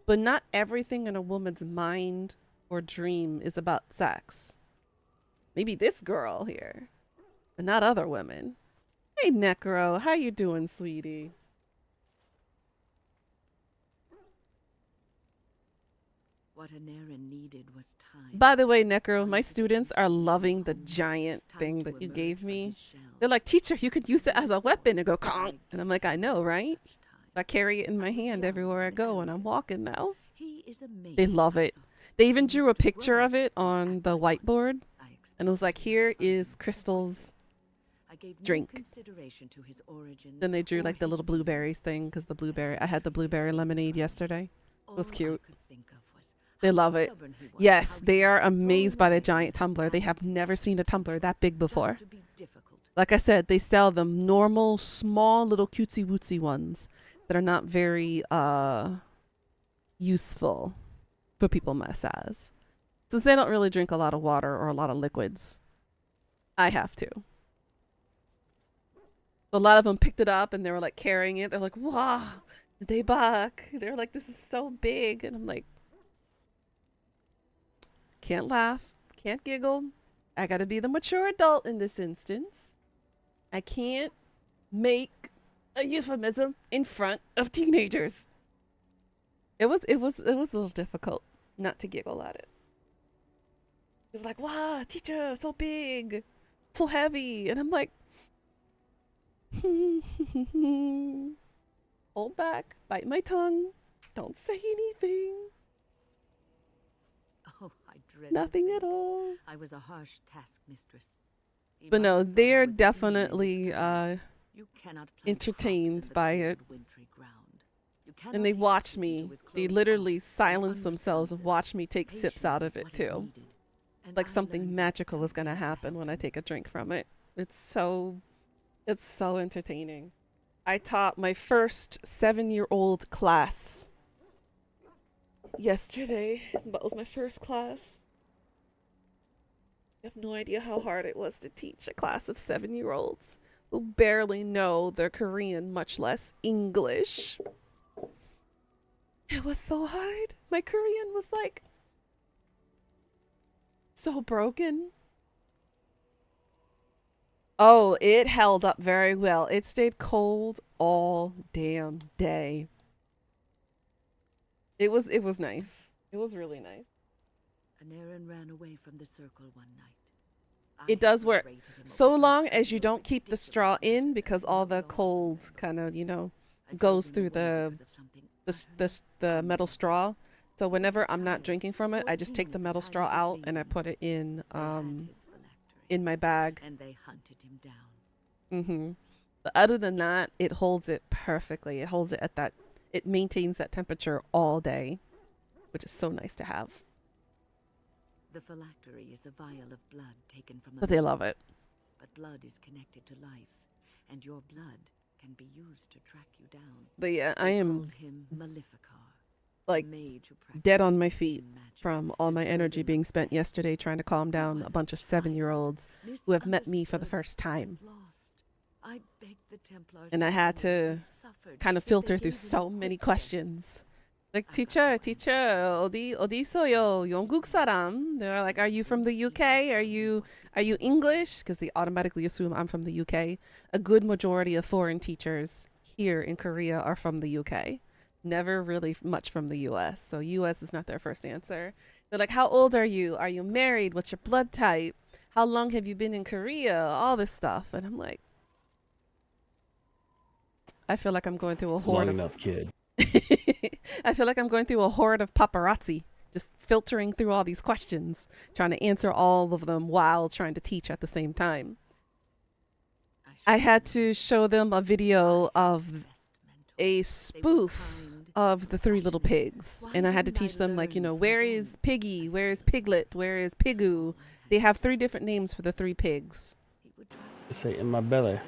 but not everything in a woman's mind or dream is about sex. Maybe this girl here, but not other women. Hey, Necro, how you doing, sweetie? What Anarin needed was time. By the way, Necro, my students are loving the giant thing that you gave me. They're like, teacher, you could use it as a weapon and go conk. And I'm like, I know, right? I carry it in my hand everywhere I go when I'm walking now. They love it. They even drew a picture of it on the whiteboard. And it was like, here is Crystal's drink. Then they drew like the little blueberries thing because I had the blueberry lemonade yesterday. It was cute. They love it. Yes, they are amazed by the giant tumbler. They have never seen a tumbler that big before. Like I said, they sell them normal, small, little cutesy-wootsy ones that are not very useful for people my size. Since they don't really drink a lot of water or a lot of liquids, I have to. A lot of them picked it up and they were like carrying it. They're like, wow, they back. They're like, this is so big. And I'm like, can't laugh, can't giggle. I gotta be the mature adult in this instance. I can't make a euphemism in front of teenagers. It was a little difficult not to giggle at it. It was like, wow, teacher, so big, so heavy. And I'm like, hold back, bite my tongue, don't say anything. Oh, I dread Nothing at all. I was a harsh taskmistress. But no, they're definitely entertained by it. And they watch me. They literally silence themselves and watch me take sips out of it too. Like something magical is going to happen when I take a drink from it. It's so entertaining. I taught my first 7-year-old class yesterday. That was my first class. I have no idea how hard it was to teach a class of 7-year-olds who barely know their Korean, much less English. It was so hard. My Korean was like so broken. Oh, it held up very well. It stayed cold all damn day. It was nice. It was really nice. Anarin ran away from the circle one night. It does work. So long as you don't keep the straw in, because all the cold kind of, goes through the metal straw. So whenever I'm not drinking from it, I just take the metal straw out and I put it in my bag. And they hunted him down. But other than that, it holds it perfectly. It holds it at that. It maintains that temperature all day, which is so nice to have. The phylactery is a vial of blood taken from a But they love it. But blood is connected to life, and your blood can be used to track you down. But yeah, I am called him Maleficar, like dead on my feet from all my energy being spent yesterday trying to calm down a bunch of 7-year-olds who have met me for the first time. I begged the Templars, and I had to kind of filter through so many questions. Like, teacher, 어디 있어요? 영국 사람. They're like, are you from the UK? Are you English? Because they automatically assume I'm from the UK. A good majority of foreign teachers here in Korea are from the UK. Never really much from the US. So US is not their first answer. They're like, how old are you? Are you married? What's your blood type? How long have you been in Korea? All this stuff. And I'm like, I feel like I'm going through a horde Long enough, kid. I feel like I'm going through a horde of paparazzi, just filtering through all these questions, trying to answer all of them while trying to teach at the same time. I had to show them a video of a spoof of the Three Little Pigs. And I had to teach them, like, you know, where is Piggy? Where is Piglet? Where is Pigoo? They have 3 different names for the 3 pigs. Say in my belly.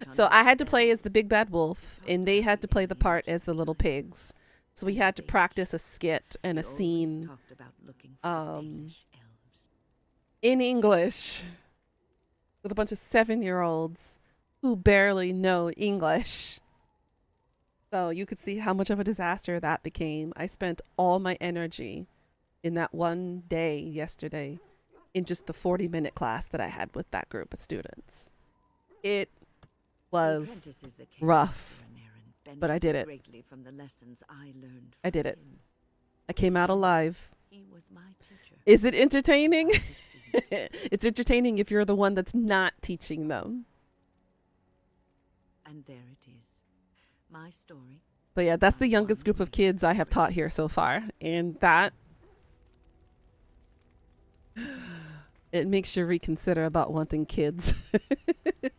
So I had to play as the big bad wolf, and they had to play the part as the little pigs. So we had to practice a skit and a scene in English with a bunch of 7-year-olds who barely know English. So you could see how much of a disaster that became. I spent all my energy in that one day yesterday in just the 40-minute class that I had with that group of students. It was rough, but I did it. I did it. I came out alive. Is it entertaining? It's entertaining if you're the one that's not teaching them. And there it is. My story. But yeah, that's the youngest group of kids I have taught here so far. And that, it makes you reconsider about wanting kids.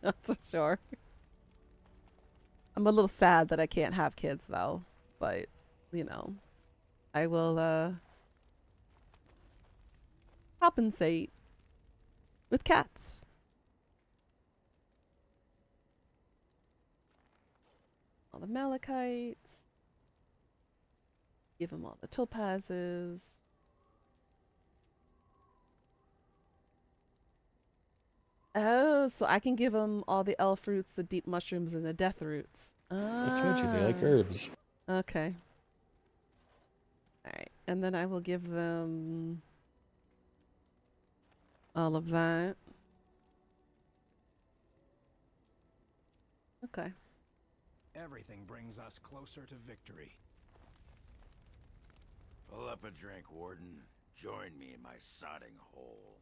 That's for sure. I'm a little sad that I can't have kids though. But, you know, I will compensate with cats. All the Malachites. Give them all the topazes. Oh, so I can give them all the elf roots, the deep mushrooms, and the death roots. I told you, they like herbs. Okay. Alright, and then I will give them all of that. Okay. Everything brings us closer to victory. Pull up a drink, Warden. Join me in my sodding hole.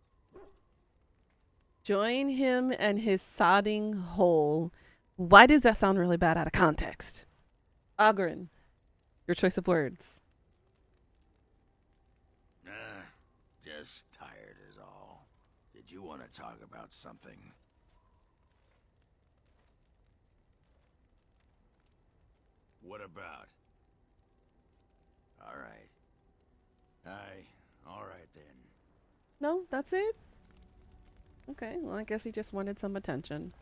Join him and his sodding hole. Why does that sound really bad out of context? Ogren, your choice of words. Just tired is all. Did you want to talk about something? What about? All right. All right then. No, that's it? Okay, well, I guess he just wanted some attention.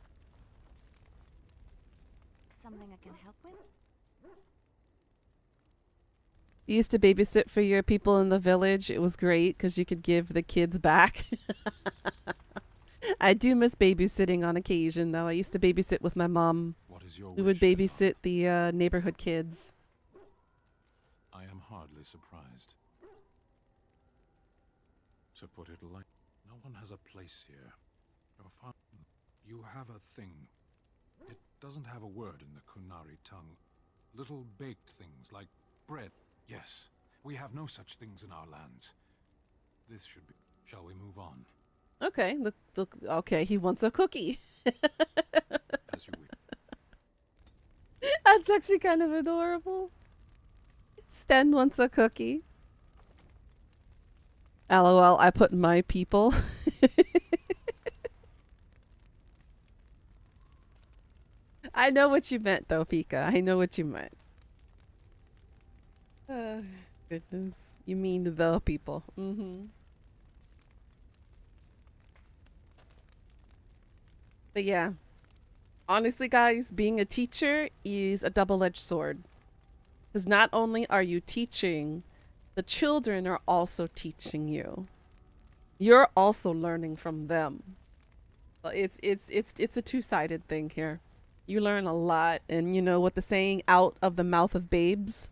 Something I can help with? You used to babysit for your people in the village. It was great because you could give the kids back. I do miss babysitting on occasion, though. I used to babysit with my mom. What is your We would babysit the neighborhood kids. I am hardly surprised. To put it like, no one has a place here. You have a thing. It doesn't have a word in the Kunari tongue. Little baked things like bread. Yes, we have no such things in our lands. This should be... Shall we move on? Okay, look, okay, he wants a cookie. As you wish. That's actually kind of adorable. Sten wants a cookie. LOL, I put my people. I know what you meant, though, Pika. I know what you meant. Goodness. You mean the people. Mm-hmm. But yeah. Honestly, guys, being a teacher is a double-edged sword. Because not only are you teaching, the children are also teaching you. You're also learning from them. It's a two-sided thing here. You learn a lot, and you know what the saying out of the mouth of babes?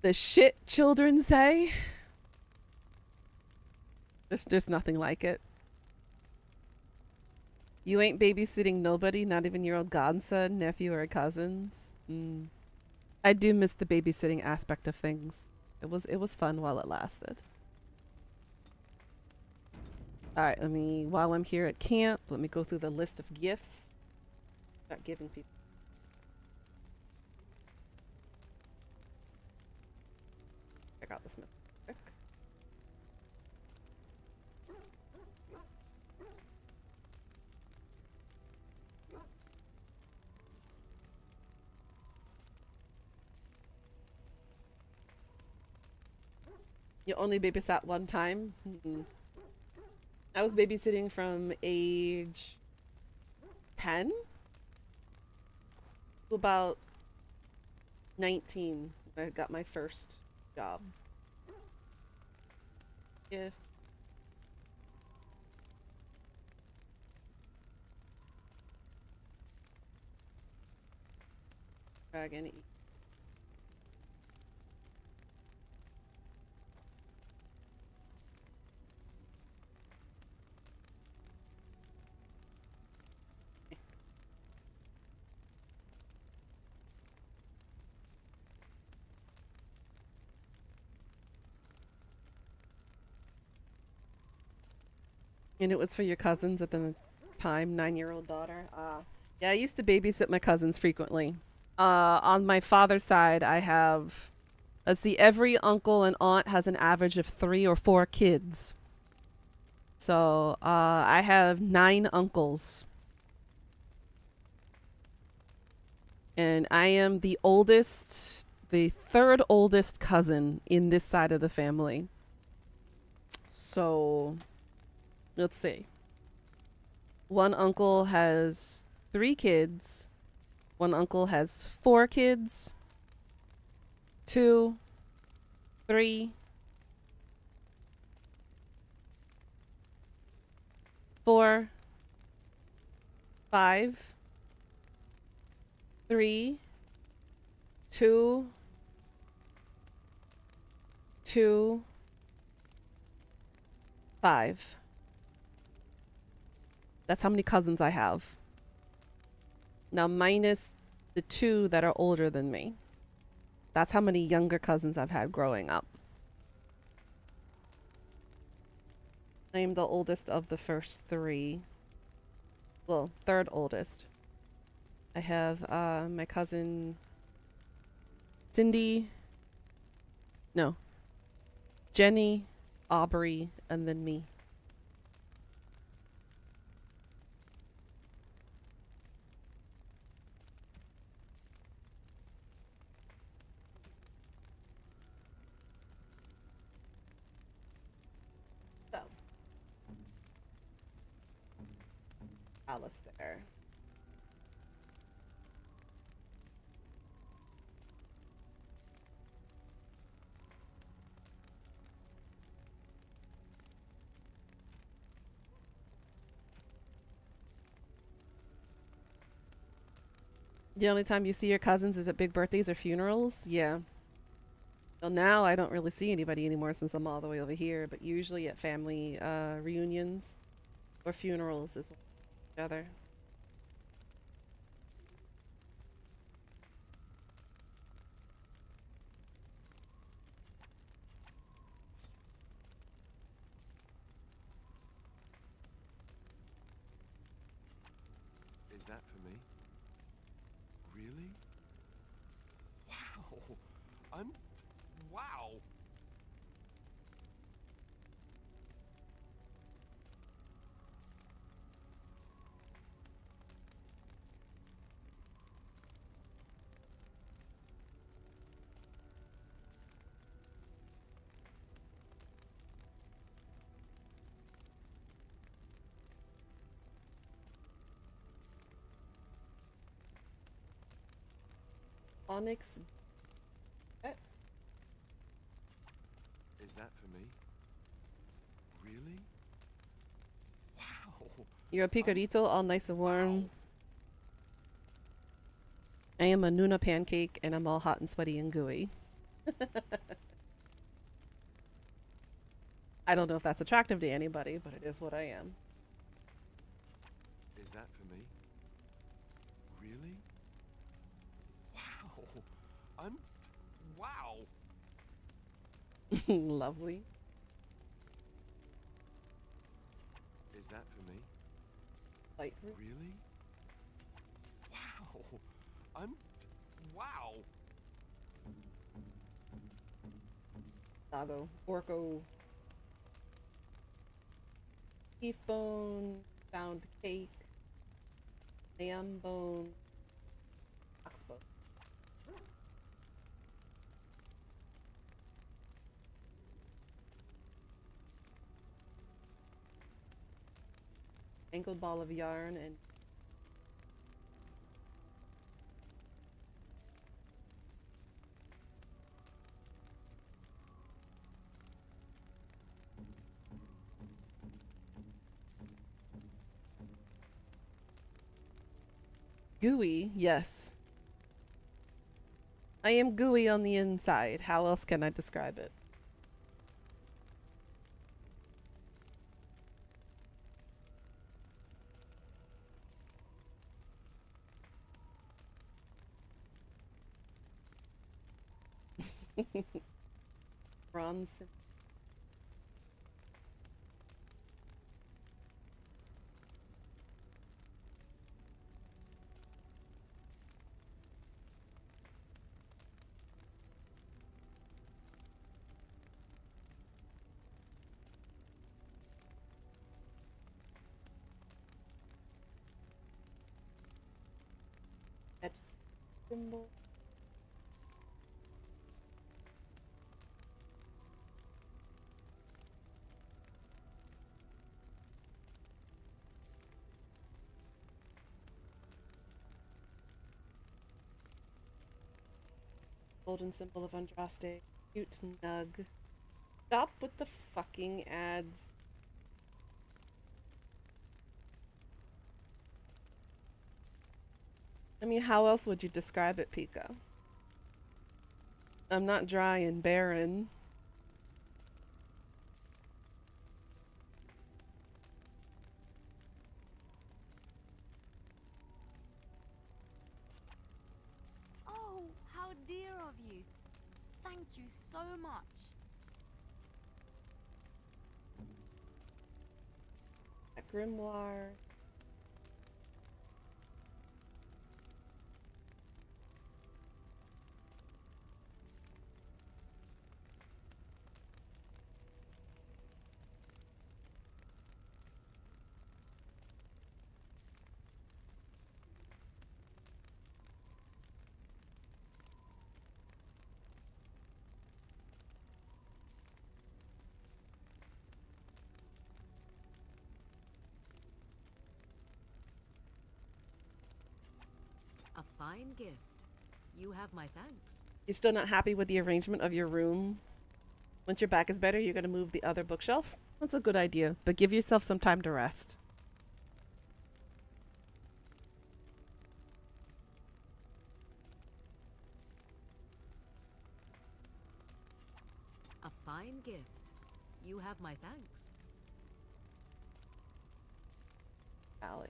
The shit children say. There's nothing like it. You ain't babysitting nobody, not even your own godson, nephew, or cousins. I do miss the babysitting aspect of things. It was fun while it lasted. Alright, while I'm here at camp, let me go through the list of gifts. Start giving people. check out this missile quick. You only babysat one time? I was babysitting from age 10 to about 19 when I got my first job. Gifts. Dragon. And it was for your cousins at the time, 9-year-old daughter. Yeah, I used to babysit my cousins frequently. On my father's side, I have, let's see, every uncle and aunt has an average of 3 or 4 kids. So I have 9 uncles. And I am the oldest, the 3rd oldest cousin in this side of the family. So let's see. One uncle has 3 kids. One uncle has 4 kids. 2, 3, 4, 5, 3, 2, 2, 5. That's how many cousins I have. Now, minus the 2 that are older than me. That's how many younger cousins I've had growing up. I am the oldest of the first 3. Well, 3rd oldest. I have my cousin Cindy. No. Jenny, Aubrey, and then me. Alistair. The only time you see your cousins is at big birthdays or funerals? Yeah. Well, now I don't really see anybody anymore since I'm all the way over here, but usually at family reunions or funerals is each other. Is that for me? Really? Wow. Wow. Onyx. Is that for me? Really? Wow. You're a picorito, all nice and warm. Wow. I am a Nuna pancake, and I'm all hot and sweaty and gooey. I don't know if that's attractive to anybody, but it is what I am. Is that for me? Really? Wow. Wow. Lovely. Is that for me? Like, really? Wow. Wow. Dago. Orko. Beef bone. Found cake. Lamb bone. Ox bone. Angled ball of yarn and gooey, yes. I am gooey on the inside. How else can I describe it? Bronze. Etched symbol. Golden symbol of Andraste. Cute nug. Stop with the fucking ads. I mean, how else would you describe it, Pika? I'm not dry and barren. Oh, how dear of you. Thank you so much. A grimoire. A fine gift. You have my thanks. You're still not happy with the arrangement of your room? Once your back is better, you're gonna move the other bookshelf? That's a good idea, but give yourself some time to rest. A fine gift. You have my thanks. Allie.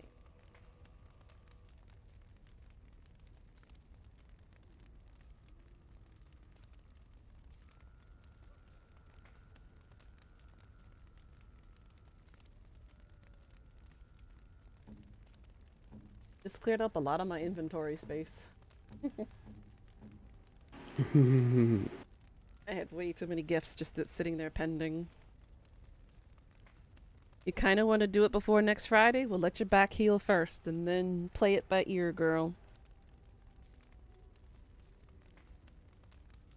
This cleared up a lot of my inventory space. I had way too many gifts just sitting there pending. You kind of want to do it before next Friday? Well, let your back heal first and then play it by ear, girl.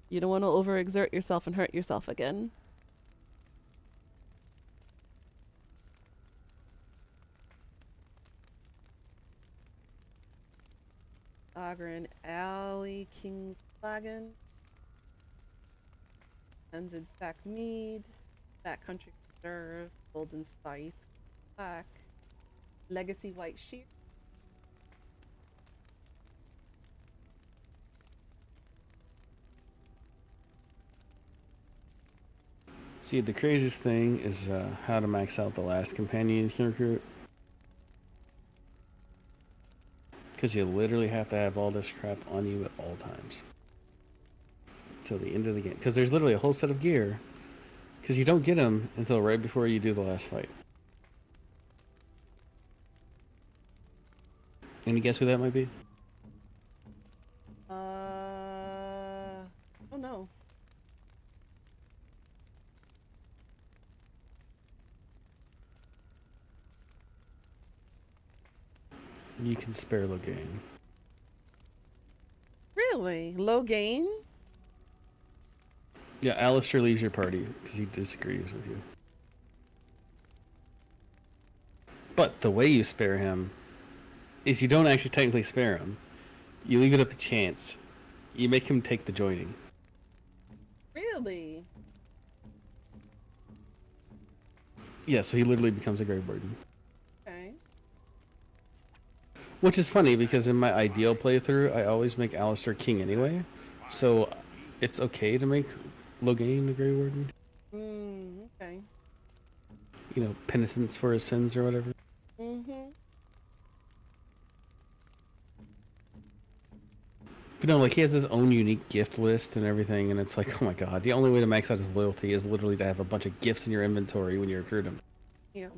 You don't want to overexert yourself and hurt yourself again. Ogren, Alley, King's Flagon, Tenzin Stack Mead, Backcountry Reserve, Golden Scythe, Black, Legacy White Sheep. See, the craziest thing is how to max out the last companion recruit. Because you literally have to have all this crap on you at all times. Till the end of the game. Because there's literally a whole set of gear. Because you don't get them until right before you do the last fight. Any guess who that might be? Oh no. You can spare Logain. Really? Logain? Yeah, Alistair leaves your party because he disagrees with you. But the way you spare him is you don't actually technically spare him. You leave it up to chance. You make him take the joining. Really? Yeah, so he literally becomes a Grave Warden. Okay. Which is funny because in my ideal playthrough, I always make Alistair king anyway. So it's okay to make Logain the Grey Warden. Okay. You know, penitence for his sins or whatever. But no, like he has his own unique gift list and everything, and it's like, oh my god, the only way to max out his loyalty is literally to have a bunch of gifts in your inventory when you recruit him. Yeah.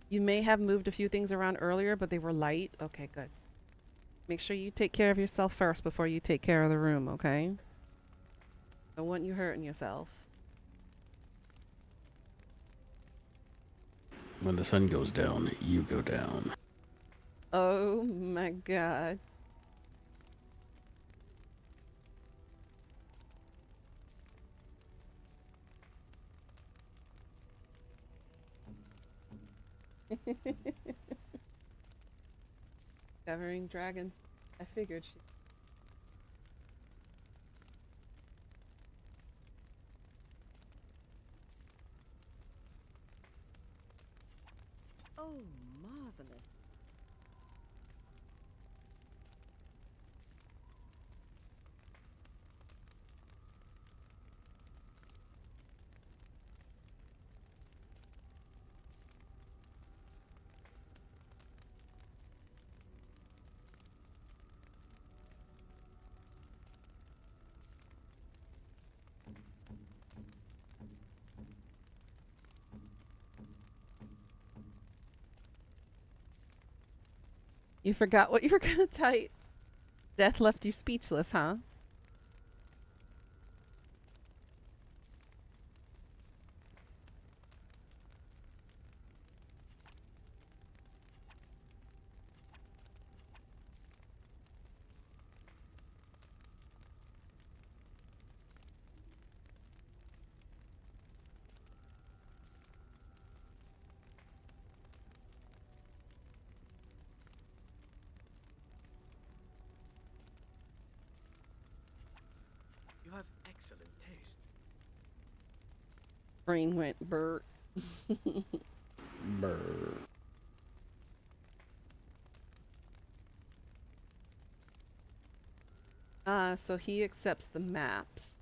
You may have moved a few things around earlier, but they were light. Okay, good. Make sure you take care of yourself first before you take care of the room, okay? Don't want you hurting yourself. When the sun goes down, you go down. Oh my god. Covering dragons. I figured she. Oh, marvelous. You forgot what you were gonna type. Death left you speechless, huh? You have excellent taste. Brain went burr. Brr. So he accepts the maps.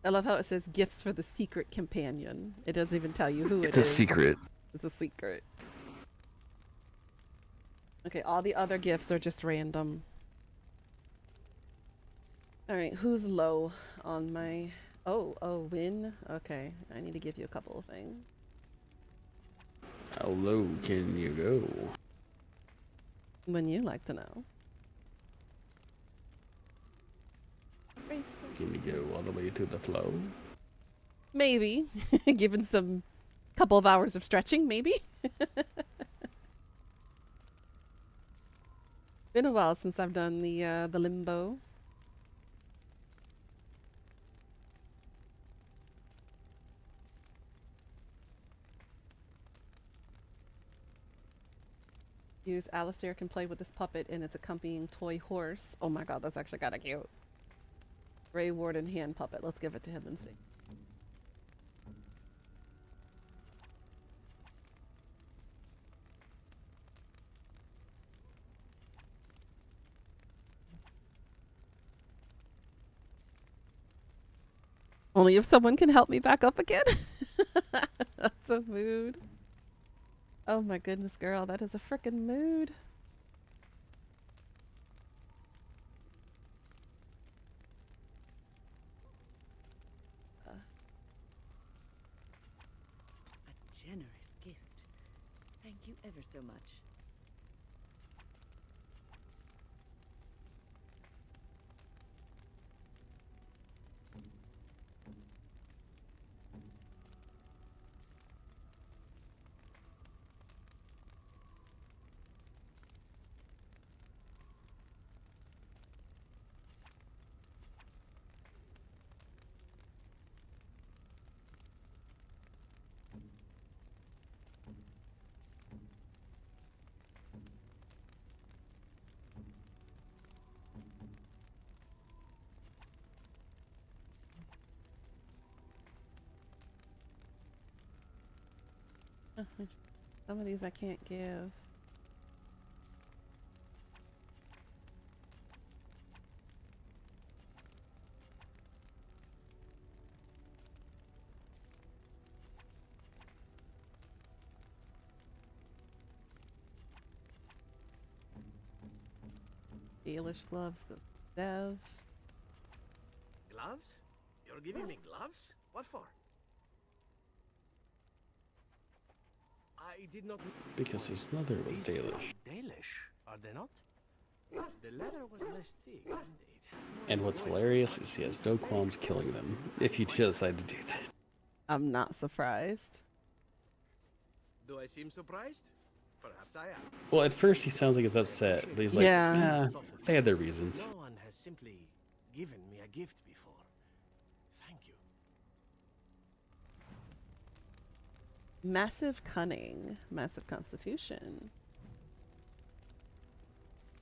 I love how it says gifts for the secret companion. It doesn't even tell you who it is. It's a secret. It's a secret. Okay, all the other gifts are just random. Alright, who's low on my... Oh, Win? Okay, I need to give you a couple of things. How low can you go? When you like to know. Can you go all the way to the flow? Maybe. Given some couple of hours of stretching, maybe. Been a while since I've done the limbo. Use Alistair can play with this puppet and its accompanying toy horse. Oh my god, that's actually kind of cute. Grey Warden hand puppet. Let's give it to him and see. Only if someone can help me back up again. That's a mood. Oh my goodness, girl, that is a frickin' mood. A generous gift. Thank you ever so much. Some of these I can't give. Dalish gloves goes to Dev. Gloves? You're giving me gloves? What for? I did not. Because his mother was These are Dalish. Dalish, are they not? The leather was less thick, and it had more And what's embroidery. hilarious is he has no qualms killing them if you decide to do that. I'm not surprised. Do I seem surprised? Perhaps I am. Well, at first he sounds like he's upset, but he's like, Yeah. nah, they had their reasons. No one has simply given me a gift before. Thank you. Massive cunning. Massive constitution.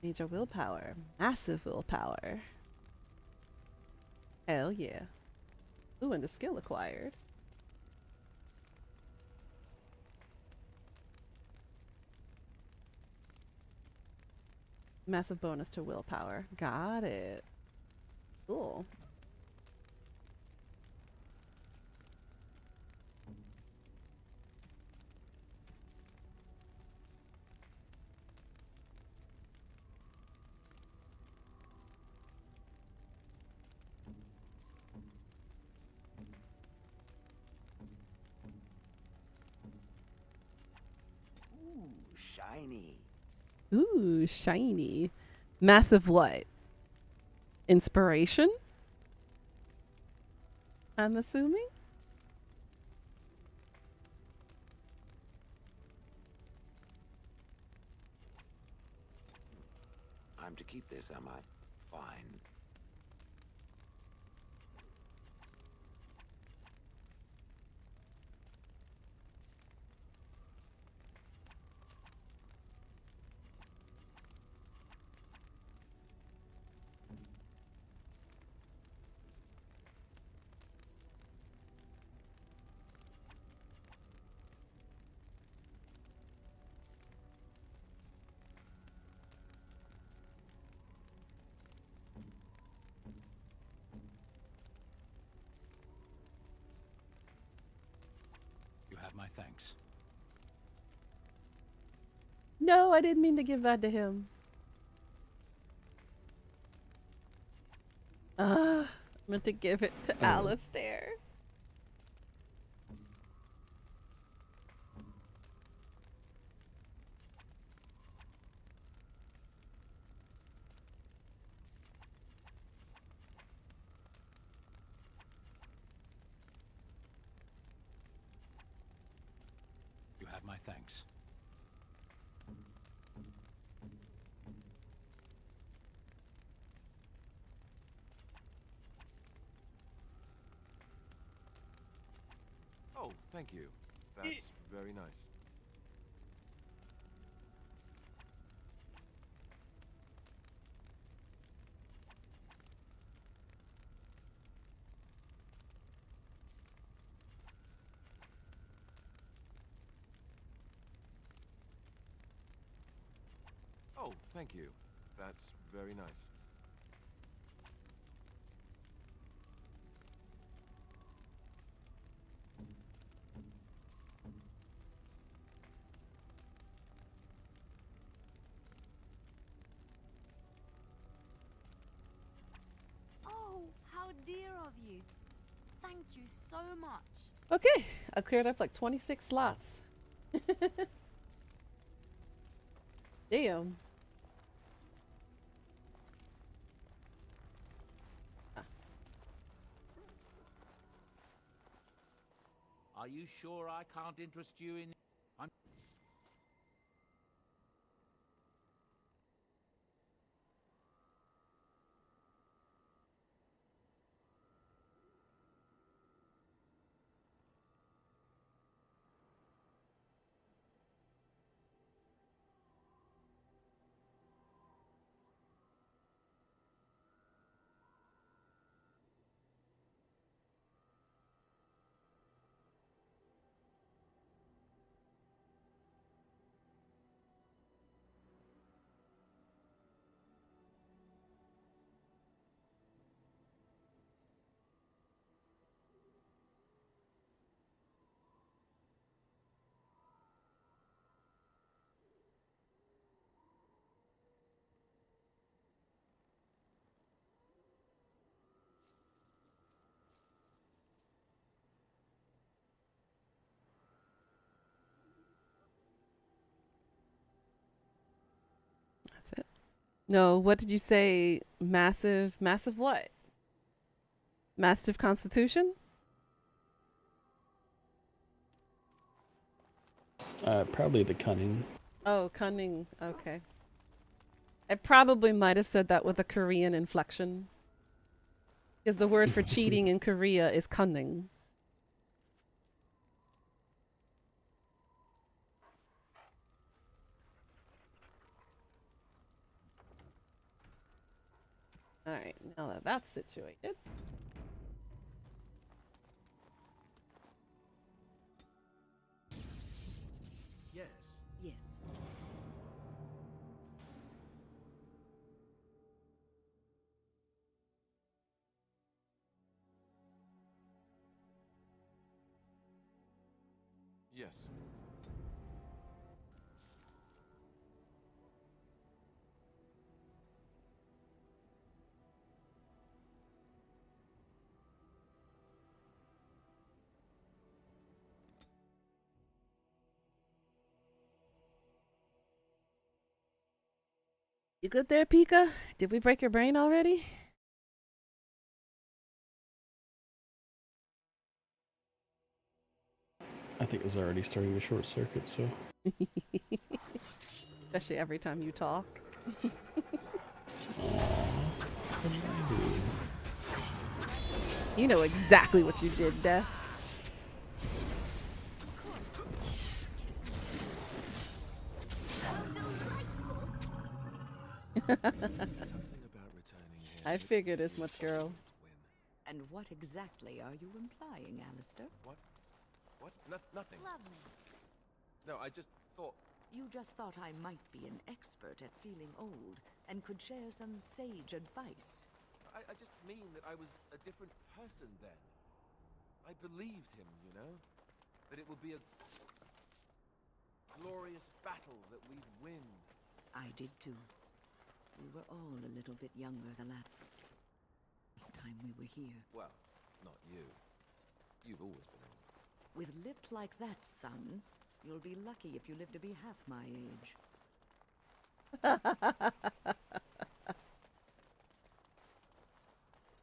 Major willpower. Massive willpower. Hell yeah. Ooh, and the skill acquired. Massive bonus to willpower. Got it. Cool. Ooh, shiny. Ooh, shiny. Massive what? Inspiration? I'm assuming? I'm to keep this, am I? Fine. You have my thanks. No, I didn't mean to give that to him. I meant to give it to Alistair. You have my thanks. Oh, thank you. That's very nice. Oh, thank you. That's very nice. Oh, how dear of you. Thank you so much. Okay, I cleared up like 26 slots. Damn. Are you sure I can't interest you in... I'm... No, what did you say? Massive what? Massive constitution? Probably the cunning. Oh, cunning. Okay. I probably might have said that with a Korean inflection. Because the word for cheating in Korea is cunning. Alright, now that that's situated. Yes. Yes. Yes. You good there, Pika? Did we break your brain already? I think it was already starting to short circuit, so. Especially every time you talk. What did I do? You know exactly what you did, Death. Something about returning here. I figured as much, girl. And what exactly are you implying, Alistair? What? Nothing. Lovely. No, I just thought... You just thought I might be an expert at feeling old and could share some sage advice. I just mean that I was a different person then. I believed him, you know? That it would be a glorious battle that we'd win. I did too. We were all a little bit younger the last time we were here. Well, not you. You've always been old. With lips like that, son, you'll be lucky if you live to be half my age.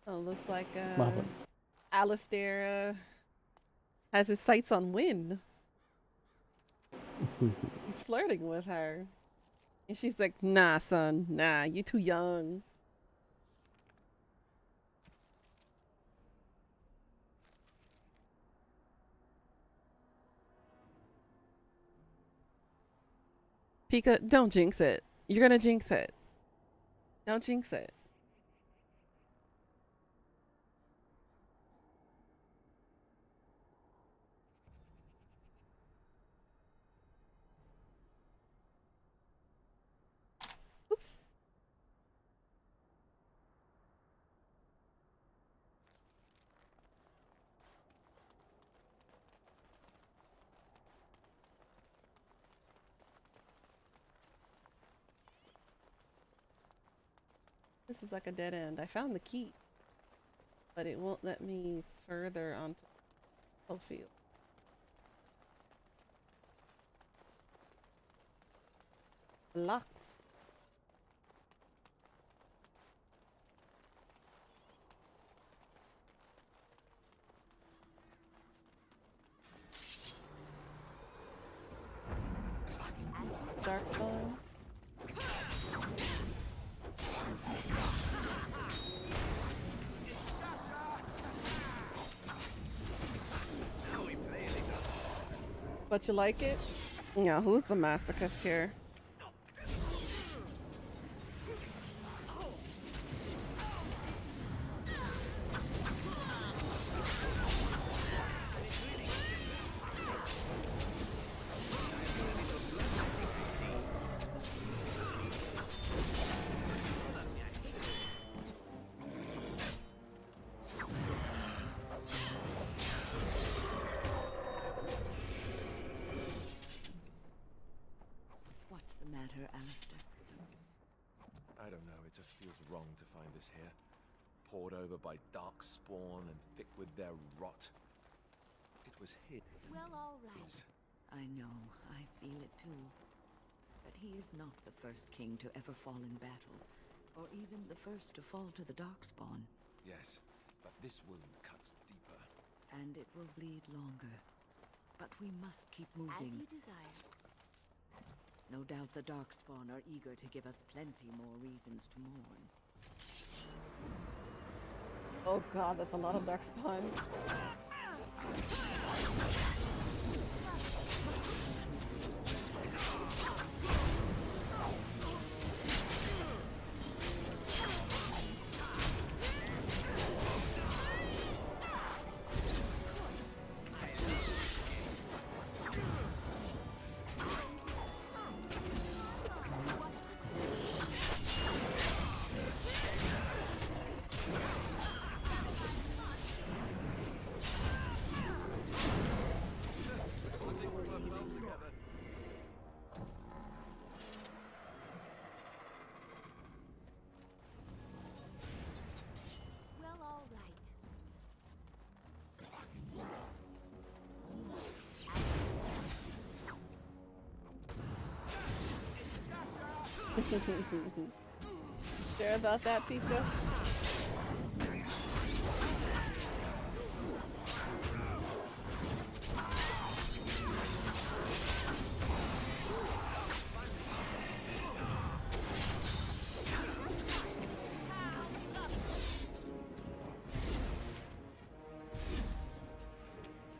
Oh, looks like Mama. Alistair has his sights on Wynn. He's flirting with her. And she's like, nah, son, nah, you too young. Pika, don't jinx it. You're gonna jinx it. Don't jinx it. Oops. This is like a dead end. I found the key, but it won't let me further onto the field. Locked. Darkstone. But you like it? Yeah, who's the masochist here? What's the matter, Alistair? I don't know, it just feels wrong to find us here. Poured over by dark spawn and thick with their rot. It was his. Well, all right. I know. I feel it too. that he is not the first king to ever fall in battle, or even the first to fall to the Darkspawn. Yes, but this wound cuts deeper. And it will bleed longer. But we must keep As moving. you desire. No doubt the Darkspawn are eager to give us plenty more reasons to mourn. Oh god, that's a lot of Darkspawn. Well, all right. Sure about that, Pika?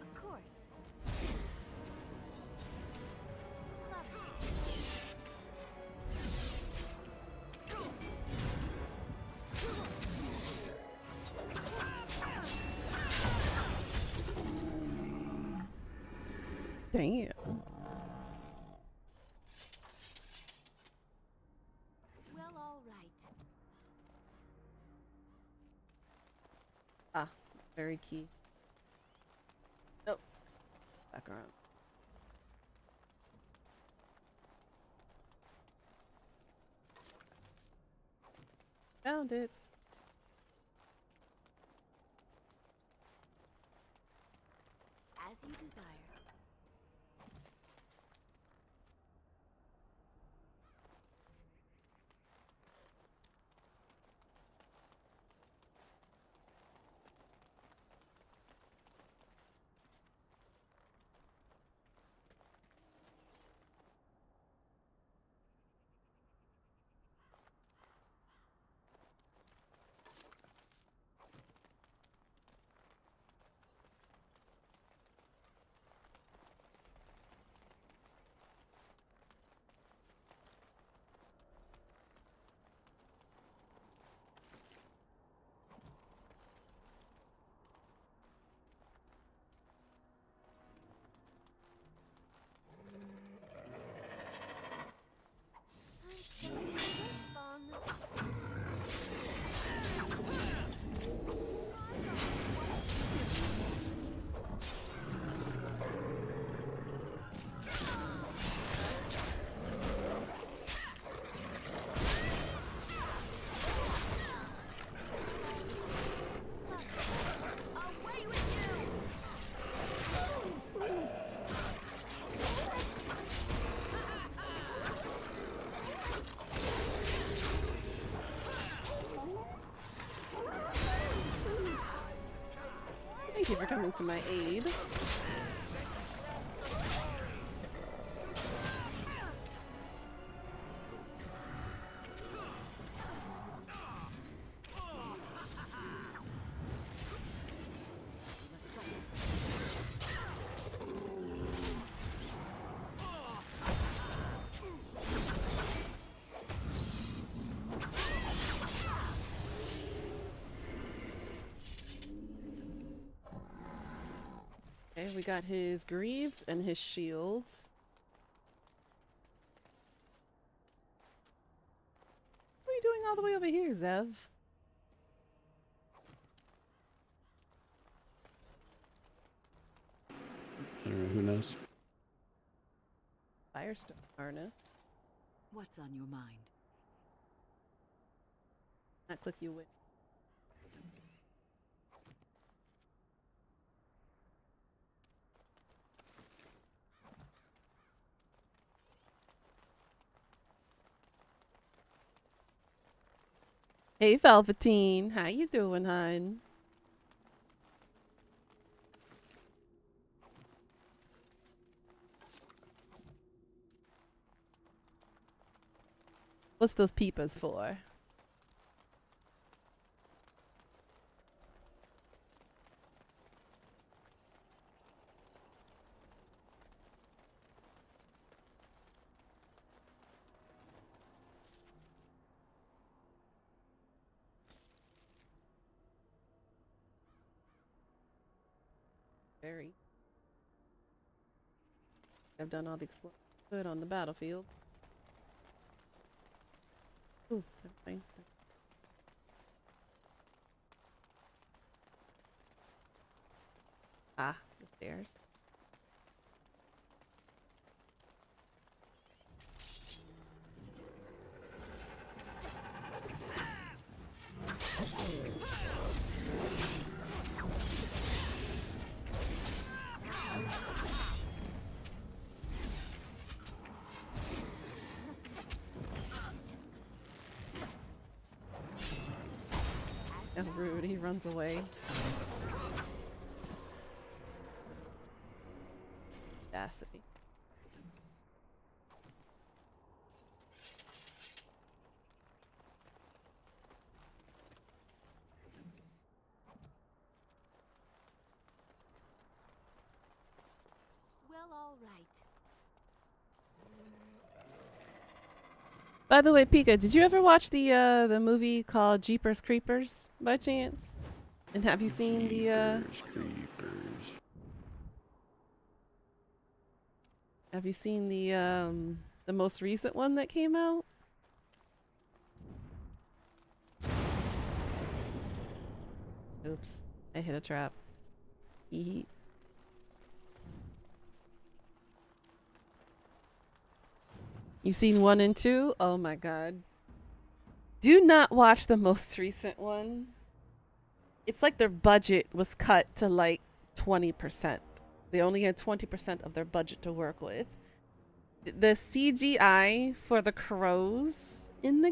Of course. Damn. Well, all right. Ah, very key. Nope. Back around. Found it. As you desire. Thank you for coming to my aid. Okay, we got his greaves and his shield. What are you doing all the way over here, Zev? I don't know, who knows? Firestone harness. What's on your mind? Not click you with. Hey, Velveteen. How you doing, hon? What's those peepers for? Very. I've done all the exploring good on the battlefield. Ooh, that's fine. Ah, the stairs. Oh, rude. He runs away. Audacity. Well, all right. By the way, Pika, did you ever watch the movie called Jeepers Creepers by chance? And have you seen Jeepers Creepers. Have you seen the most recent one that came out? Oops, I hit a trap. Hee. You seen 1 and 2? Oh my god. Do not watch the most recent one. It's like their budget was cut to like 20%. They only had 20% of their budget to work with. The CGI for the crows in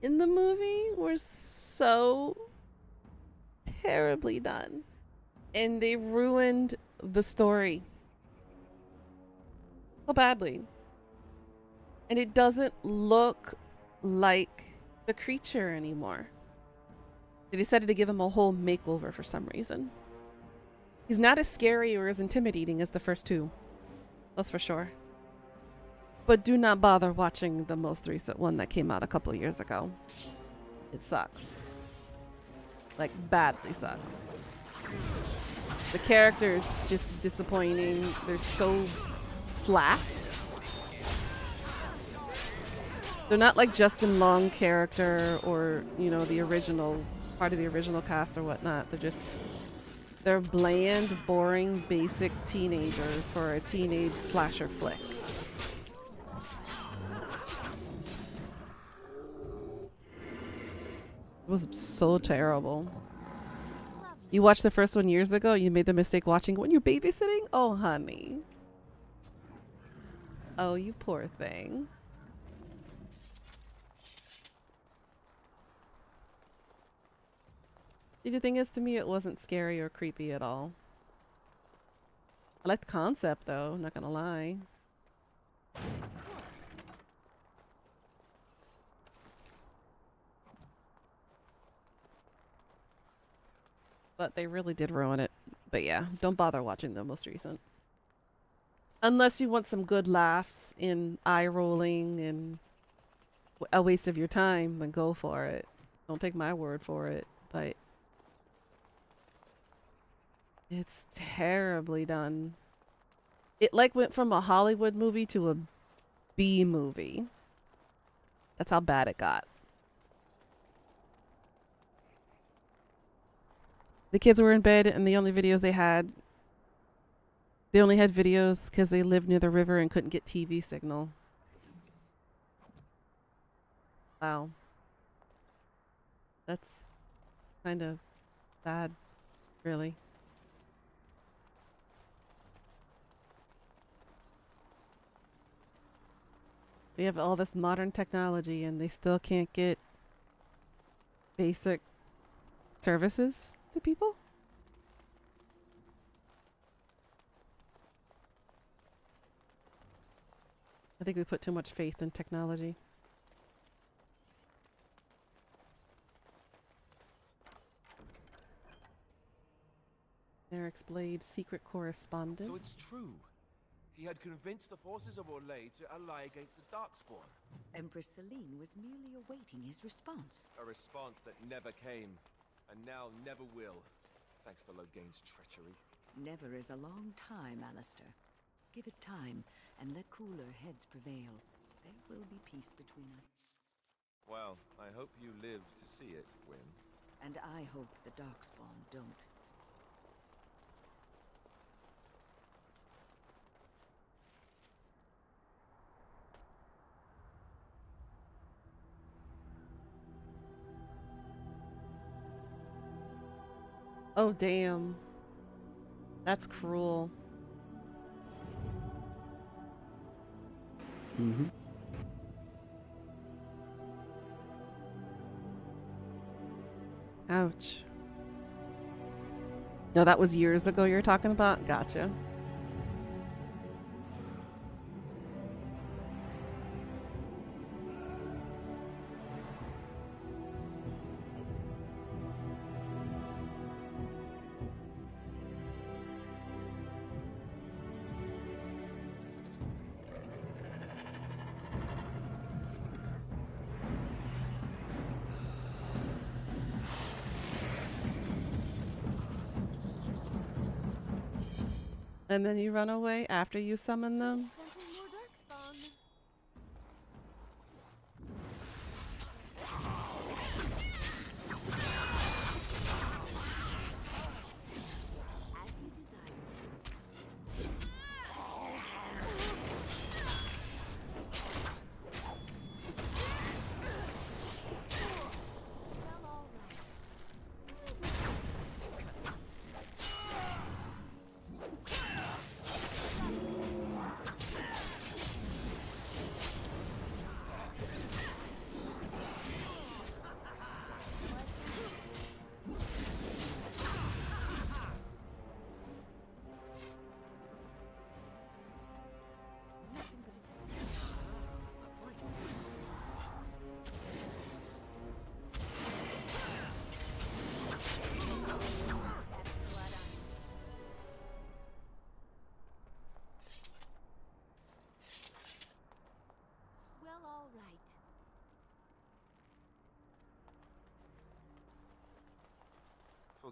the movie were so terribly done. And they ruined the story so badly. And it doesn't look like the creature anymore. They decided to give him a whole makeover for some reason. He's not as scary or as intimidating as the first two. That's for sure. But do not bother watching the most recent one that came out a couple of years ago. It sucks. Like, badly sucks. The characters just disappointing. They're so flat. They're not like Justin Long character or, you know, the original, part of the original cast or whatnot. They're bland, boring, basic teenagers for a teenage slasher flick. It was so terrible. You watched the first one years ago, you made the mistake watching when you're babysitting? Oh, honey. Oh, you poor thing. The thing is, to me, it wasn't scary or creepy at all. I like the concept, though, not gonna lie. But they really did ruin it. But yeah, don't bother watching the most recent. Unless you want some good laughs in eye rolling and a waste of your time, then go for it. Don't take my word for it, but it's terribly done. It like went from a Hollywood movie to a B movie. That's how bad it got. The kids were in bed and the only videos they had videos because they lived near the river and couldn't get TV signal. Wow. That's kind of sad, really. We have all this modern technology and they still can't get basic services to people. I think we put too much faith in technology. Eric's Blade secret correspondent. So it's true. He had convinced the forces of Orlais to ally against the Darkspawn. Empress Celine was merely awaiting his response. A response that never came, and now never will, thanks to Loghain's treachery. Never is a long time, Alistair. Give it time, and let cooler heads prevail. There will be peace between us. Well, I hope you live to see it, Gwyn. And I hope the Darkspawn don't. Oh, damn. That's cruel. Mm-hmm. Ouch. No, that was years ago you're talking about? Gotcha. And then you run away after you summon them?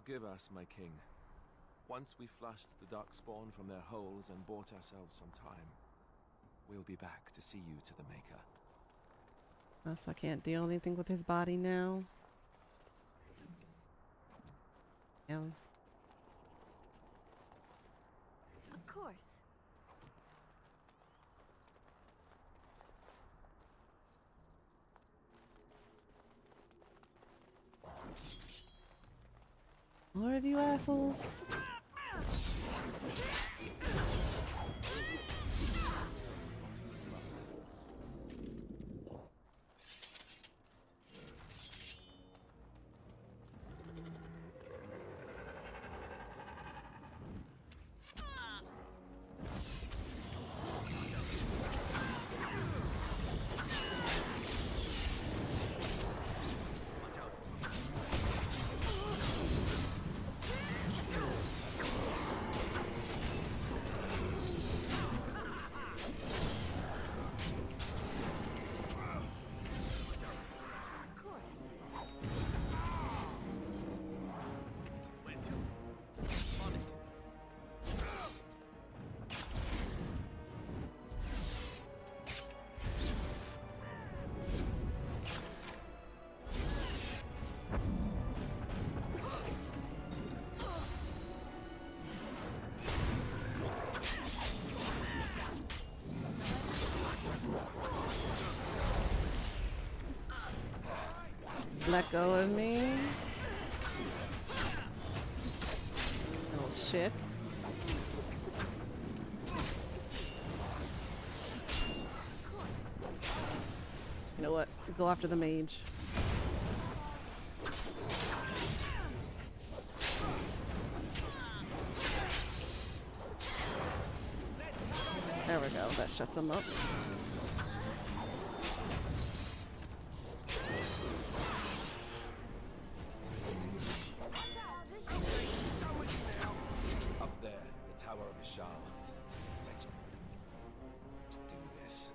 Forgive us, my king. Once we flushed the Darkspawn from their holes and bought ourselves some time, we'll be back to see you to the Maker. Oh, so I can't do anything with his body now? Yeah. Of course. More of you assholes. Let go of me. Little shits. You know what? Go after the mage. go. That shuts him up. Up there, the Tower of Ishal. Let's do this.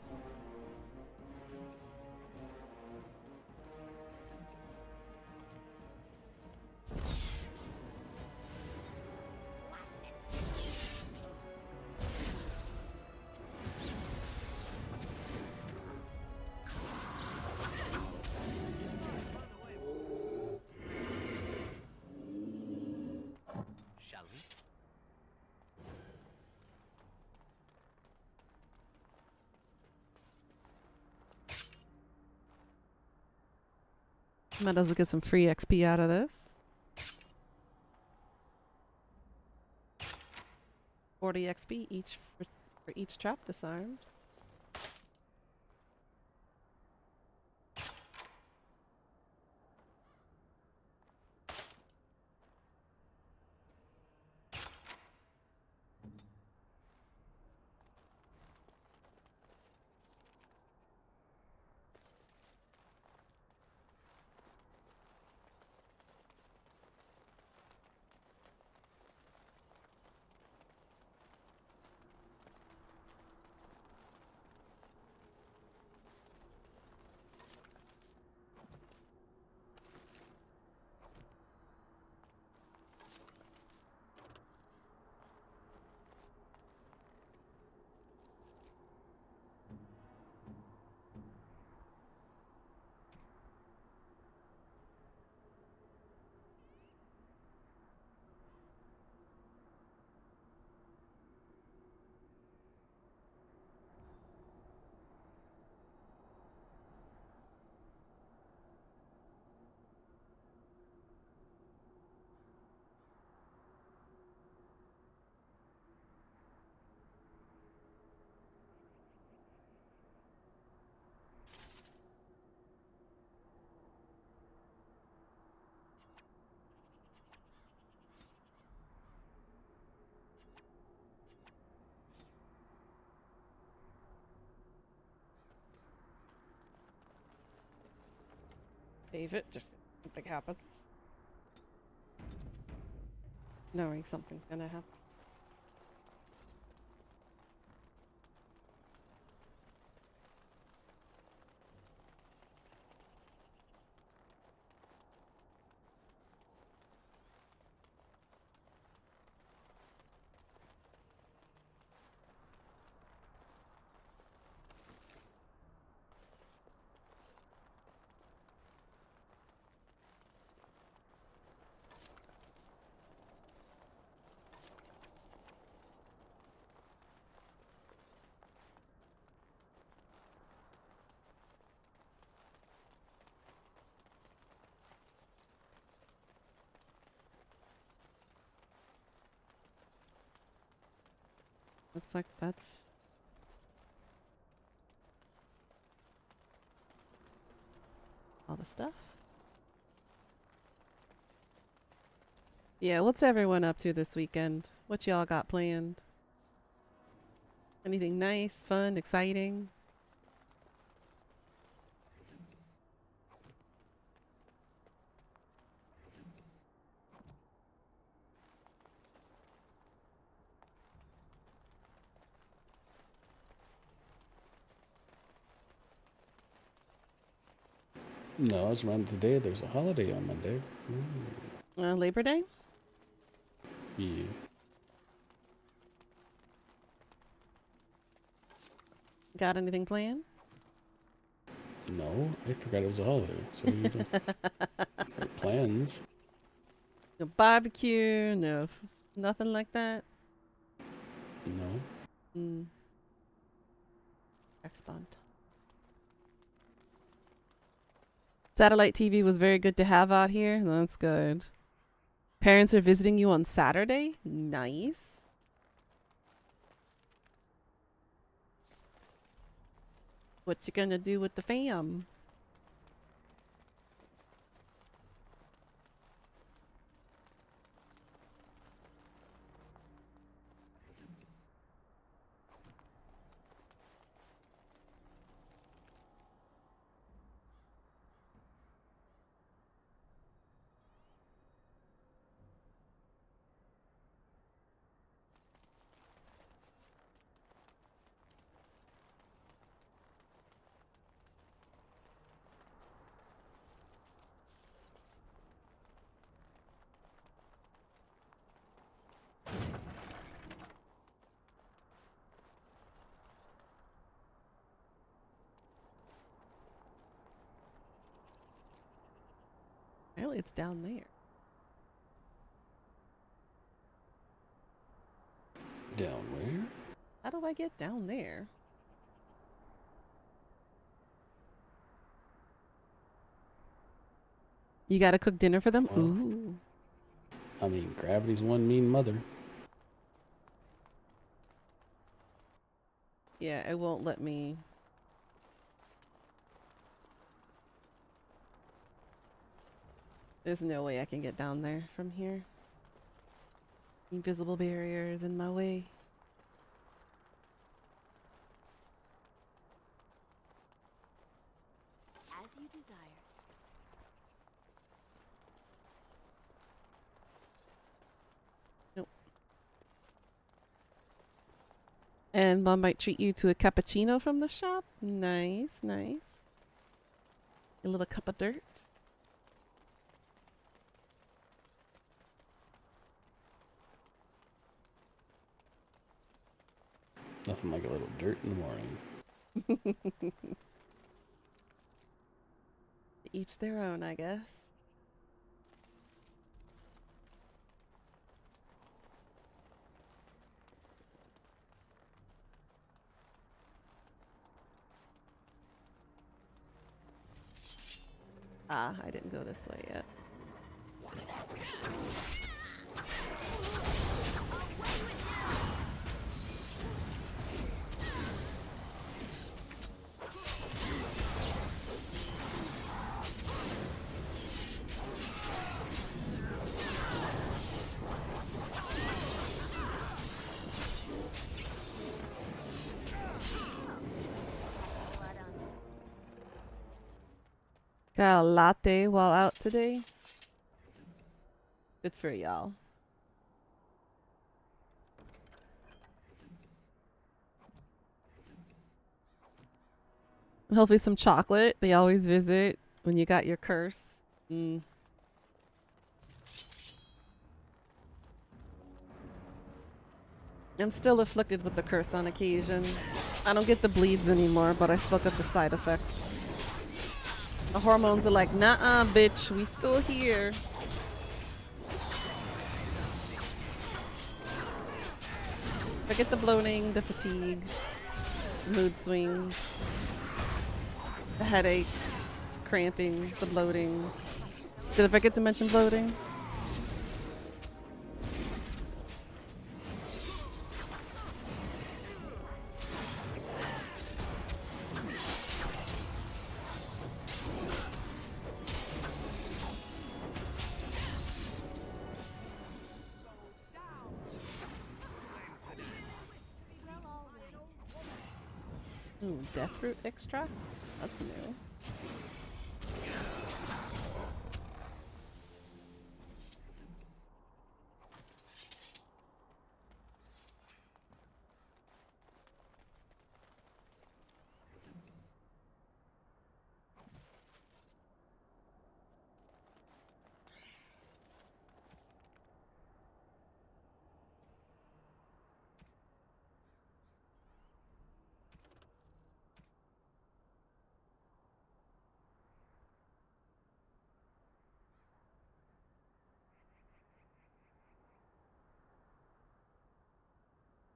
Shall we? Might as well get some free XP out of this. 40 XP each for each trap disarmed. Save it, just something happens. Knowing something's gonna happen. Looks like that's all the stuff. Yeah, what's everyone up to this weekend? What y'all got planned? Anything nice, fun, exciting? No, I was around today. There's a holiday on Monday. Labor Day? Yeah. Got anything planned? No, I forgot it was a holiday. So you don't have plans. No barbecue, nothing like that? No. Expont. Satellite TV was very good to have out here. That's good. Parents are visiting you on Saturday? Nice. What you gonna do with the fam? Apparently it's down there. Down where? How do I get down there? You gotta cook dinner for them? Well, Ooh. I mean, gravity's one mean mother. Yeah, it won't let me. There's no way I can get down there from here. Invisible barriers in my way. As you desire. Nope. And Mom might treat you to a cappuccino from the shop. Nice, nice. A little cup of dirt. Nothing like a little dirt in the morning. Each their own, I guess. Ah, I didn't go this way yet. Got a latte while out today. Good for y'all. Hopefully some chocolate. They always visit when you got your curse. Mm. I'm still afflicted with the curse on occasion. I don't get the bleeds anymore, but I still get the side effects. The hormones are like, nah, bitch, we still here. I get the bloating, the fatigue, mood swings, the headaches, crampings, the bloatings. Did I forget to mention bloatings? Ooh, deathroot extract? That's new.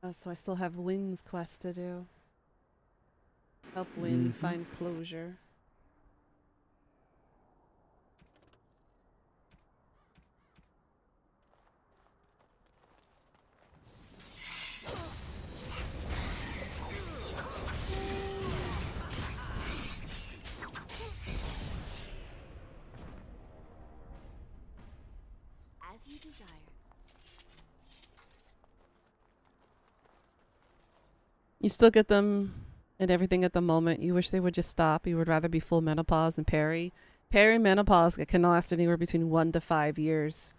Oh, so I still have Wynn's quest to do. Help Wynn find closure. As you desire. You still get them and everything at the moment. You wish they would just stop. You would rather be full menopause than peri. Peri menopause can last anywhere between 1 to 5 years.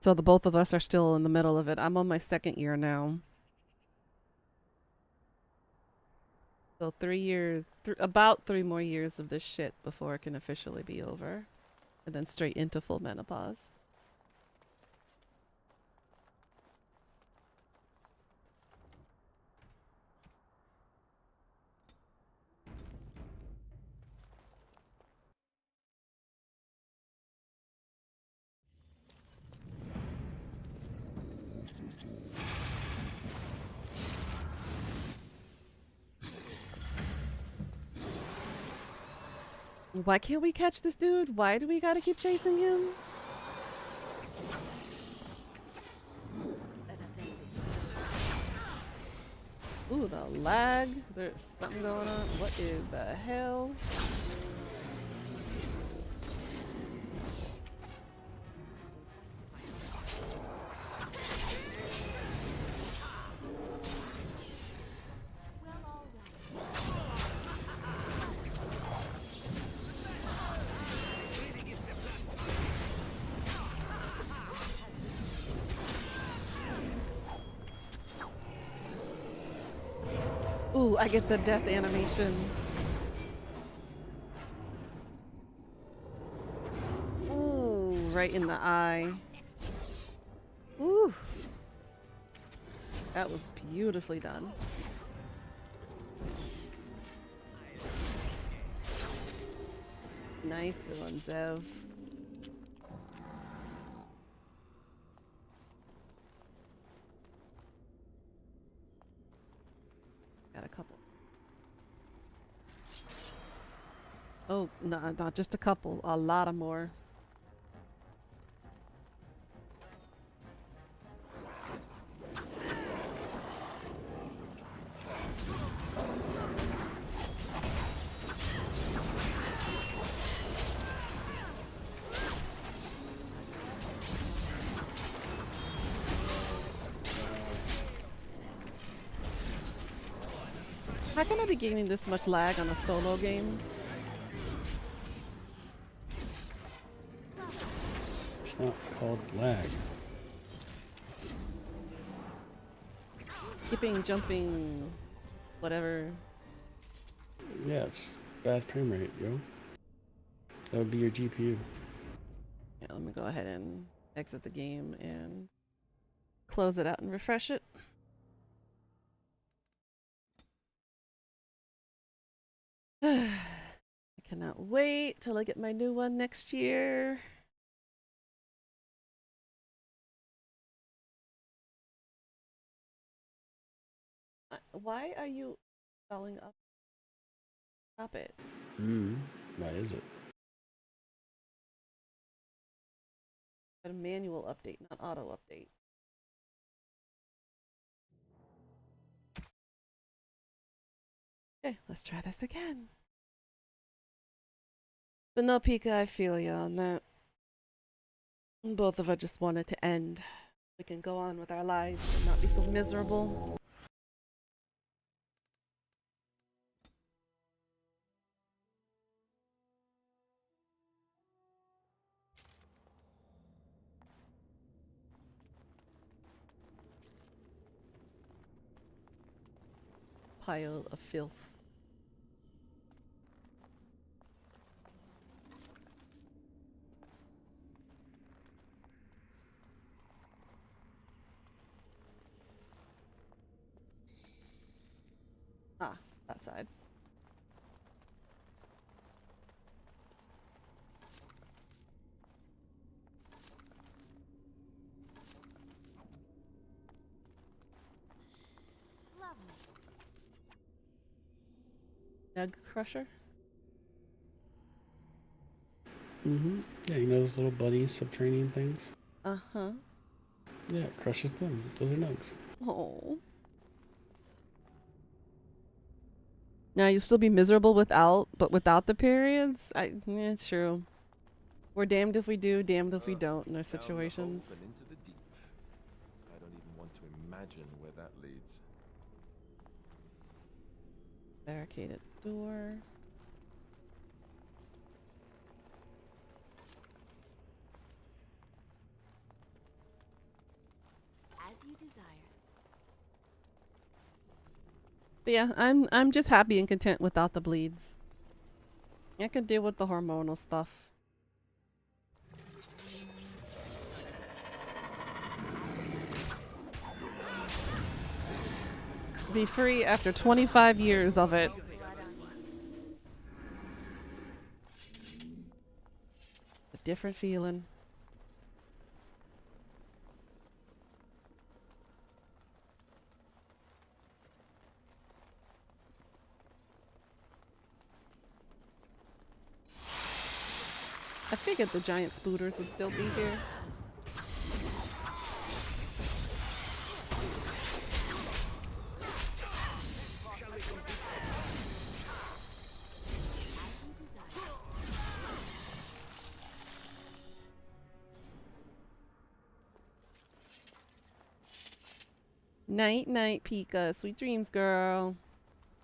So the both of us are still in the middle of it. I'm on my 2nd year now. So 3 years, about 3 more years of this shit before it can officially be over. And then straight into full menopause. Why can't we catch this dude? Why do we gotta keep chasing him? Ooh, the lag. There's something going on. What in the hell? Ooh, I get the death animation. Ooh, right in the eye. Ooh. That was beautifully done. Nice one, Zev. Got a couple. Oh, no, not just a couple, a lot of more. How can I be gaining this much lag on a solo game? It's not called lag. Skipping, jumping, whatever. Yeah, it's just bad frame rate, yo. That would be your GPU. Yeah, let me go ahead and exit the game and close it out and refresh it. I cannot wait till I get my new one next year. Why are you falling up? Stop it. Why is it? A manual update, not auto update. Okay, let's try this again. But no, Pika, I feel you on that. Both of us just want it to end. We can go on with our lives and not be so miserable. Pile of filth. Ah, that side. Lovely. Egg crusher? Yeah, you know those little buddy subterranean things? Uh-huh. Yeah, it crushes them. Those are nugs. Oh. Now you'll still be miserable without the periods? Yeah, it's true. We're damned if we do, damned if we don't in those Down the hole situations. and into the deep. I don't even want to imagine where that leads. Barricaded door. As you desire. But yeah, I'm just happy and content without the bleeds. I can deal with the hormonal stuff. Be free after 25 years of it. A different feeling. I figured the giant spooters would still be here. Night, night, Pika. Sweet dreams, girl.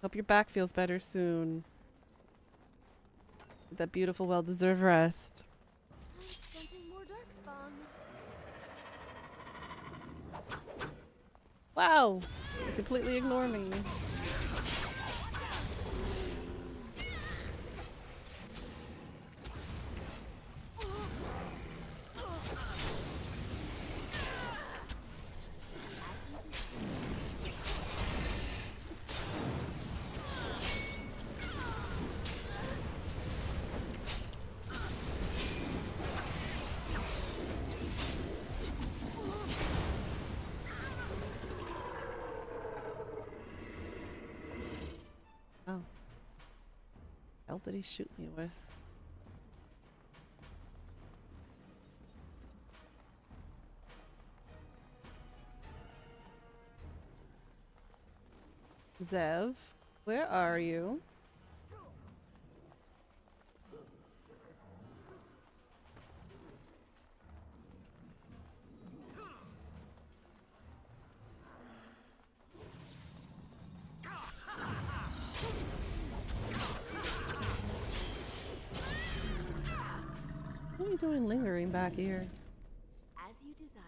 Hope your back feels better soon. Get that beautiful, well-deserved rest. Sensing more darkspawn. Wow! You completely ignore me. Oh. What did he shoot me with? Zev, where are you? What are you doing lingering back here? As you desire.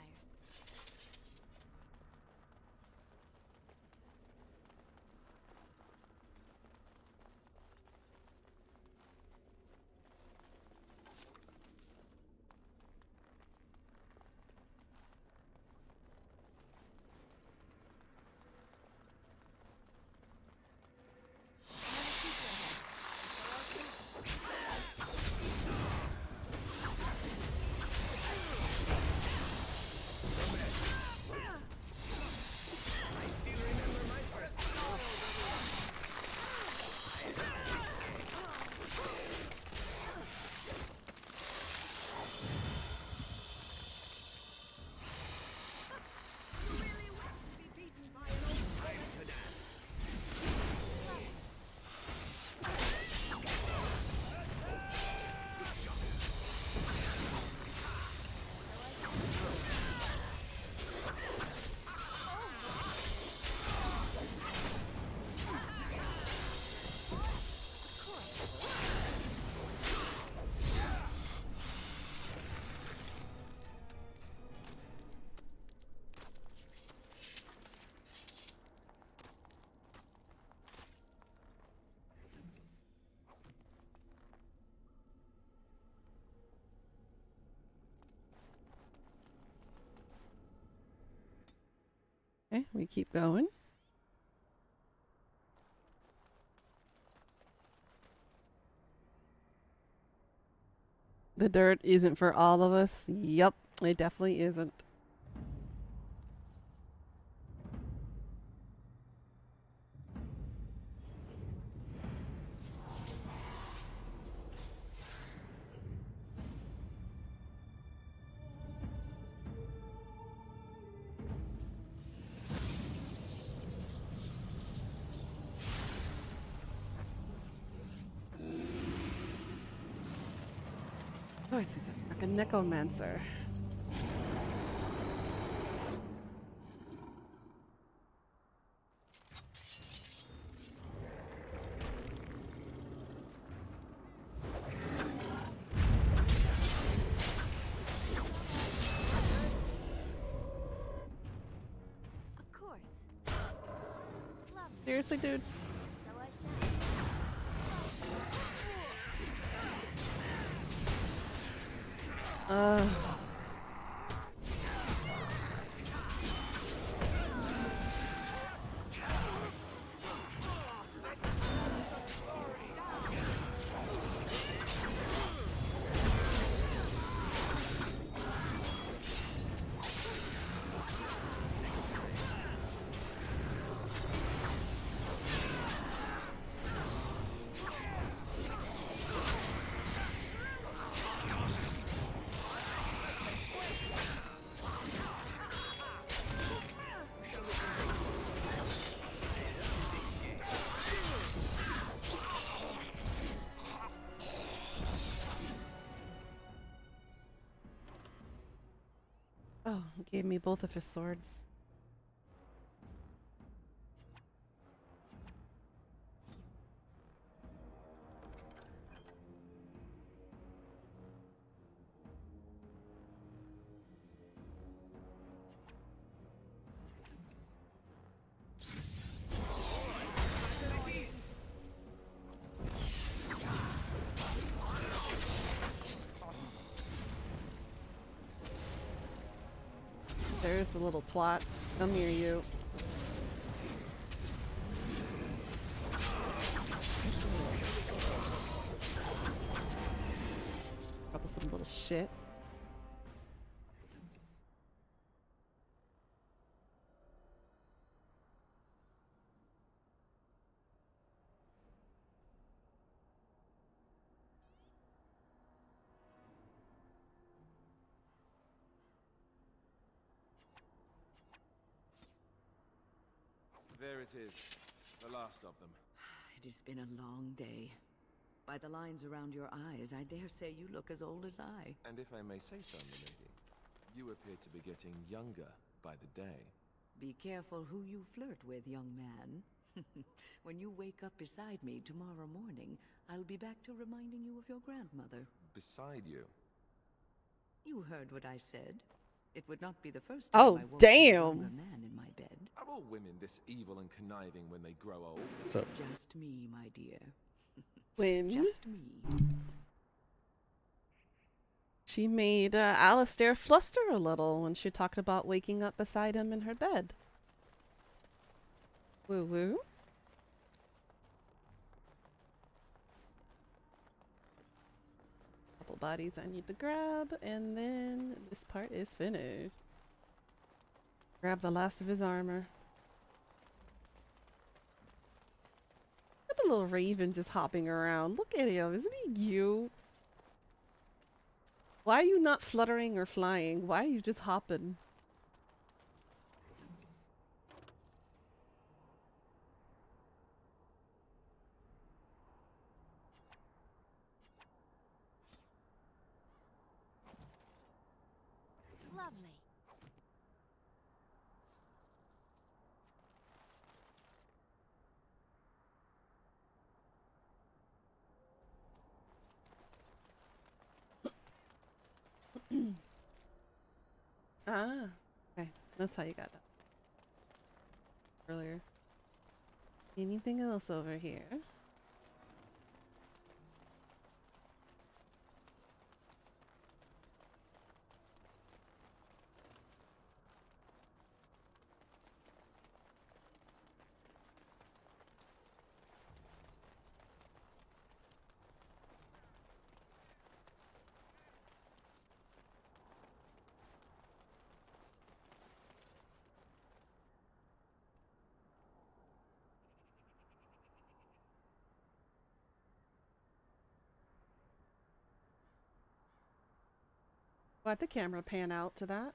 Okay, we keep going. The dirt isn't for all of us. Yup, it definitely isn't. Oh, he's a freaking necromancer. Of course. Lovely. Seriously, dude? So I shall. Oh, he gave me both of his swords. There's the little twat. Come here, you. Probably some little shit. There it is. The last of them. It has been a long day. By the lines around your eyes, I dare say you look as old as I. And if I may say so, milady, you appear to be getting younger by the day. Be careful who you flirt with, young man. When you wake up beside me tomorrow morning, I'll be back to reminding you of your grandmother. Beside you? You heard what I said. It would not be the first time I woke up a younger man in my bed. Are all women this evil and conniving when they grow old? So Just me, my dear. When Just me. she made Alistair fluster a little when she talked about waking up beside him in her bed. Woo woo. Couple bodies I need to grab, and then this part is finished. Grab the last of his armor. Look at the little raven just hopping around. Look at him. Isn't he cute? Why are you not fluttering or flying? Why are you just hopping? Lovely. Ah, okay. That's how you got that earlier. Anything else over here? Why'd the camera pan out to that?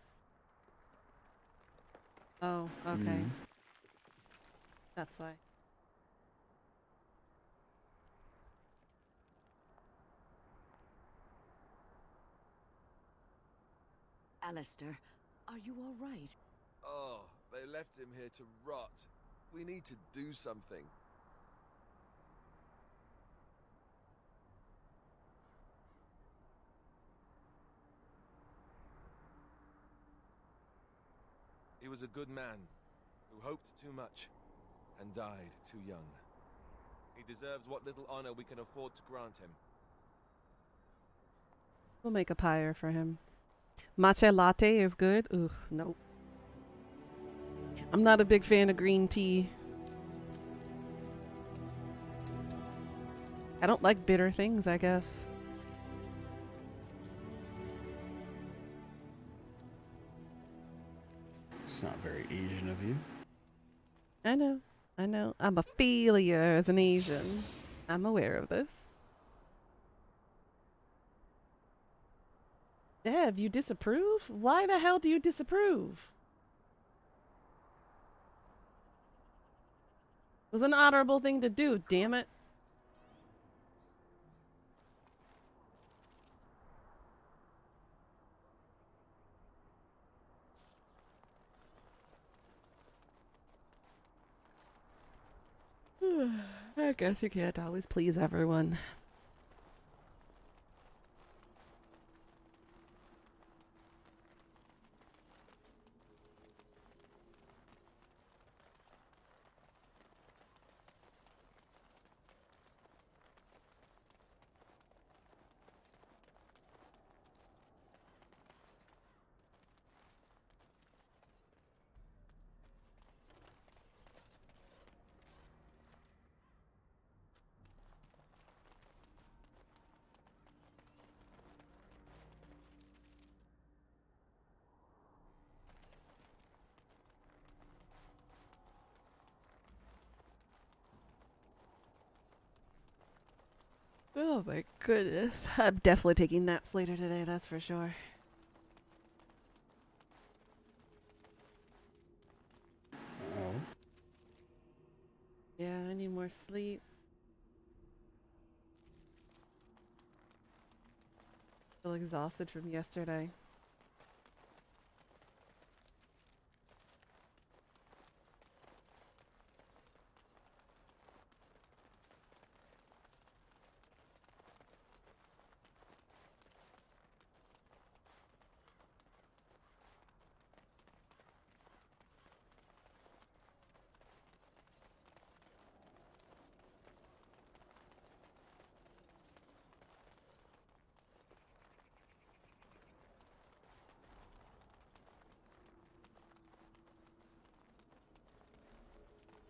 Oh, okay. That's why. Alistair, are you all right? Oh, they left him here to rot. We need to do something. He was a good man, who hoped too much, and died too young. He deserves what little honor we can afford to grant him. We'll make a pyre for him. Matcha latte is good? Ugh, nope. I'm not a big fan of green tea. I don't like bitter things, I guess. It's not very Asian of you. I know. I know. I'm a failure as an Asian. I'm aware of this. Dev, you disapprove? Why the hell do you disapprove? It was an honorable thing to do, damn it. I guess you can't always please everyone. Oh my goodness. I'm definitely taking naps later today, that's for sure. Oh. Yeah, I need more sleep. Feel exhausted from yesterday.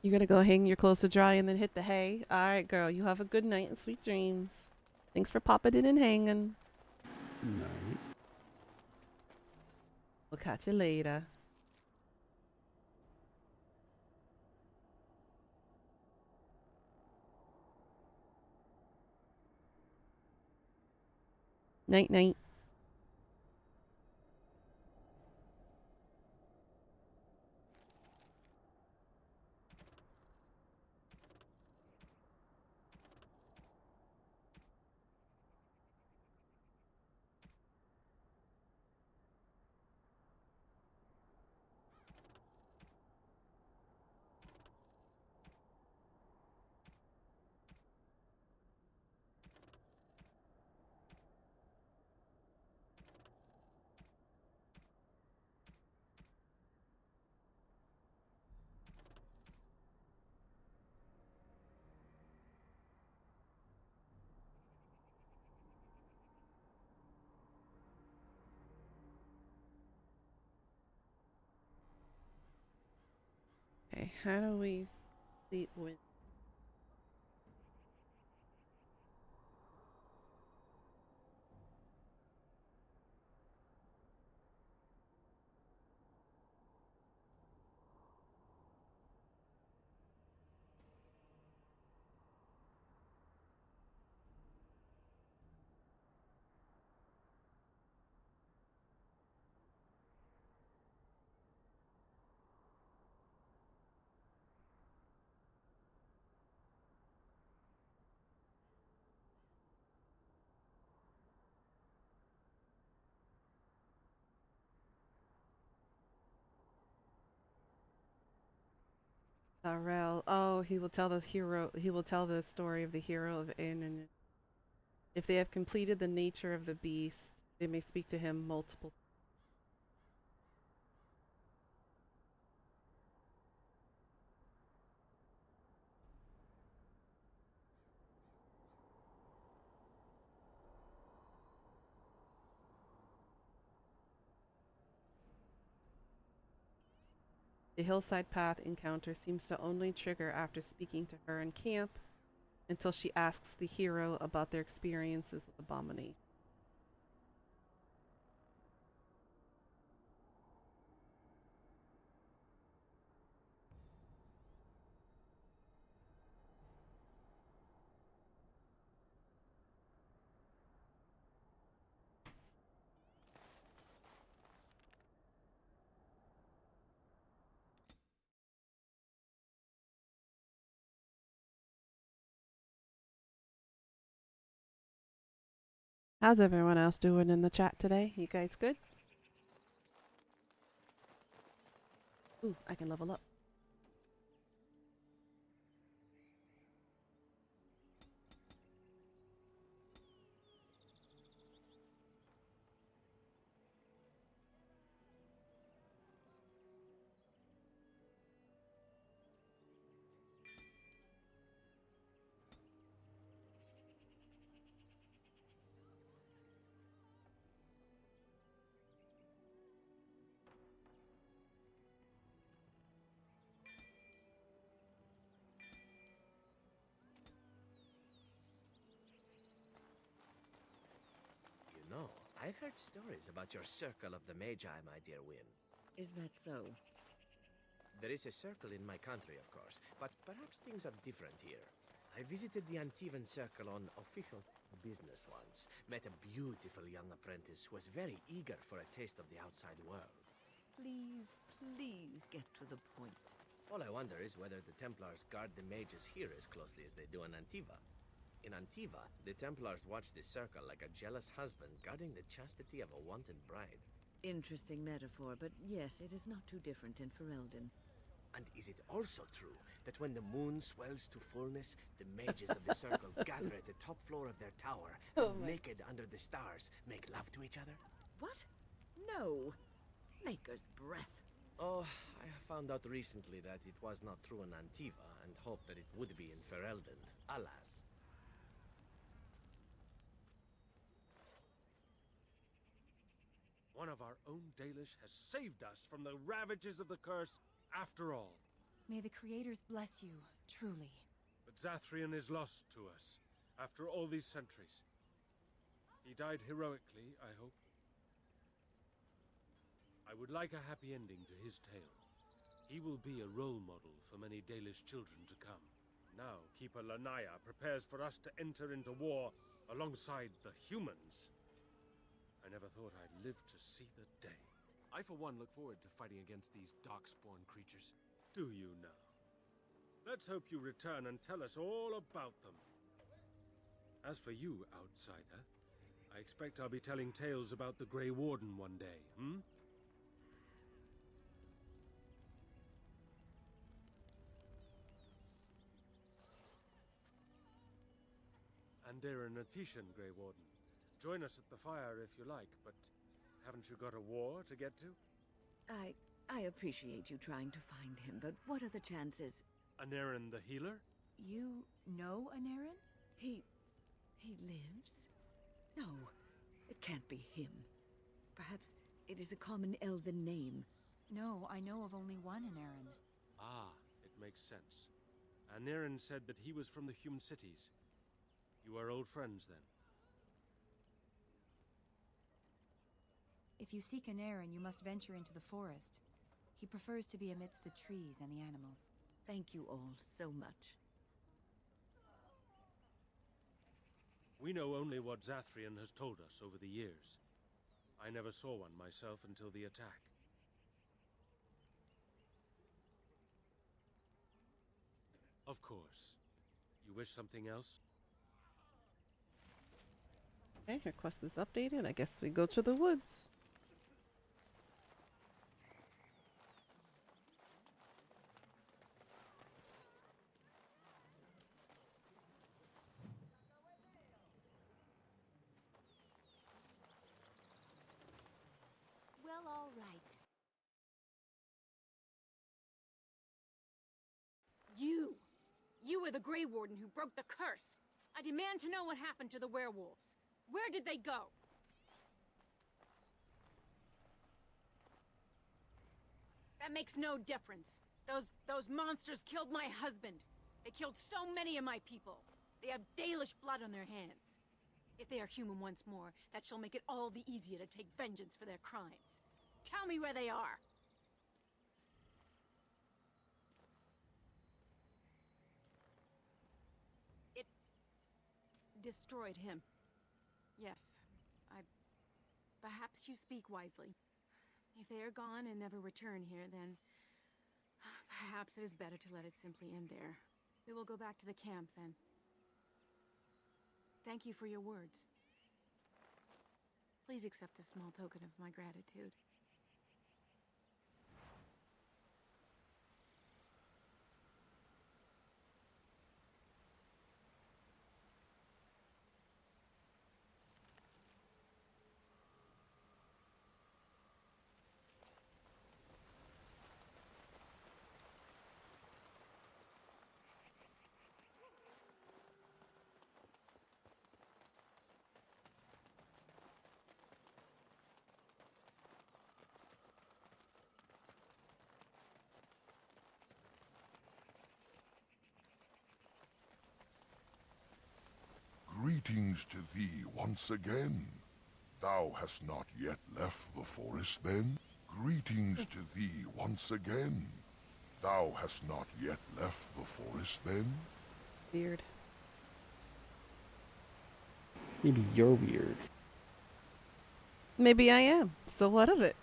You gotta go hang your clothes to dry and then hit the hay. Alright, girl. You have a good night and sweet dreams. Thanks for popping in and hanging. Night. We'll catch you later. Night, night. Okay, how do we sleep with Darrell? Oh, he will tell the hero. He will tell the story of the hero of In, and if they have completed the nature of the beast, they may speak to him multiple. The hillside path encounter seems to only trigger after speaking to her in camp, until she asks the hero about their experiences with Abomination. How's everyone else doing in the chat today? You guys good? Ooh, I can level up. I've heard stories about your Circle of the Magi, my dear Wynne. Is that so? There is a circle in my country, of course, but perhaps things are different here. I visited the Antivan Circle on official business once. Met a beautiful young apprentice who was very eager for a taste of the outside world. Please, please get to the point. All I wonder is whether the Templars guard the mages here as closely as they do in Antiva. In Antiva, the Templars watch the circle like a jealous husband guarding the chastity of a wanton bride. Interesting metaphor, but yes, it is not too different in Ferelden. And is it also true that when the moon swells to fullness, the mages of the circle gather at the top floor of their tower and naked under the stars make love to each other? What? No. Maker's breath. Oh, I found out recently that it was not true in Antiva and hoped that it would be in Ferelden. Alas. One of our own Dalish has saved us from the ravages of the curse after all. May the Creators bless you, truly. But Zathrian is lost to us after all these centuries. He died heroically, I hope. I would like a happy ending to his tale. He will be a role model for many Dalish children to come. Now, Keeper Lanaya prepares for us to enter into war alongside the humans. I never thought I'd live to see the day. I, for one, look forward to fighting against these darkspawn creatures. Do you now? Let's hope you return and tell us all about them. As for you, outsider, I expect I'll be telling tales about the Grey Warden one day, hmm? Andera Natishan, Grey Warden. Join us at the fire if you like, but haven't you got a war to get to? I appreciate you trying to find him, but what are the chances? Anarin the healer? You know Anarin? He lives? No, it can't be him. Perhaps it is a common elven name. No, I know of only one Anarin. Ah, it makes sense. Anarin said that he was from the human cities. You are old friends, then? If you seek Anarin, you must venture into the forest. He prefers to be amidst the trees and the animals. Thank you all so much. We know only what Zathrian has told us over the years. I never saw one myself until the attack. Of course. You wish something else? Okay, her quest is updated. I guess we go to the woods. Well, all right. You were the Grey Warden who broke the curse. I demand to know what happened to the werewolves. Where did they go? That makes no difference. Those monsters killed my husband. They killed so many of my people. They have Dalish blood on their hands. If they are human once more, that shall make it all the easier to take vengeance for their crimes. Tell me where they are. It destroyed him. Yes, perhaps you speak wisely. If they are gone and never return here, then perhaps it is better to let it simply end there. We will go back to the camp then. Thank you for your words. Please accept this small token of my gratitude. Greetings to thee once again. Thou hast not yet left the forest, then? Greetings to thee once again. Thou hast not yet left the forest, then? Weird. Maybe you're weird. Maybe I am. So what of it?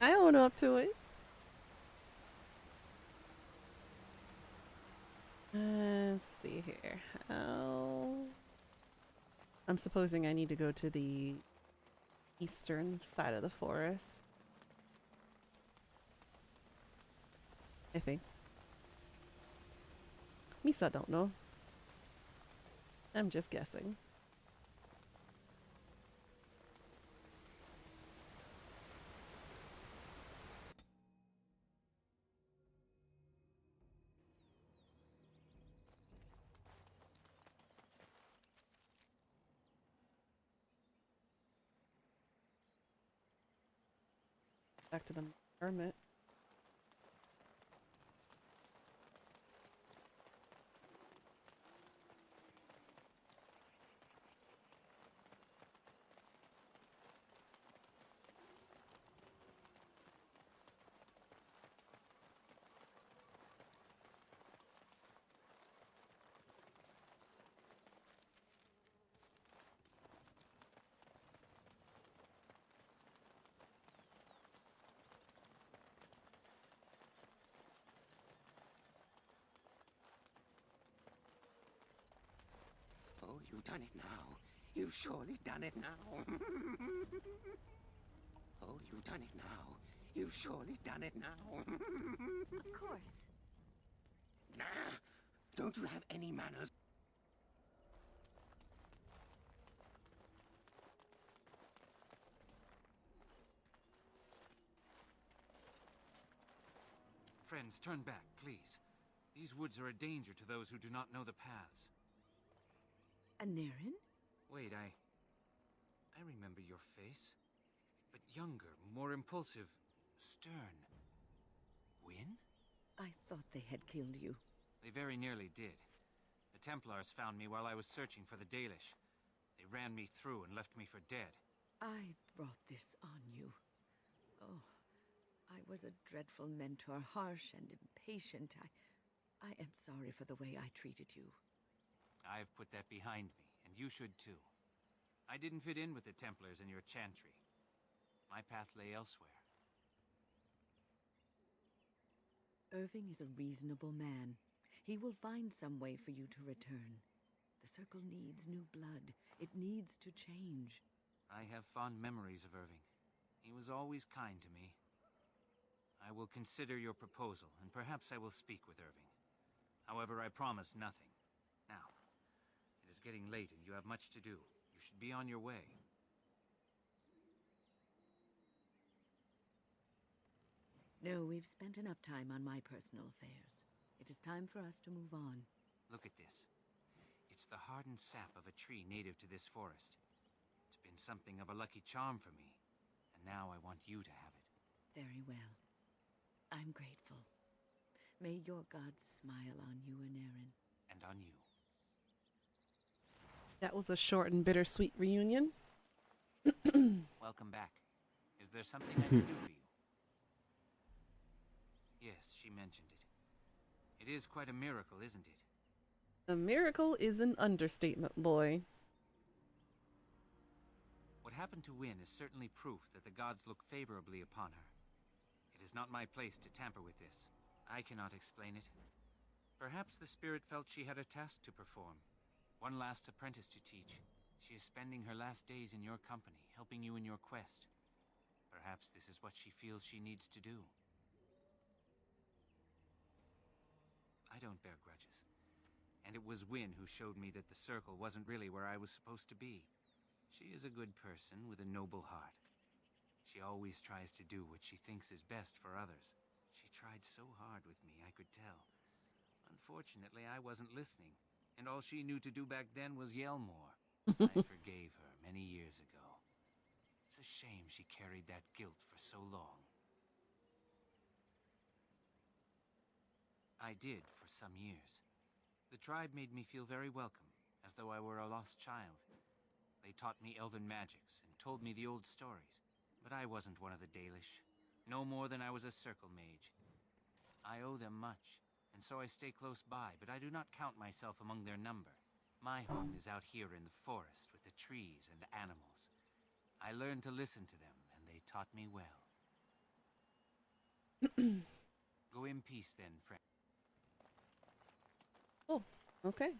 I own up to it. Let's see here. How... I'm supposing I need to go to the eastern side of the forest. I think. Misa don't know. I'm just guessing. Back to the hermit. Oh, you've done it now. You've surely done it now. Oh, you've done it now. You've surely done it now. Of course. Nah! Don't you have any manners? Friends, turn back, please. These woods are a danger to those who do not know the paths. Aneurin? Wait, I remember your face. But younger, more impulsive, stern. Wynne? I thought they had killed you. They very nearly did. The Templars found me while I was searching for the Dalish. They ran me through and left me for dead. I brought this on you. Oh, I was a dreadful mentor, harsh and impatient. I am sorry for the way I treated you. I've put that behind me, and you should too. I didn't fit in with the Templars in your chantry. My path lay elsewhere. Irving is a reasonable man. He will find some way for you to return. The Circle needs new blood. It needs to change. I have fond memories of Irving. He was always kind to me. I will consider your proposal, and perhaps I will speak with Irving. However, I promise nothing. Now, it is getting late and you have much to do. You should be on your way. No, we've spent enough time on my personal affairs. It is time for us to move on. Look at this. It's the hardened sap of a tree native to this forest. It's been something of a lucky charm for me, and now I want you to have it. Very well. I'm grateful. May your gods smile on you, Aneurin. And on you. That was a short and bittersweet reunion. Welcome back. Is there something I can do for you? Yes, she mentioned it. It is quite a miracle, isn't it? A miracle is an understatement, boy. What happened to Wynne is certainly proof that the gods look favorably upon her. It is not my place to tamper with this. I cannot explain it. Perhaps the spirit felt she had a task to perform. One last apprentice to teach. She is spending her last days in your company, helping you in your quest. Perhaps this is what she feels she needs to do. I don't bear grudges. And it was Wynne who showed me that the Circle wasn't really where I was supposed to be. She is a good person with a noble heart. She always tries to do what she thinks is best for others. She tried so hard with me, I could tell. Unfortunately, I wasn't listening, and all she knew to do back then was yell more. I forgave her many years ago. It's a shame she carried that guilt for so long. I did for some years. The tribe made me feel very welcome, as though I were a lost child. They taught me elven magics and told me the old stories. But I wasn't one of the Dalish, no more than I was a circle mage. I owe them much, and so I stay close by, but I do not count myself among their number. My home is out here in the forest with the trees and animals. I learned to listen to them, and they taught me well. Go in peace then, friend. Oh, okay.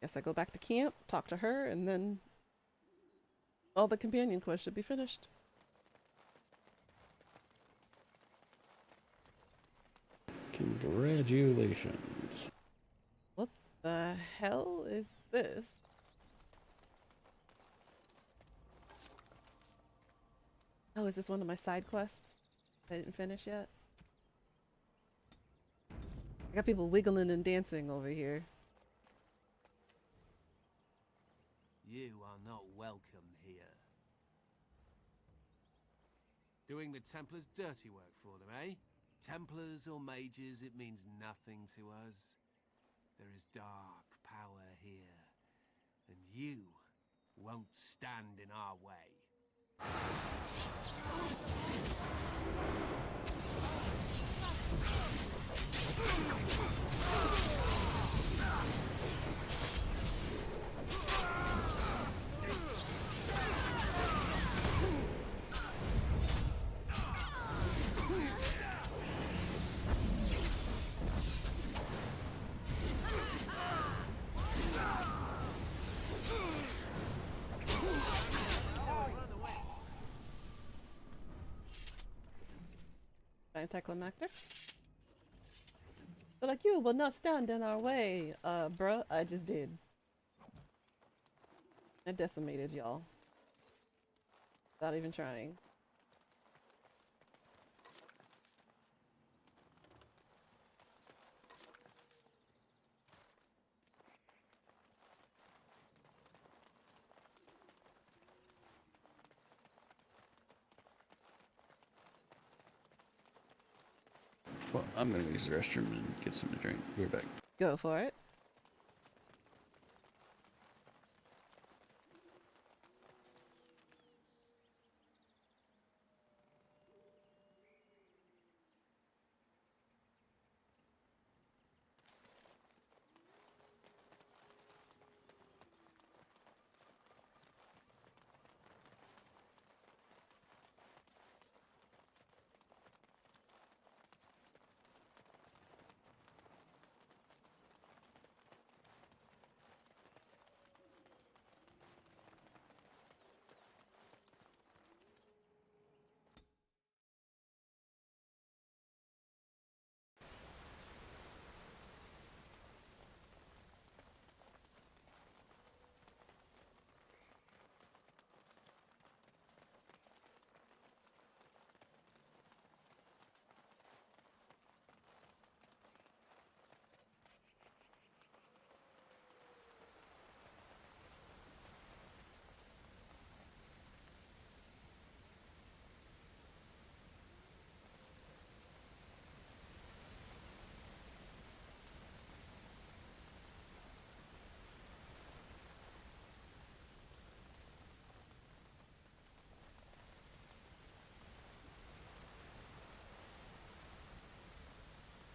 Guess I go back to camp, talk to her, and then all the companion quests should be finished. Congratulations. What the hell is this? Oh, is this one of my side quests I didn't finish yet? I got people wiggling and dancing over here. You are not welcome here. Doing the Templars' dirty work for them, eh? Templars or mages, it means nothing to us. There is dark power here, and you won't stand in our way. Anticlimactic. They're like, you will not stand in our way. Bruh, I just did. I decimated y'all. Without even trying. Well, I'm gonna go use the restroom and get something to drink. We're back. Go for it.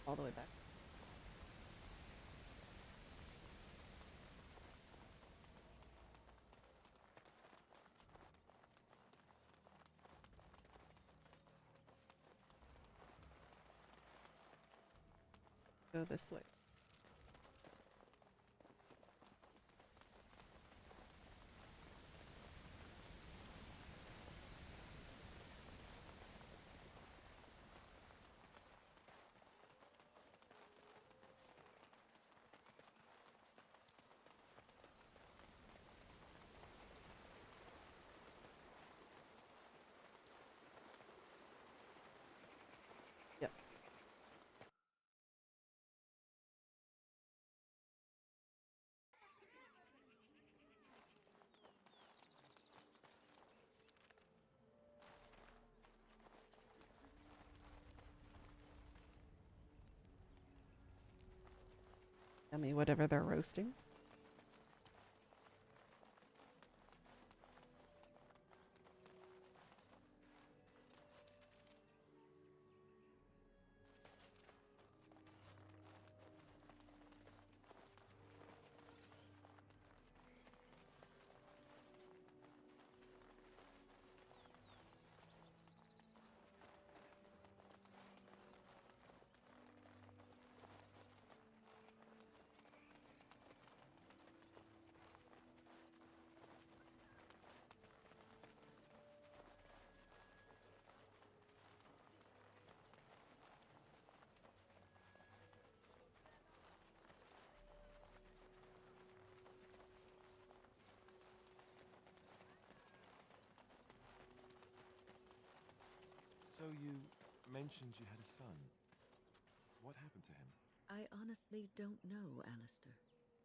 All the way back. Go this way. Yep. I mean, whatever they're roasting. So you mentioned you had a son. What happened to him? I honestly don't know, Alistair.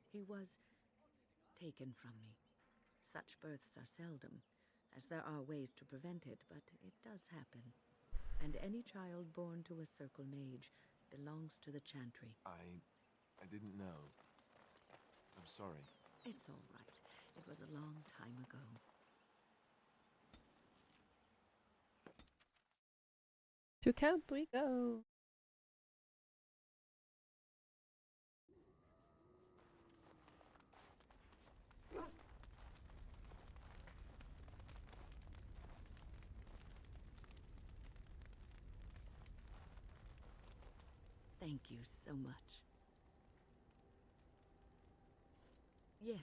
He was taken from me. Such births are seldom, as there are ways to prevent it, but it does happen. And any child born to a Circle Mage belongs to the Chantry. I didn't know. I'm sorry. It's all right. It was a long time ago. To camp we go. Thank you so much. Yes,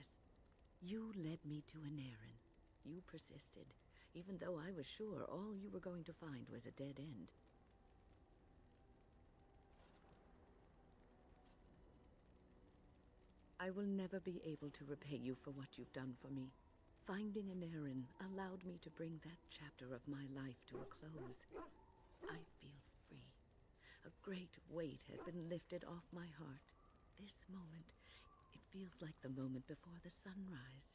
you led me to an errand. You persisted, even though I was sure all you were going to find was a dead end. I will never be able to repay you for what you've done for me. Finding Aneurin allowed me to bring that chapter of my life to a close. I feel free. A great weight has been lifted off my heart. This moment, it feels like the moment before the sunrise,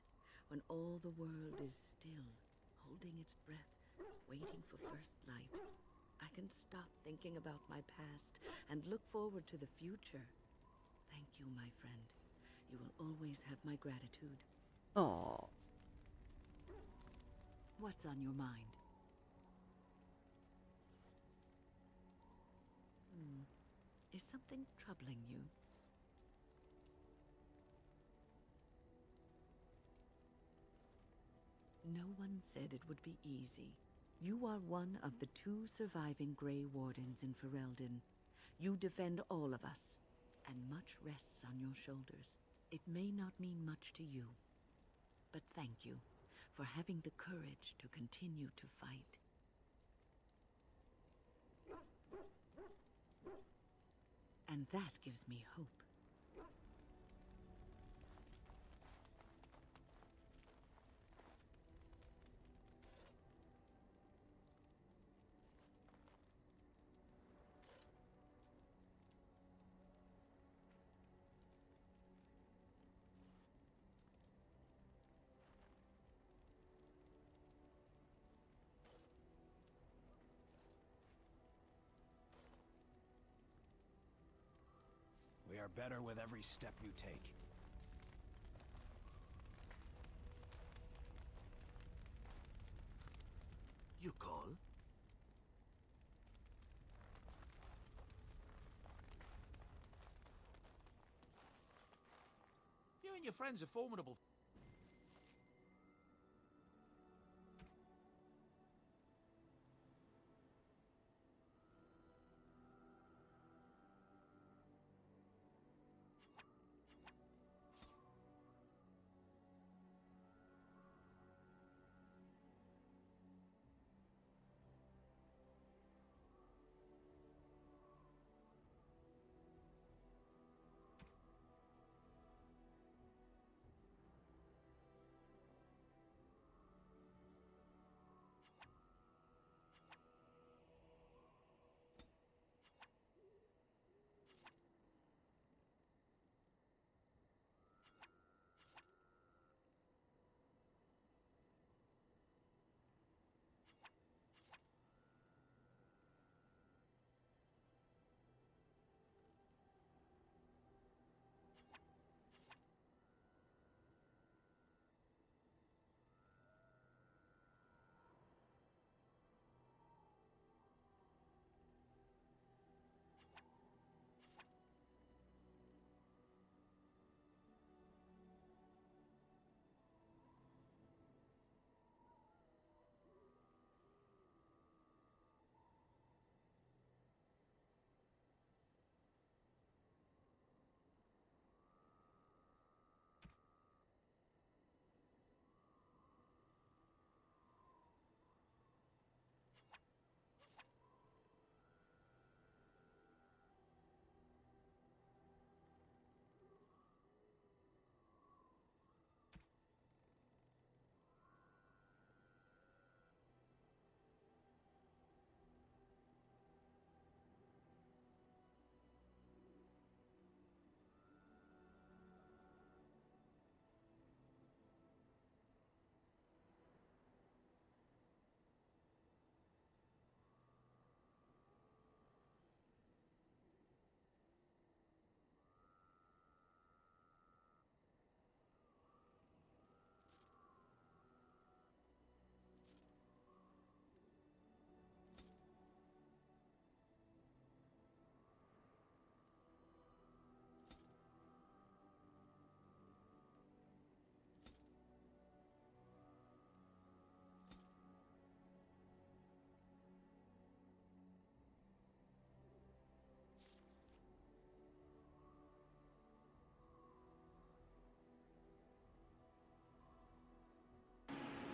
when all the world is still, holding its breath, waiting for first light. I can stop thinking about my past and look forward to the future. Thank you, my friend. You will always have my gratitude. Oh. What's on your mind? Is something troubling you? No one said it would be easy. You are one of the 2 surviving Grey Wardens in Ferelden. You defend all of us, and much rests on your shoulders. It may not mean much to you, but thank you for having the courage to continue to fight. And that gives me hope. We are better with every step you take. You call? You and your friends are formidable.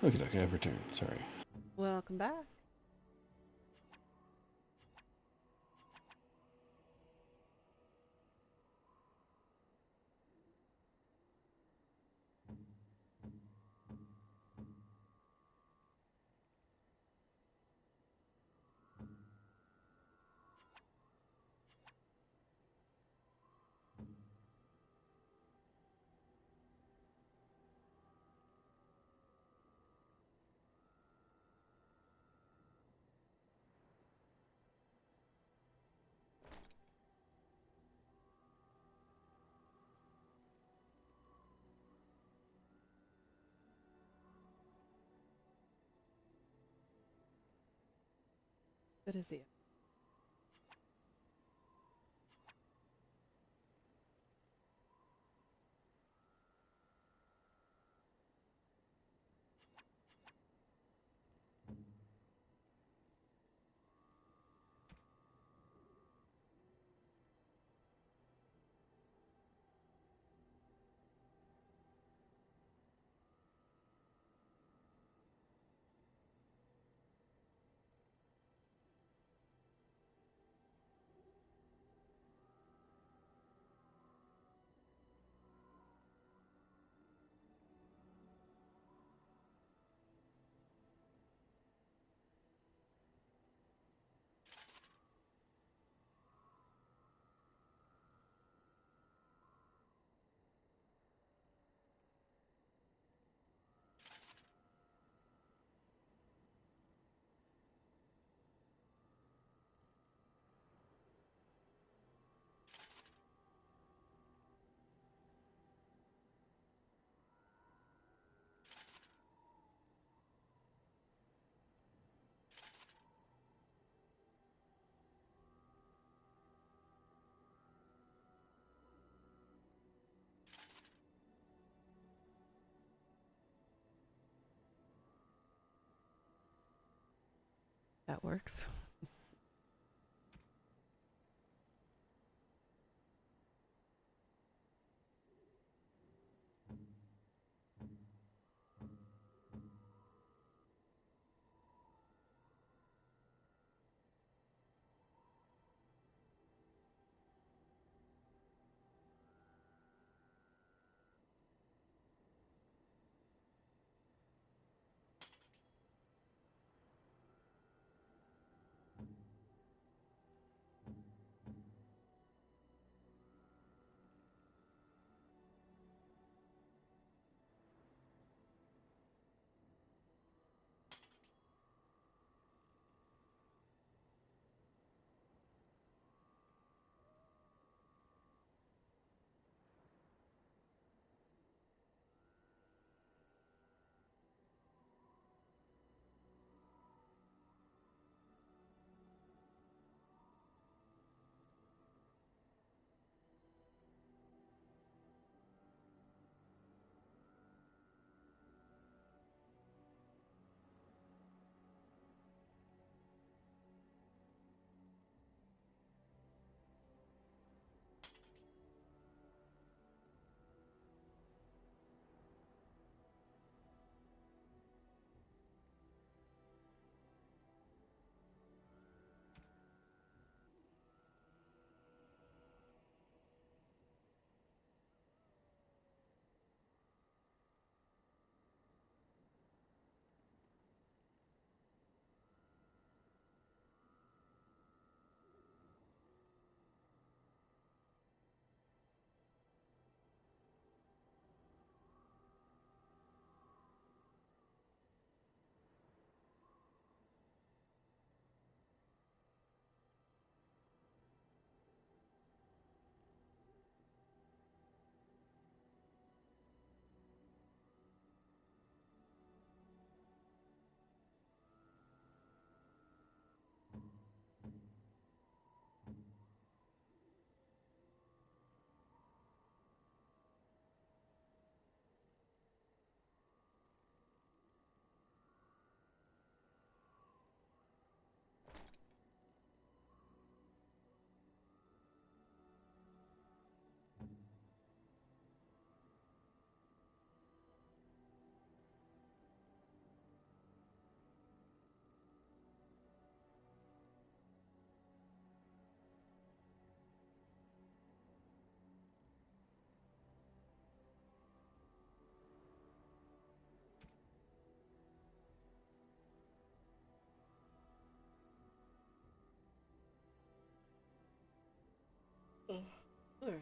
Okay, I've returned. Sorry. Welcome back. Good to see you. That works. Sorry.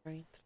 Right.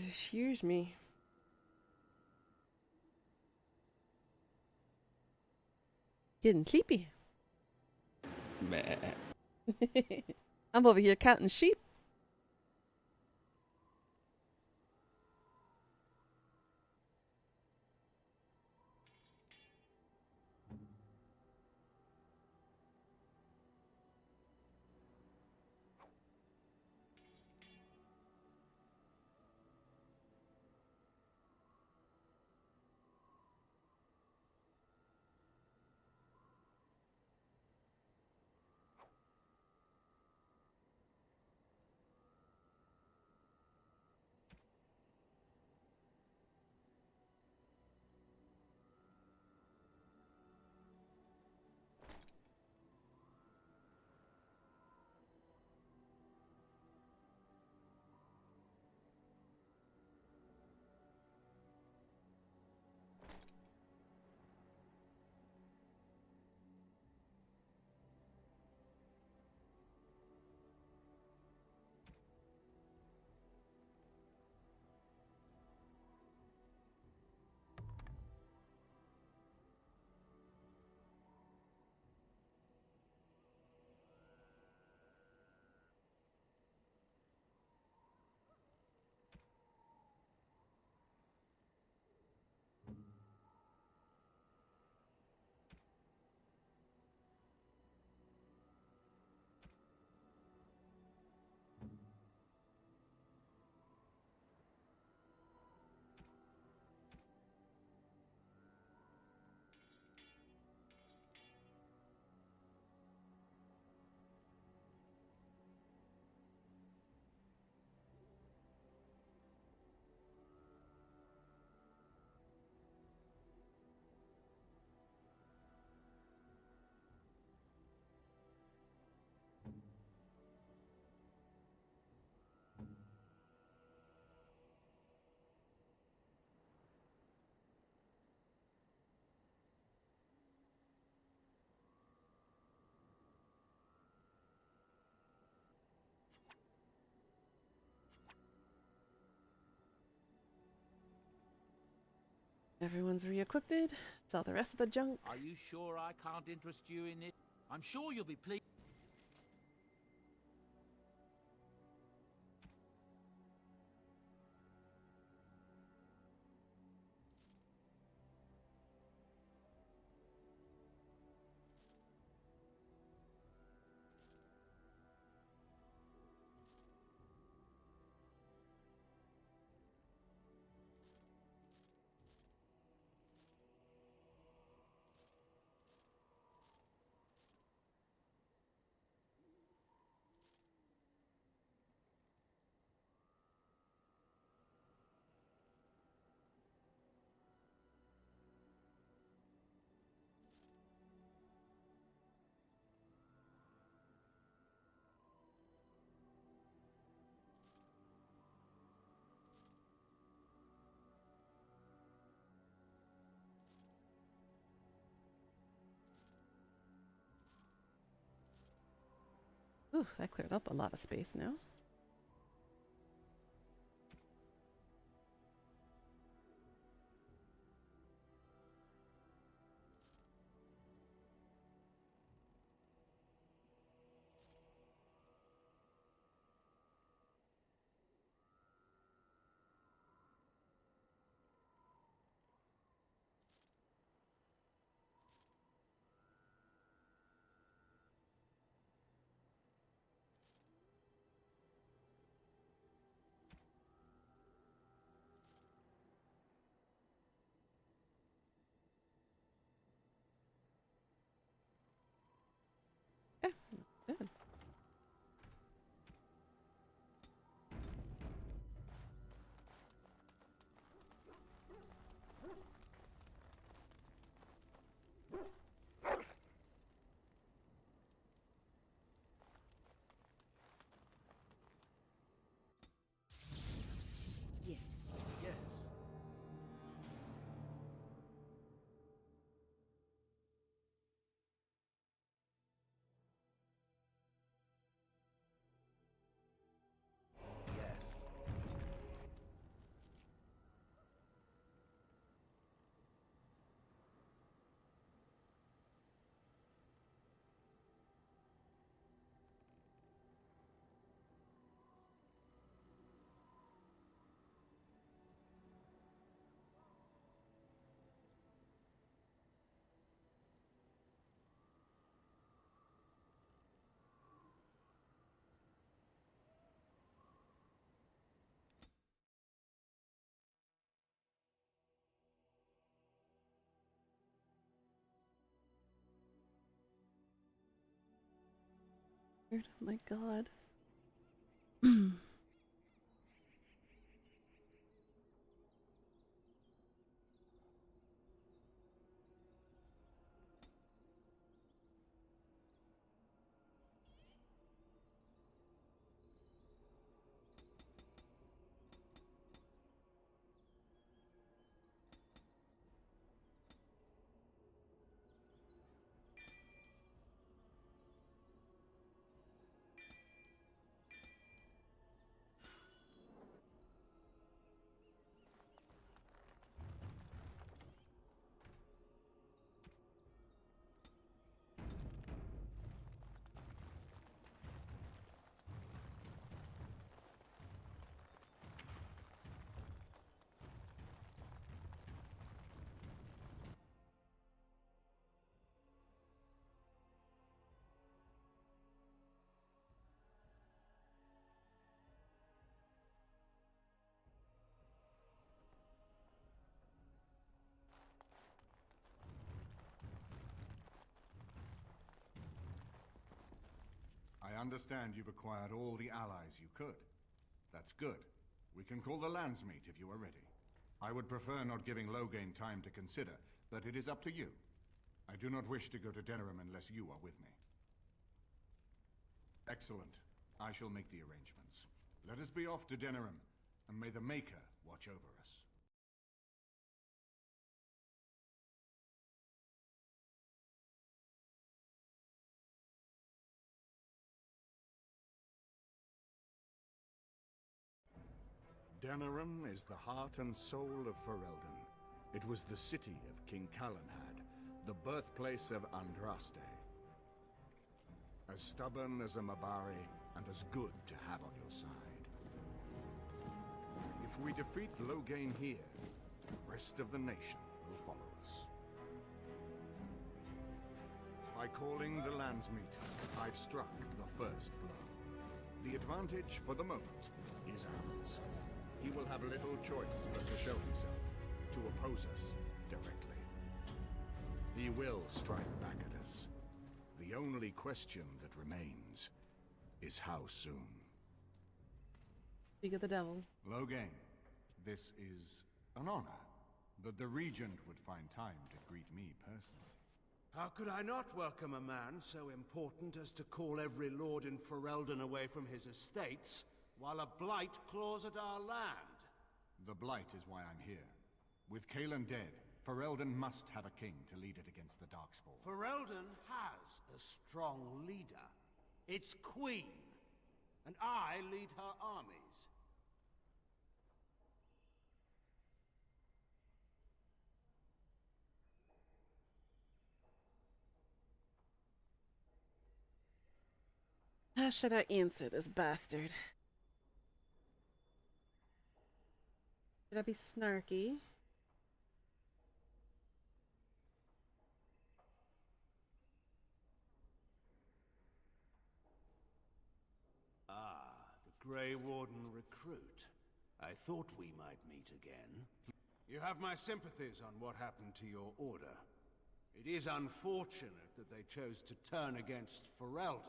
Excuse me. Getting sleepy. Meh. I'm over here counting sheep. Everyone's re-equipped. Sell the rest of the junk. Are you sure I can't interest you in it? I'm sure you'll be pleased. Ooh, that cleared up a lot of space now. Good. Yes. Yes. Oh my god. I understand you've acquired all the allies you could. That's good. We can call the Landsmeet if you are ready. I would prefer not giving Loghain time to consider, but it is up to you. I do not wish to go to Denerim unless you are with me. Excellent. I shall make the arrangements. Let us be off to Denerim, and may the Maker watch over us. Denerim is the heart and soul of Ferelden. It was the city of King Calenhad, the birthplace of Andraste. As stubborn as a Mabari, and as good to have on your side. If we defeat Loghain here, the rest of the nation will follow us. By calling the Landsmeet, I've struck the first blow. The advantage, for the moment, is ours. He will have little choice but to show himself, to oppose us directly. He will strike back at us. The only question that remains is how soon. Speak of the devil. Loghain, this is an honor that the Regent would find time to greet me personally. How could I not welcome a man so important as to call every lord in Ferelden away from his estates, while a blight claws at our land? The Blight is why I'm here. With Cailan dead, Ferelden must have a king to lead it against the Darkspawn. Ferelden has a strong leader. Its queen. And I lead her armies. How should I answer this bastard? Should I be snarky? The Grey Warden recruit. I thought we might meet again. You have my sympathies on what happened to your order. It is unfortunate that they chose to turn against Ferelden.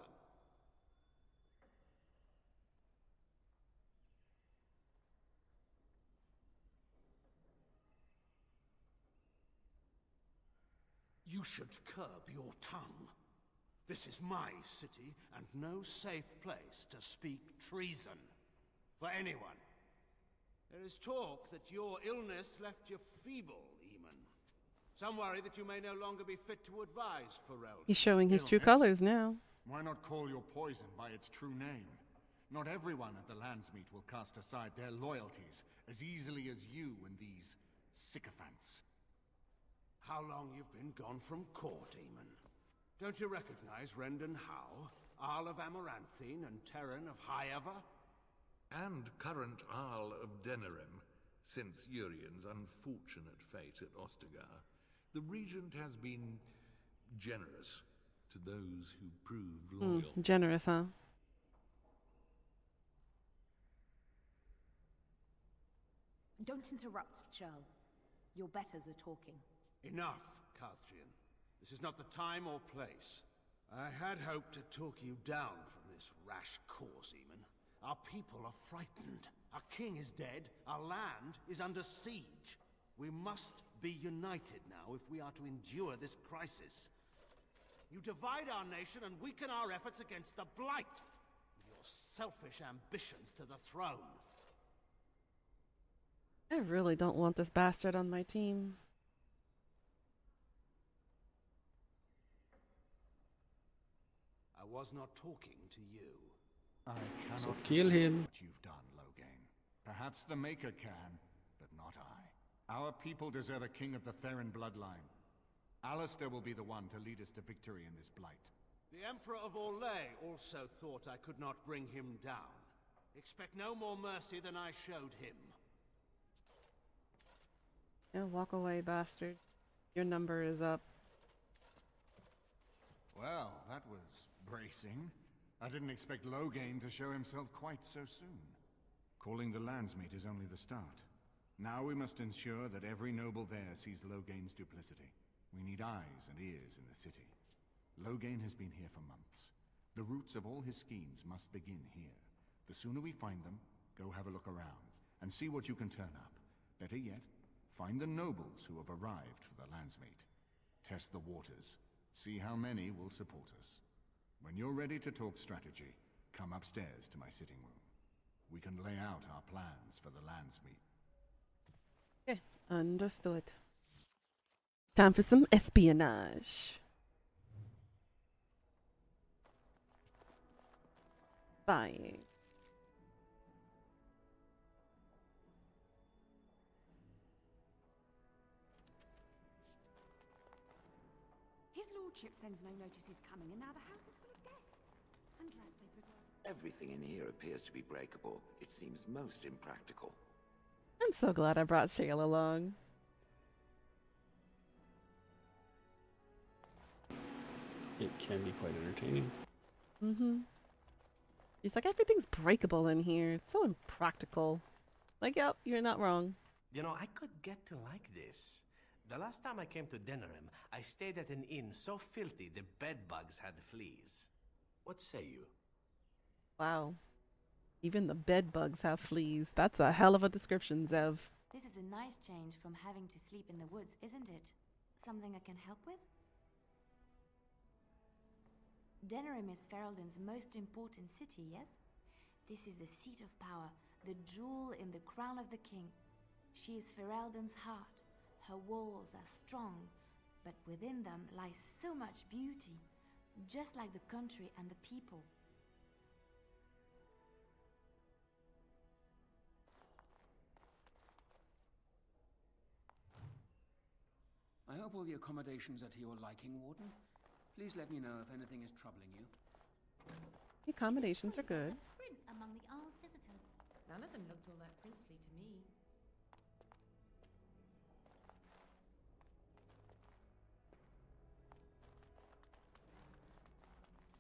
You should curb your tongue. This is my city, and no safe place to speak treason for anyone. There is talk that your illness left you feeble, Eamon. Some worry that you may no longer be fit to advise Ferelden. He's showing his true colors now. Why not call your poison by its true name? Not everyone at the Landsmeet will cast aside their loyalties as easily as you and these sycophants. How long you've been gone from court, Eamon? Don't you recognize Rendon Howe, Arl of Amaranthine, and Terran of Highever? And current Arl of Denerim, since Urien's unfortunate fate at Ostagar. The Regent has been generous to those who prove loyal. Generous, huh? Don't interrupt, Churl. Your betters are talking. Enough, Carthrian. This is not the time or place. I had hoped to talk you down from this rash course, Eamon. Our people are frightened. Our king is dead. Our land is under siege. We must be united now if we are to endure this crisis. You divide our nation and weaken our efforts against the Blight, with your selfish ambitions to the throne. I really don't want this bastard on my team. I was not talking to you. I cannot So kill him. what you've done, Loghain. Perhaps the Maker can, but not I. Our people deserve a king of the Theron bloodline. Alistair will be the one to lead us to victory in this Blight. The Emperor of Orlais also thought I could not bring him down. Expect no more mercy than I showed him. Yeah, walk away, bastard. Your number is up. Well, that was bracing. I didn't expect Loghain to show himself quite so soon. Calling the Landsmeet is only the start. Now we must ensure that every noble there sees Loghain's duplicity. We need eyes and ears in the city. Loghain has been here for months. The roots of all his schemes must begin here. The sooner we find them, go have a look around, and see what you can turn up. Better yet, find the nobles who have arrived for the Landsmeet. Test the waters. See how many will support us. When you're ready to talk strategy, come upstairs to my sitting room. We can lay out our plans for the Landsmeet. Okay, understood. Time for some espionage. Buying. lordship sends no notice he's coming, and now the house is full of guests. Andraste preserves. Everything in here appears to be breakable. It seems most impractical. I'm so glad I brought Shale along. It can be quite entertaining. Mm-hmm. He's like, everything's breakable in here. It's so impractical. Like, yep, you're not wrong. You know, I could get to like this. The last time I came to Denerim, I stayed at an inn so filthy the bedbugs had fleas. What say you? Wow. Even the bed bugs have fleas. That's a hell of a description, Zev. This is a nice change from having to sleep in the woods, isn't it? Something I can help with? Denerim is Ferelden's most important city, yes? This is the seat of power, the jewel in the crown of the king. She is Ferelden's heart. Her walls are strong, but within them lies so much beauty, just like the country and the people. I hope all the accommodations are to your liking, Warden. Please let me know if anything is troubling you. The accommodations are good. Prince among the Isle's visitors. None of them looked all that princely to me.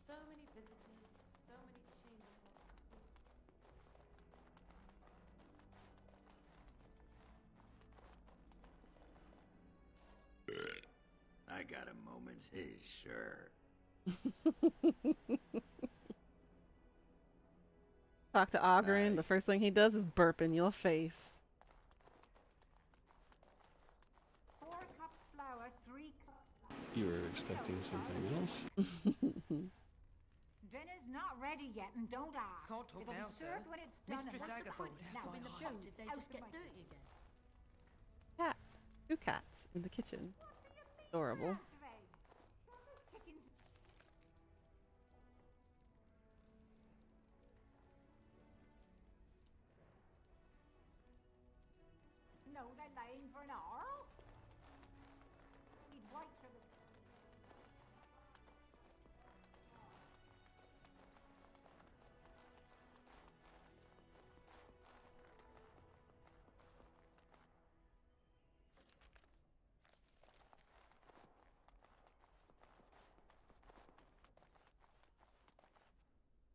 So many visitors, so many chamber pots. I got a moment's haze, sure. Talk to Ogren. The first thing he does is burp in your face. 4 cups flour, 3 cups. You were expecting something else? Dinner's not ready yet, and don't ask. Can't talk It'll now, be sir. served when it's done. Mistress and what's the Agatha point? would have Now, quite in the a shows shows if they just get dirty again. Cat. 2 cats in the kitchen. Adorable. No, they're laying for an hour. He'd wait for the...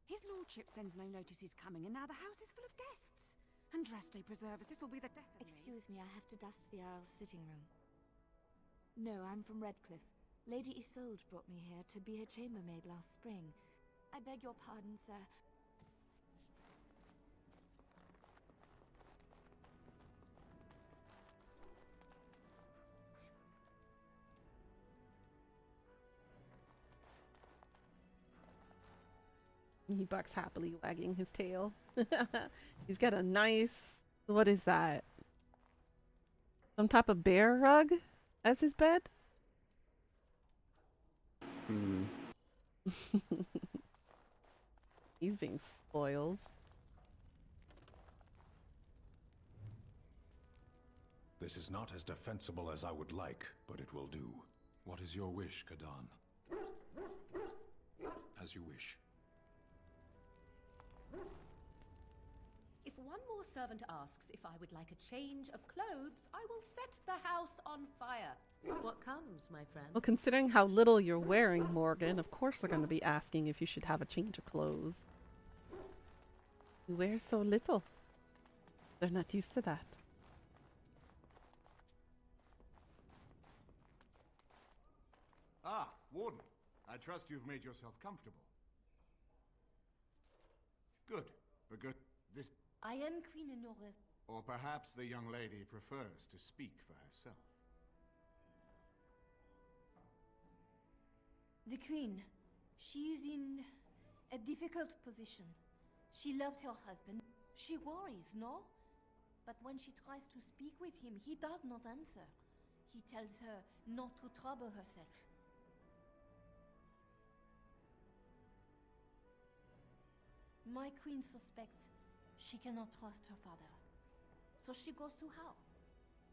His lordship sends no notice he's coming, and now the house is full of guests. Andraste preserve us, this will be the death of me. Excuse me, I have to dust the Isle's sitting room. No, I'm from Redcliffe. Lady Isolde brought me here to be her chambermaid last spring. I beg your pardon, sir. He barks happily, wagging his tail. He's got a nice... What is that? Some type of bear rug as his bed? Hmm. He's being spoiled. This is not as defensible as I would like, but it will do. What is your wish, Kadan? As you wish. If one more servant asks if I would like a change of clothes, I will set the house on fire. What comes, my friend? Well, considering how little you're wearing, Morgan, of course they're going to be asking if you should have a change of clothes. You wear so little. They're not used to that. Ah, Warden. I trust you've made yourself comfortable. Good, because this... I am Queen Honora's. Or perhaps the young lady prefers to speak for herself. The Queen. She is in a difficult position. She loved her husband. She worries, no? But when she tries to speak with him, he does not answer. He tells her not to trouble herself. My queen suspects she cannot trust her father. So she goes to Howe.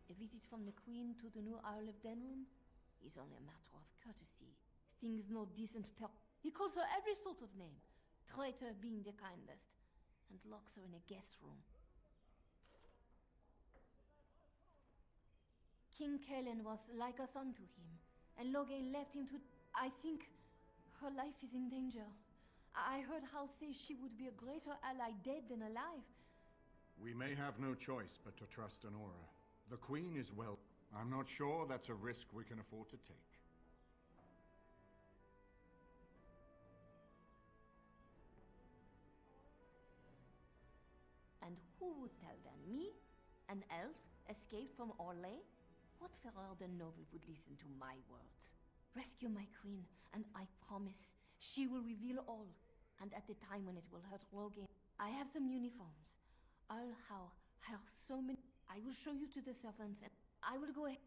A visit from the queen to the new Isle of Denrum is only a matter of courtesy. things no decent He calls her every sort of name, traitor being the kindest, and locks her in a guest room. King Kellen was like a son to him, and Loghain left him to... I think her life is in danger. I heard Hal say she would be a greater ally dead than alive. We may have no choice but to trust Honora. The Queen is well. I'm not sure that's a risk we can afford to take. And who would tell them? Me? An elf escaped from Orlais? What Ferelden noble would listen to my words? Rescue my queen, and I promise she will reveal all. And at the time when it will hurt Loghain, I have some uniforms. I'll hire so many. I will show you to the servants, and I will go ahead.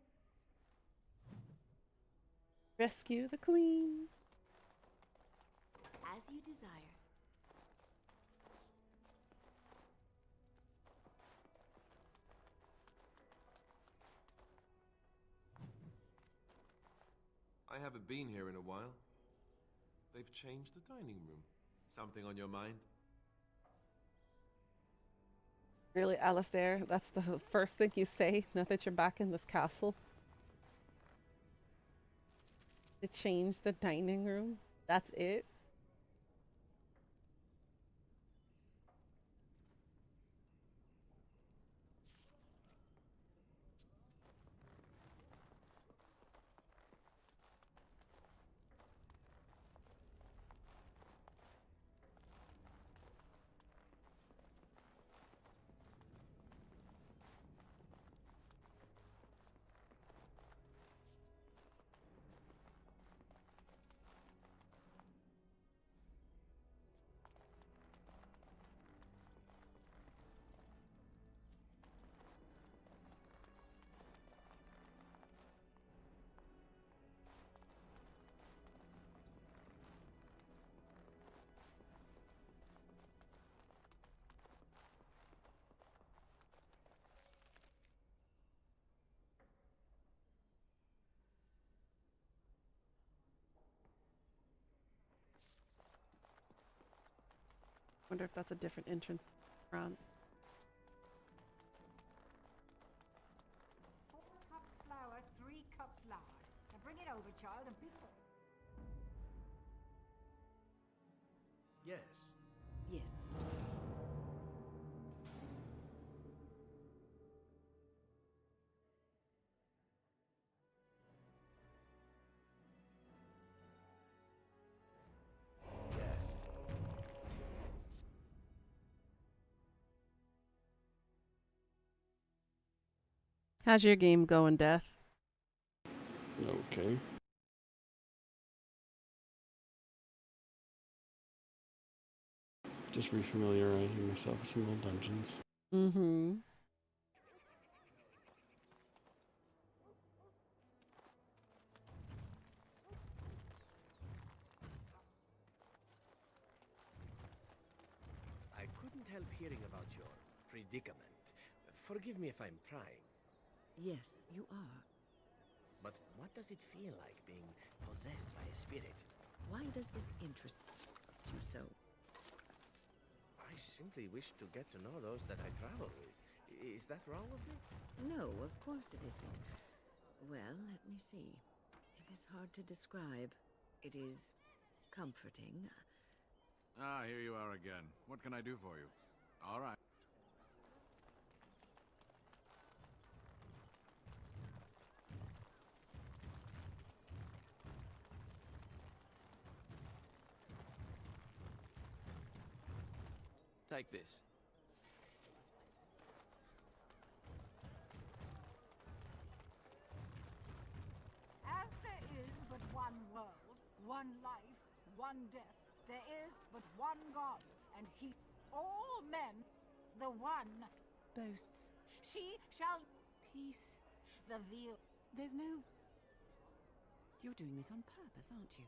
Rescue the queen. As you desire. I haven't been here in a while. They've changed the dining room. Something on your mind? Really, Alistair? That's the first thing you say now that you're back in this castle? To change the dining room? That's it? Wonder if that's a different entrance front. 4 cups flour, 3 cups lard. Now bring it over, child, and pick up. Yes. Yes. How's your game going, Death? Okay. Just refamiliarizing myself with some old dungeons. Mm-hmm. I couldn't help hearing about your predicament. Forgive me if I'm prying. Yes, you are. But what does it feel like being possessed by a spirit? Why does this interest you so? I simply wish to get to know those that I travel with. Is that wrong with me? No, of course it isn't. Well, let me see. It is hard to describe. It is comforting. Ah, here you are again. What can I do for you? All right. Take this. As there is but one world, one life, one death, there is but one God, and he, all men, the one, boasts. She shall peace the veil. There's no... You're doing this on purpose, aren't you?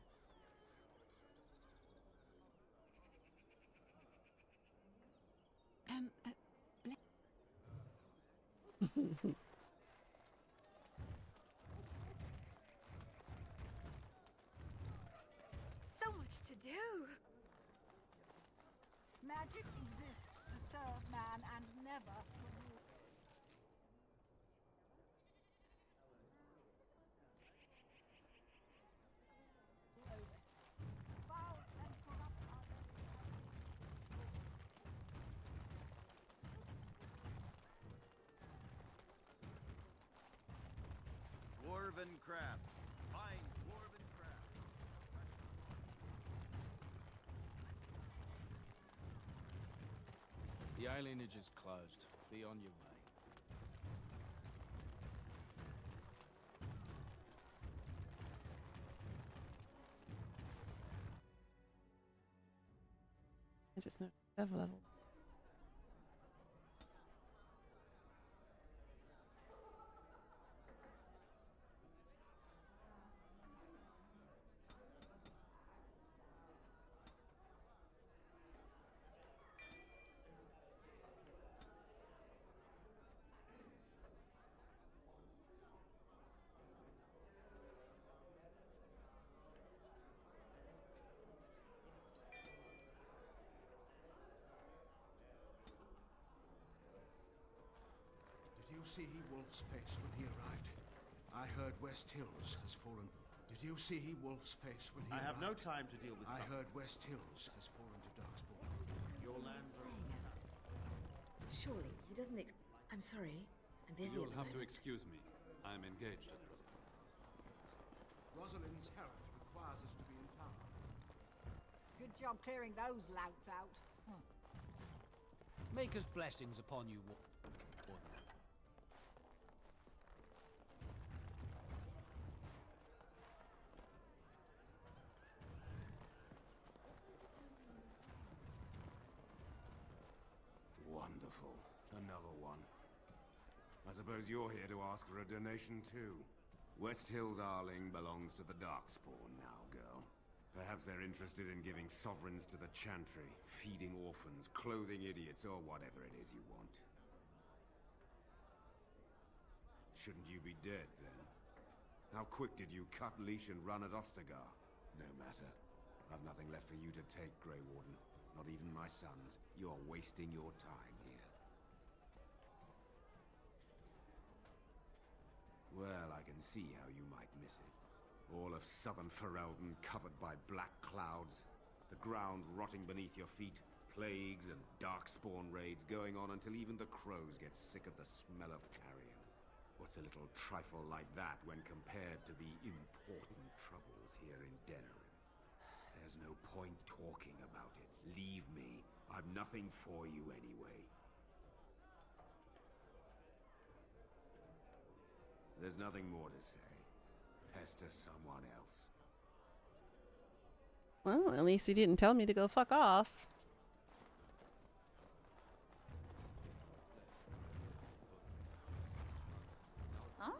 Magic exists to serve man and never to rule. Foul and corrupt are Dwarven craft. Fine dwarven craft. The alienage is closed. Be on your way. I just know level. Did you see Wolf's face when he arrived? I heard West Hills has fallen. Did you see Wolf's face when he I have no arrived? time to deal with I something. heard West Hills has fallen to Darkspawn. Your lands are... Surely, he doesn't I'm sorry. I'm busy You'll at the have to moment. excuse me. I'm engaged at present. Rosalind's health requires us to be in town. Good job clearing those louts out. Maker's blessings upon you, Warden. Wonderful. Another one. I suppose you're here to ask for a donation too. West Hills Arling belongs to the Darkspawn now, girl. Perhaps they're interested in giving sovereigns to the Chantry, feeding orphans, clothing idiots, or whatever it is you want. Shouldn't you be dead, then? How quick did you cut leash and run at Ostagar? No matter. I've nothing left for you to take, Grey Warden. Not even my sons. You're wasting your time here. Well, I can see how you might miss it. All of southern Ferelden covered by black clouds, the ground rotting beneath your feet, plagues and darkspawn raids going on until even the crows get sick of the smell of carrion. What's a little trifle like that when compared to the important troubles here in Denerim? There's no point talking about it. Leave me. I've nothing for you anyway. There's nothing more to say. Pester someone else. Well, at least he didn't tell me to go fuck off. Huh?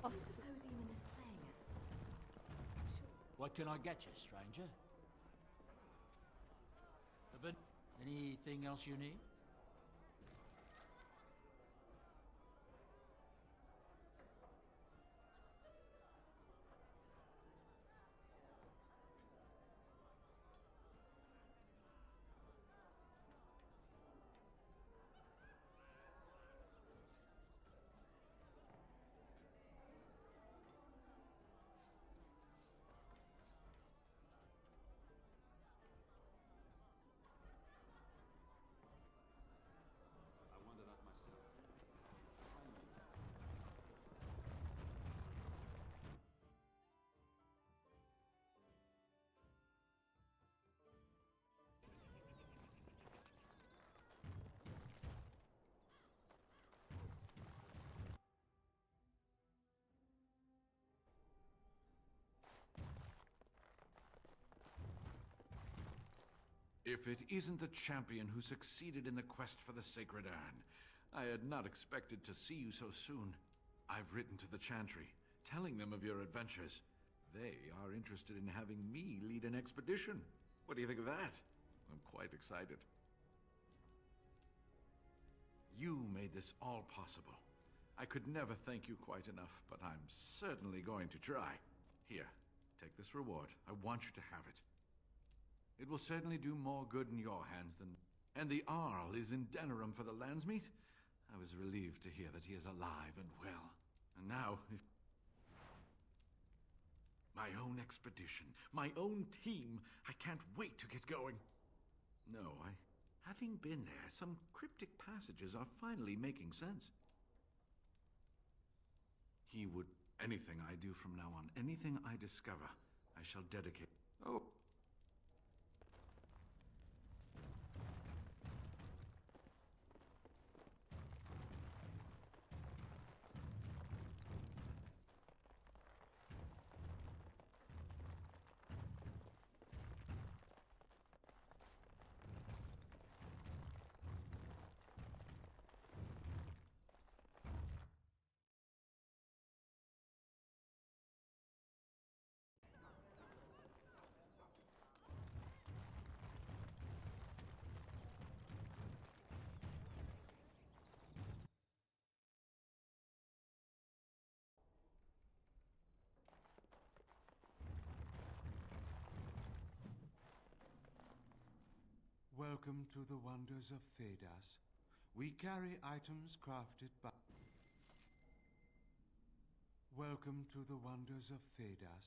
What do you suppose Eamon is playing at? What can I get you, stranger? Anything else you need? If it isn't the champion who succeeded in the quest for the Sacred Urn, I had not expected to see you so soon. I've written to the Chantry, telling them of your adventures. They are interested in having me lead an expedition. What do you think of that? I'm quite excited. made this all possible. I could never thank you quite enough, but I'm certainly going to try. Here, take this reward. I want you to have it. It will certainly do more good in your hands than... And the Arl is in Denerim for the Landsmeet? I was relieved to hear that he is alive and well. And now, if... My own expedition, my own team. I can't wait to get going. No, having been there, some cryptic passages are finally making sense. He would... Anything I do from now on, anything I discover, I shall dedicate... Oh... Welcome to the wonders of Thedas. We carry items crafted by... Welcome to the wonders of Thedas.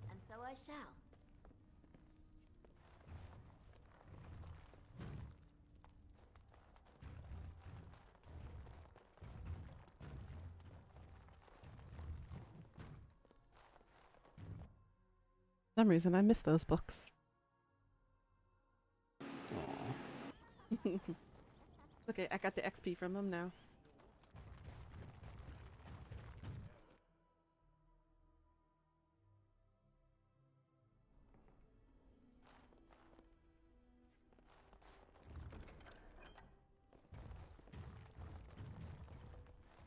And so I shall. For some reason, I miss those books. Okay, I got the XP from them now.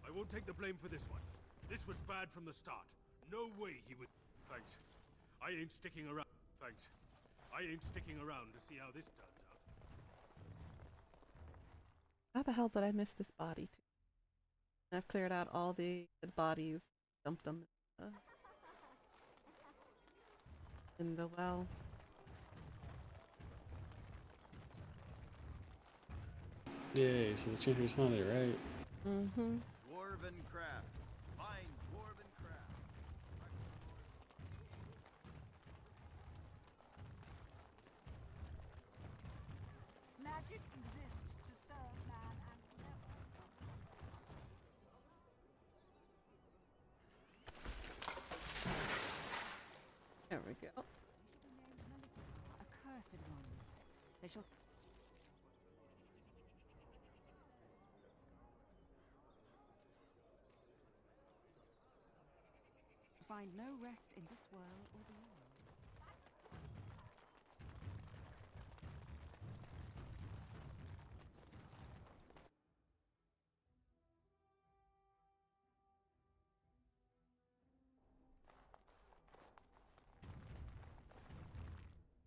I won't take the blame for this one. This was bad from the start. No way he would... Thanks. I ain't sticking around. Thanks. I ain't sticking around to see how this turns out. How the hell did I miss this body too? I've cleared out all the dead bodies, dumped them in the well. Yay, so the changer's haunted, right? Mm-hmm. Dwarven crafts. Fine dwarven crafts. Magic exists to serve man and never. There we go. Accursed ones. They shall... find no rest in this world or beyond.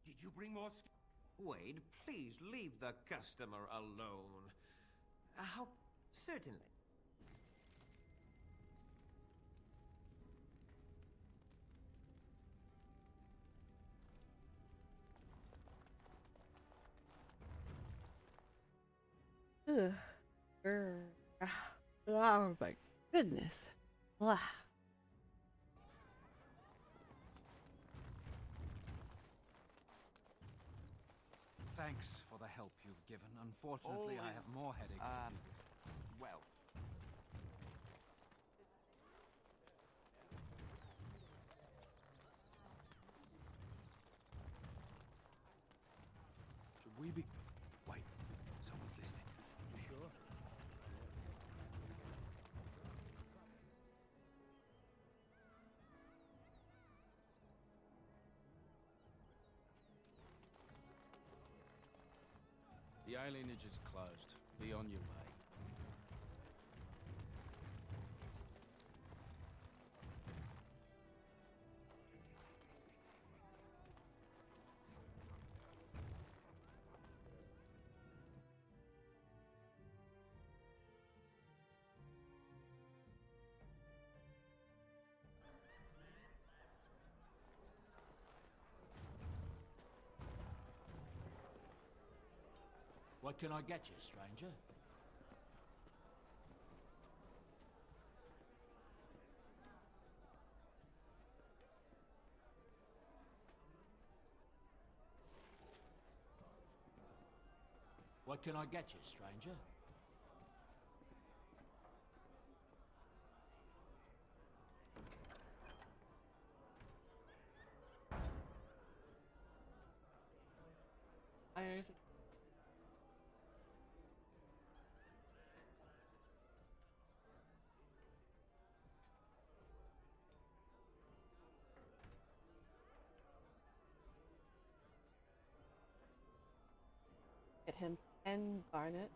Did you bring more Wade, please leave the customer alone. How... Certainly. Ugh. Oh my goodness. Blah. Thanks for the help you've given. Unfortunately, I have more headaches to deal with. Well. Should we be... Wait, someone's listening. You sure? The alienage is closed. Be on your way. What can I get you, stranger? What can I get you, stranger? Fires. Get him 10 garnet.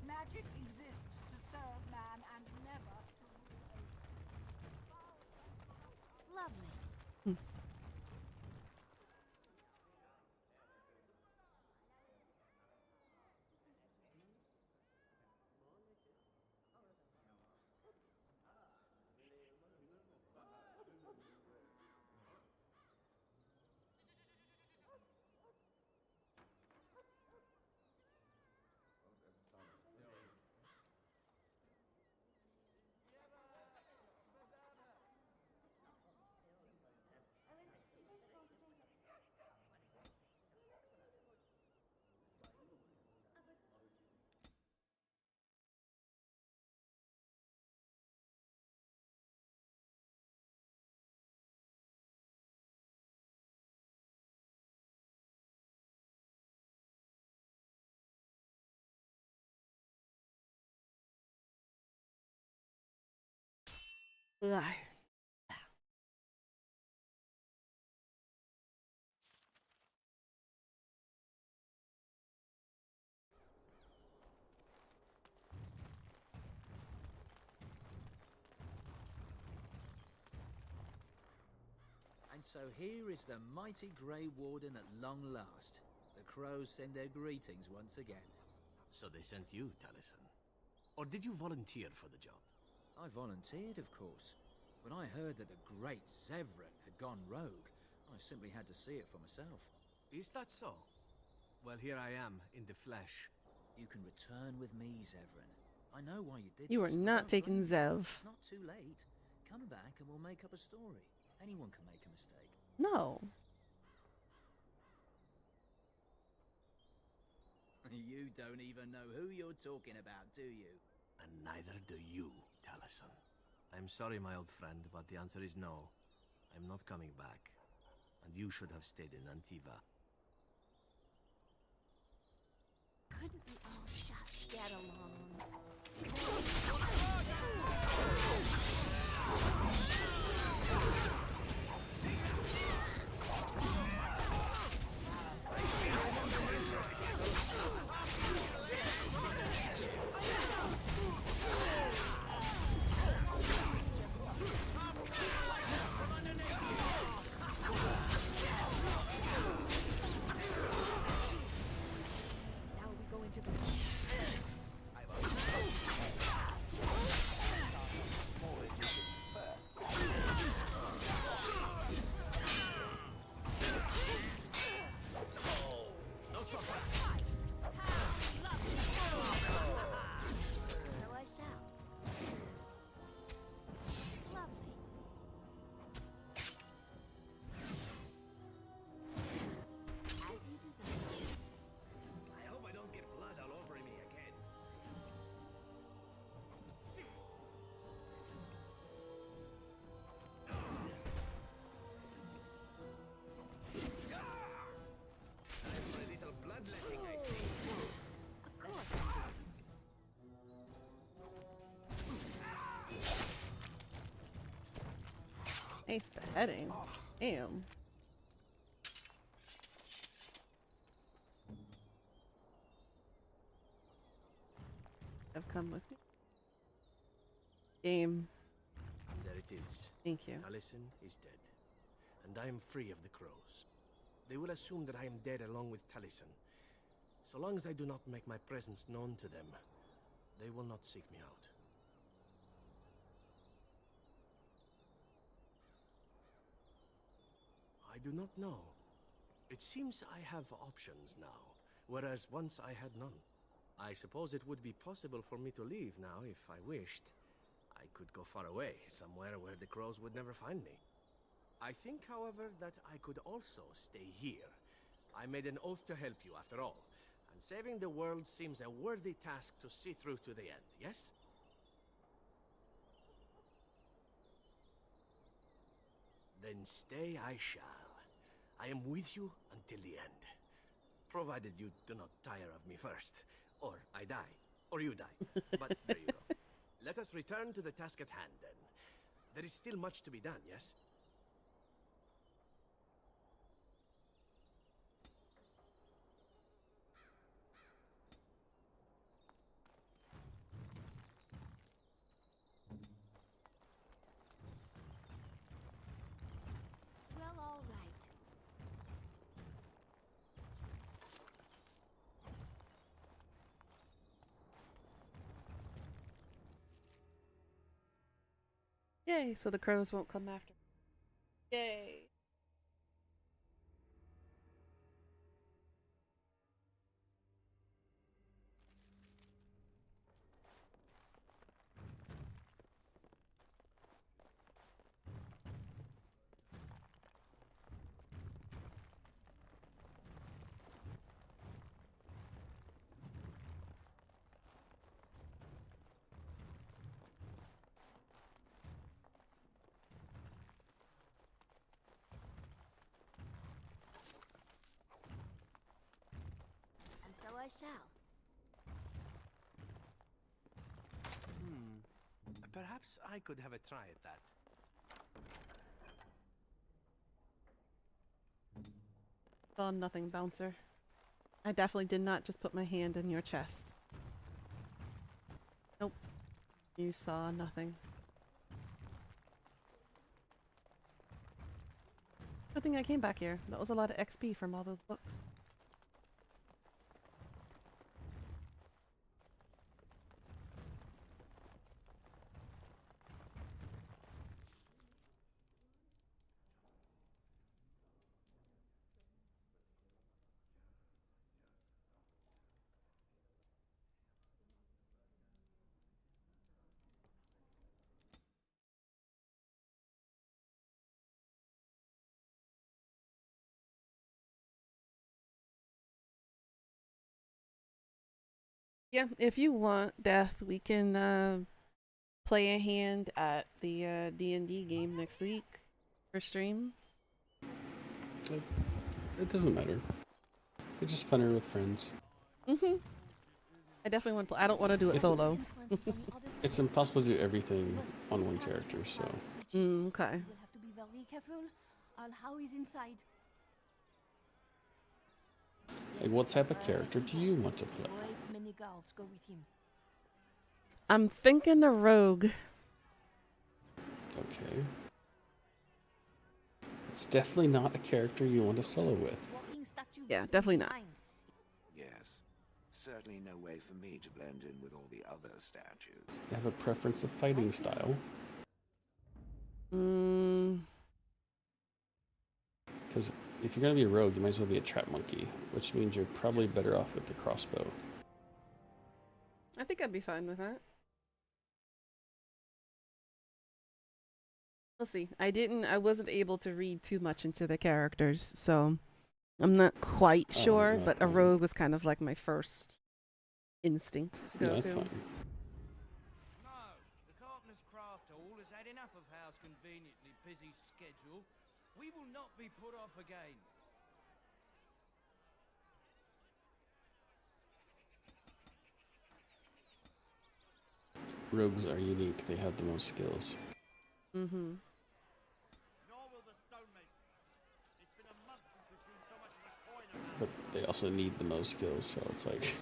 Magic exists to serve man and never to rule a... Lovely. Ugh. And so here is the mighty Grey Warden at long last. The crows send their greetings once again. So they sent you, Taliesin. Or did you volunteer for the job? I volunteered, of course. When I heard that the great Zevran had gone rogue, I simply had to see it for myself. Is that so? Well, here I am, in the flesh. You can return with me, Zevran. I know why you did You are this, and not don't taking blame you. Zev. It's not too late. Come back and we'll make up a story. Anyone can make a mistake. No. You don't even know who you're talking about, do you? And neither do you, Taliesin. I'm sorry, my old friend, but the answer is no. I'm not coming back. And you should have stayed in Antiva. Couldn't we all just get along? Now we go into the... So I shall. Lovely. As you desire. I hope I don't get blood all over me again. Time for a little bloodletting, I see. Of course. Nice beheading. Damn. Have come with me. Game. And there it is. Thank you. Taliesin is dead. And I am free of the crows. They will assume that I am dead along with Taliesin. So long as I do not make my presence known to them, they will not seek me out. I do not know. It seems I have options now, whereas once I had none. I suppose it would be possible for me to leave now if I wished. I could go far away, somewhere where the crows would never find me. I think, however, that I could also stay here. I made an oath to help you, after all, and saving the world seems a worthy task to see through to the end, yes? Then stay I shall. I am with you until the end. Provided you do not tire of me first. Or I die. Or you die. But there you go. Let us return to the task at hand, then. There is still much to be done, yes? Well, all right. Yay, so the crows won't come after. Yay. And so I shall. Perhaps I could have a try at that. Saw nothing, bouncer. I definitely did not just put my hand in your chest. Nope. You saw nothing. Good thing I came back here. That was a lot of XP from all those books. Yeah, if you want, Death, we can play a hand at the D&D game next week for stream. It doesn't matter. It's just funner with friends. I definitely want to play. I don't want to do it solo. It's impossible to do everything on one character, so. Okay. We'll have to be very careful on how he's inside. Like, what type of character do you want to play? Great many guards go with him. I'm thinking a rogue. Okay. It's definitely not a character you want to solo with. Yeah, definitely not. Yes. Certainly no way for me to blend in with all the other statues. You have a preference of fighting style. Because if you're going to be a rogue, you might as well be a trap monkey, which means you're probably better off with the crossbow. I think I'd be fine with that. We'll see. I wasn't able to read too much into the characters, so I'm not quite sure, no, but a rogue was kind of like my first instinct to go Yeah, that's to. fine. No, the Carpenter's Craft Hall has had enough of Howe's conveniently busy schedule. We will not be put off again. Rogues are unique. They have the most skills. Nor will the stonemasons. It's been a month since we've seen so much as a coin around. But they also need the most skills, so it's like...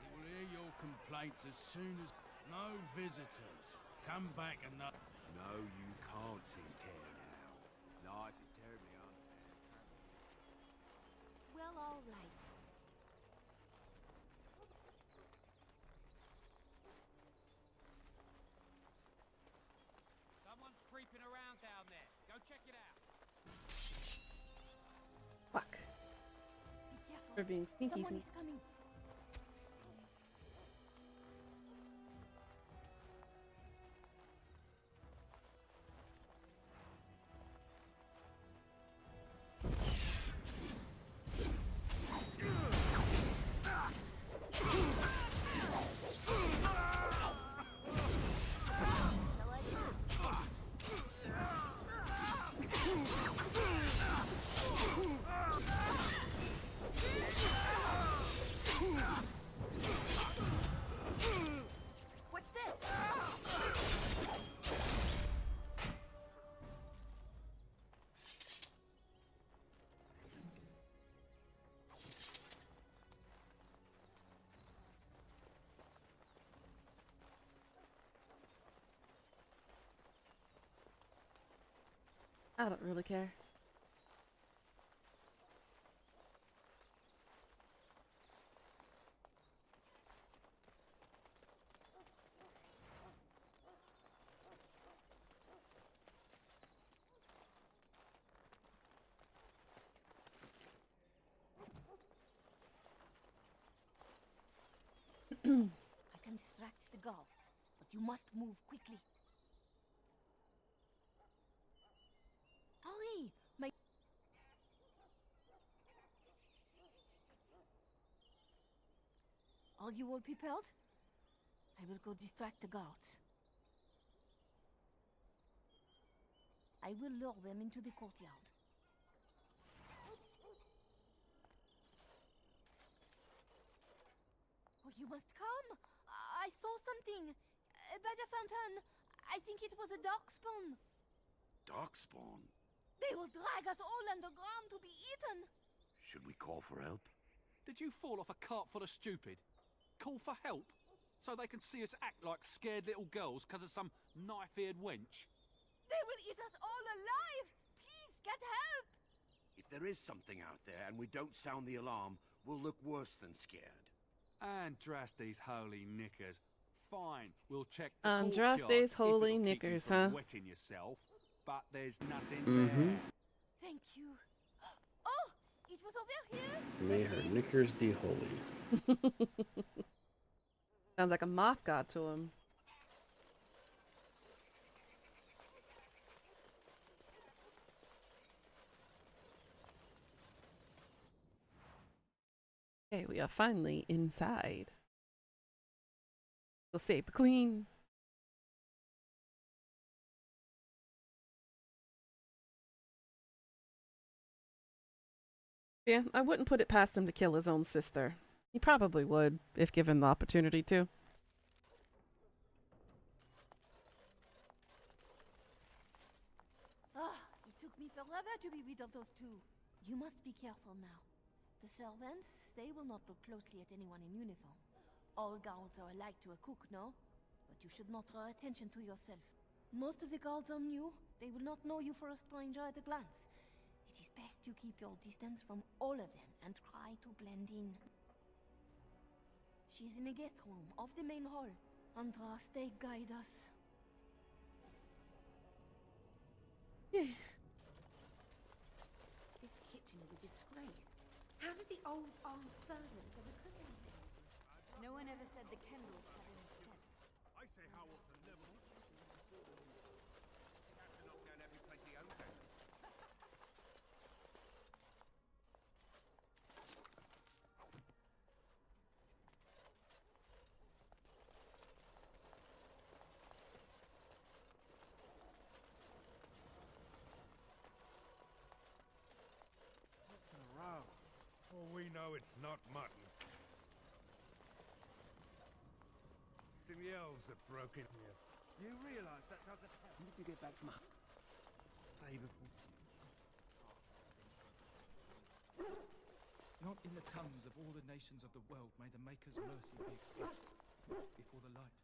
He will hear your complaints as soon as... No visitors. Come back and no... No, you can't see Tear now. Life is terribly unfair. Well, all right. Someone's creeping around down there. Go check it out. Fuck. Be careful. For being sneaky. Someone is coming. What's this? I don't really care. I can distract the guards, but you must move quickly. Hurry! Are you all prepared? I will go distract the guards. I will lure them into the courtyard. Oh, you must come! I saw something by the fountain. I think it was a darkspawn. Darkspawn? They will drag us all underground to be eaten. Should we call for help? Did you fall off a cart full of stupid? Call for help? So they can see us act like scared little girls because of some knife-eared wench? They will eat us all alive! Please, get help! If there is something out there and we don't sound the alarm, we'll look worse than scared. And drast these holy knickers. Fine, we'll check the Andraste's courtyard if holy it'll keep you knickers, from huh? wetting yourself, but there's nothing Mm-hmm. there. Thank you. Oh, it was over here. May her knickers be holy. Sounds like a moth god to him. Okay, we are finally inside. Go save the queen. Yeah, I wouldn't put it past him to kill his own sister. He probably would, if given the opportunity to. Ah, it took me forever to be rid of those two. You must be careful now. The servants, they will not look closely at anyone in uniform. All guards are alike to a cook, no? But you should not draw attention to yourself. Most of the guards are new. They will not know you for a stranger at a glance. It is best to keep your distance from all of them and try to blend in. She's in the guest room of the main hall. Andraste, guide us. This kitchen is a disgrace. How did the old armed servants ever cook anything? No one ever said the Kendalls had any sense. I say how often never. Have to knock down every place he owns. What's in a row? Oh, we know it's not mutton. It's the elves that broke in here. You realise that doesn't help. When did you get back from favourable? Not in the tongues of all the nations of the world may the Maker's mercy be expressed. Before the light,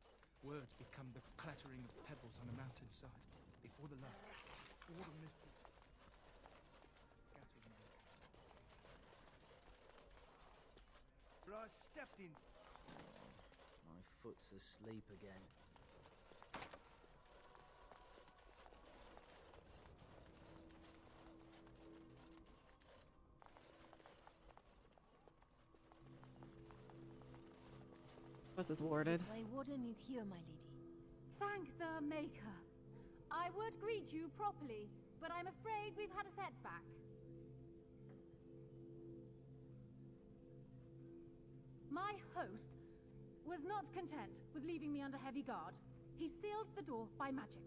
words become the clattering of pebbles on a mountainside. Before the light, all the mystery scattered me. But I stepped in. My foot's asleep again. What's this warded? Grey Warden is here, my lady. Thank the Maker. I would greet you properly, but I'm afraid we've had a setback. My host was not content with leaving me under heavy guard. He sealed the door by magic.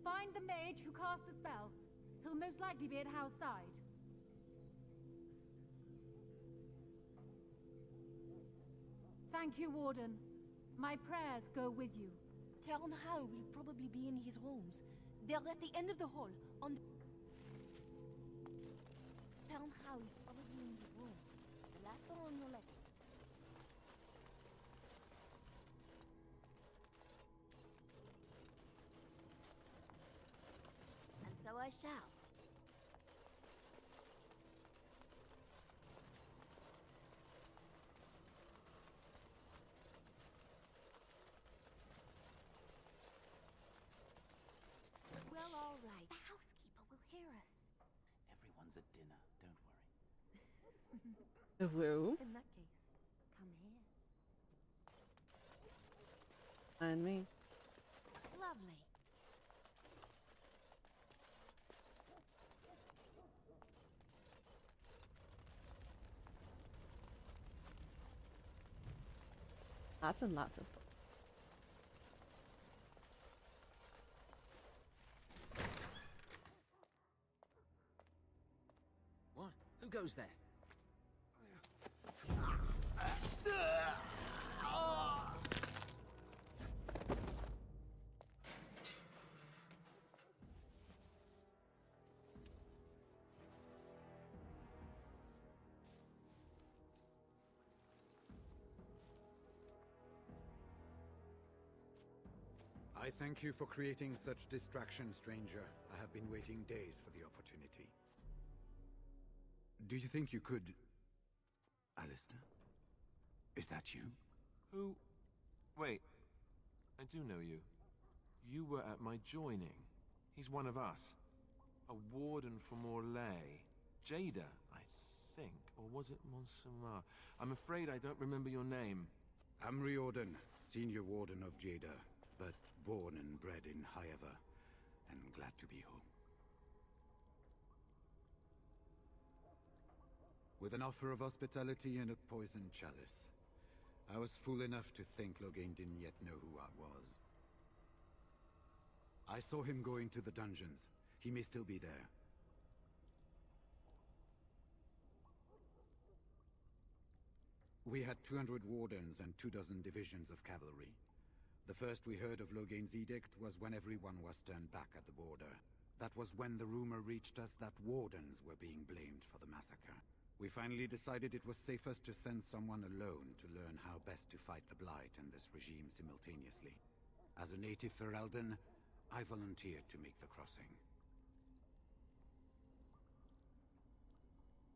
Find the mage who cast the spell. He'll most likely be at Howe's side. Thank you, Warden. My prayers go with you. Tern Howe will probably be in his rooms. They're at the end of the hall, on the... Tern Howe is probably in his rooms. The last one on your left. And so I shall. Well, all right. The housekeeper will hear us. Everyone's at dinner, don't worry. Woo. In that case, come here. And me. Lovely. Lots and lots of What? Who goes there? I thank you for creating such distraction, stranger. I have been waiting days for the opportunity. Do you think you could... Alistair? Is that you? Who? Wait. I do know you. You were at my joining. He's one of us. A warden from Orlais. Jada, I think. Or was it Montserrat? I'm afraid I don't remember your name. I'm Riordan, senior warden of Jada, but born and bred in Highever, and glad to be home. With an offer of hospitality and a poisoned chalice. I was fool enough to think Loghain didn't yet know who I was. I saw him going to the dungeons. He may still be there. We had 200 wardens and 24 divisions of cavalry. The first we heard of Loghain's edict was when everyone was turned back at the border. That was when the rumor reached us that wardens were being blamed for the massacre. We finally decided it was safest to send someone alone to learn how best to fight the Blight and this regime simultaneously. As a native Ferelden, I volunteered to make the crossing.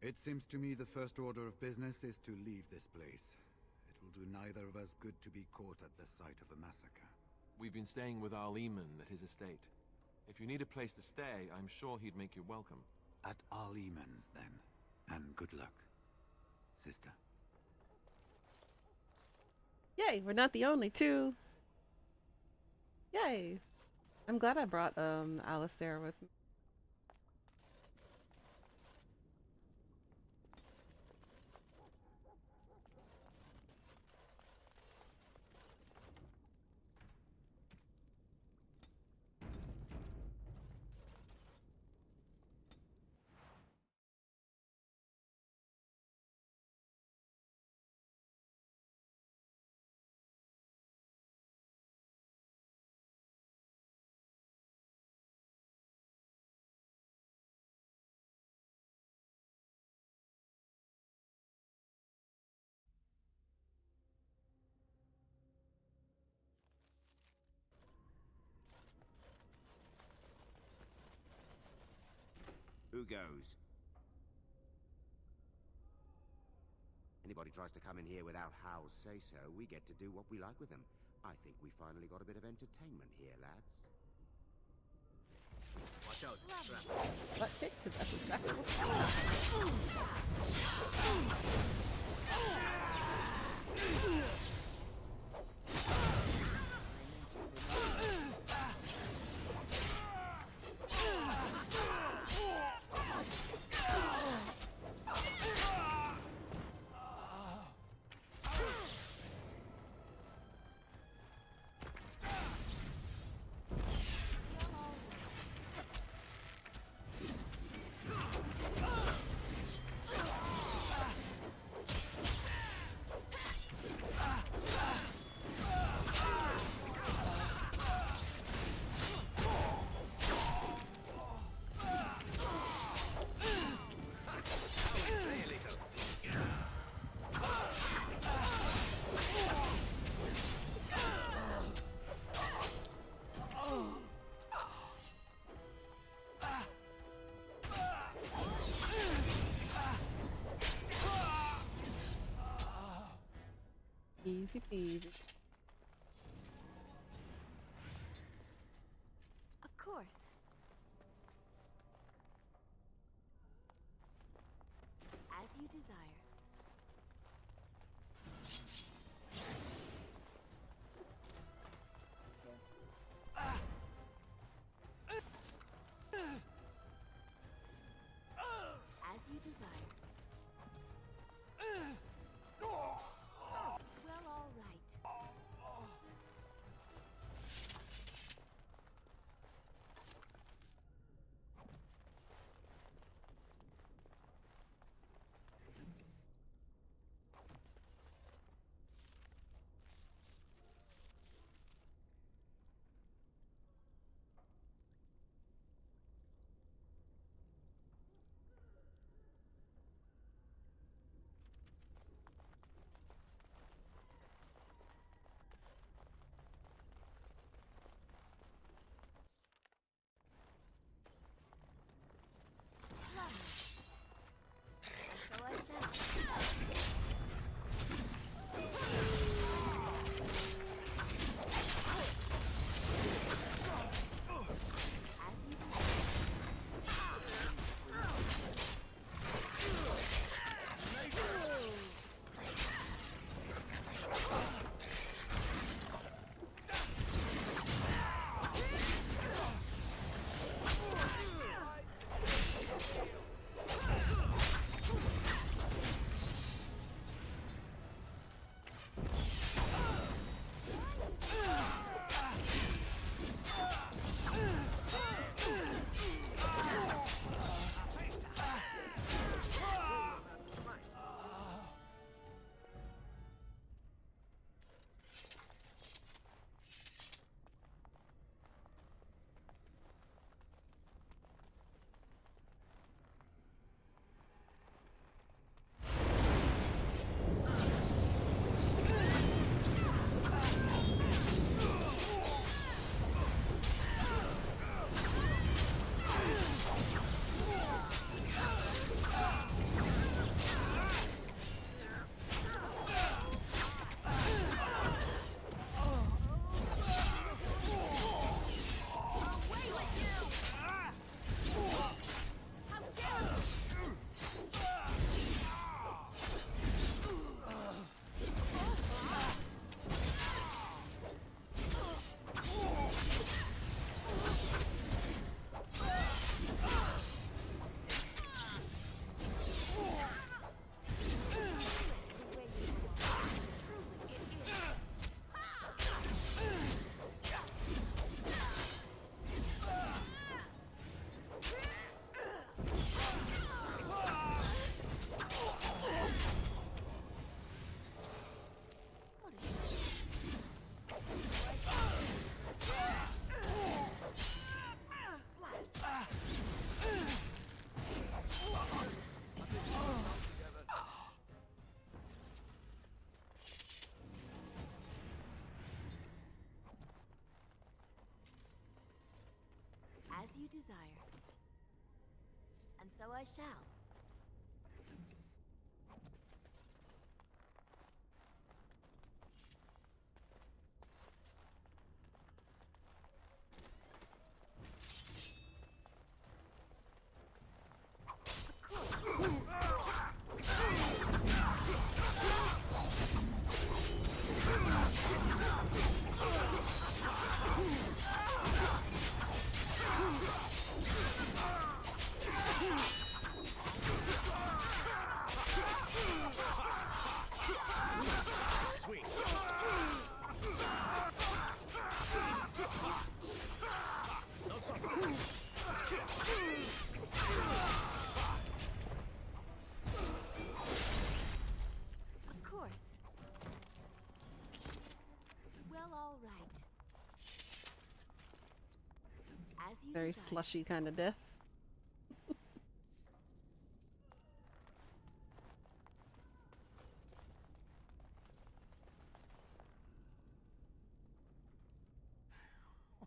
It seems to me the first order of business is to leave this place. It will do neither of us good to be caught at the site of a massacre. We've been staying with Arl Eamon at his estate. If you need a place to stay, I'm sure he'd make you welcome. At Arl Eamon's, then. And good luck, sister. Yay, we're not the only two. Yay. I'm glad I brought Alistair with me. Who goes? Anybody tries to come in here without Hal's say-so, we get to do what we like with them. I think we finally got a bit of entertainment here, lads. Watch out. What kick? That's exactly what easy peasy. Of course. As you desire. As you desire. Well, all right. you desire. And so I shall. Very slushy kind of death.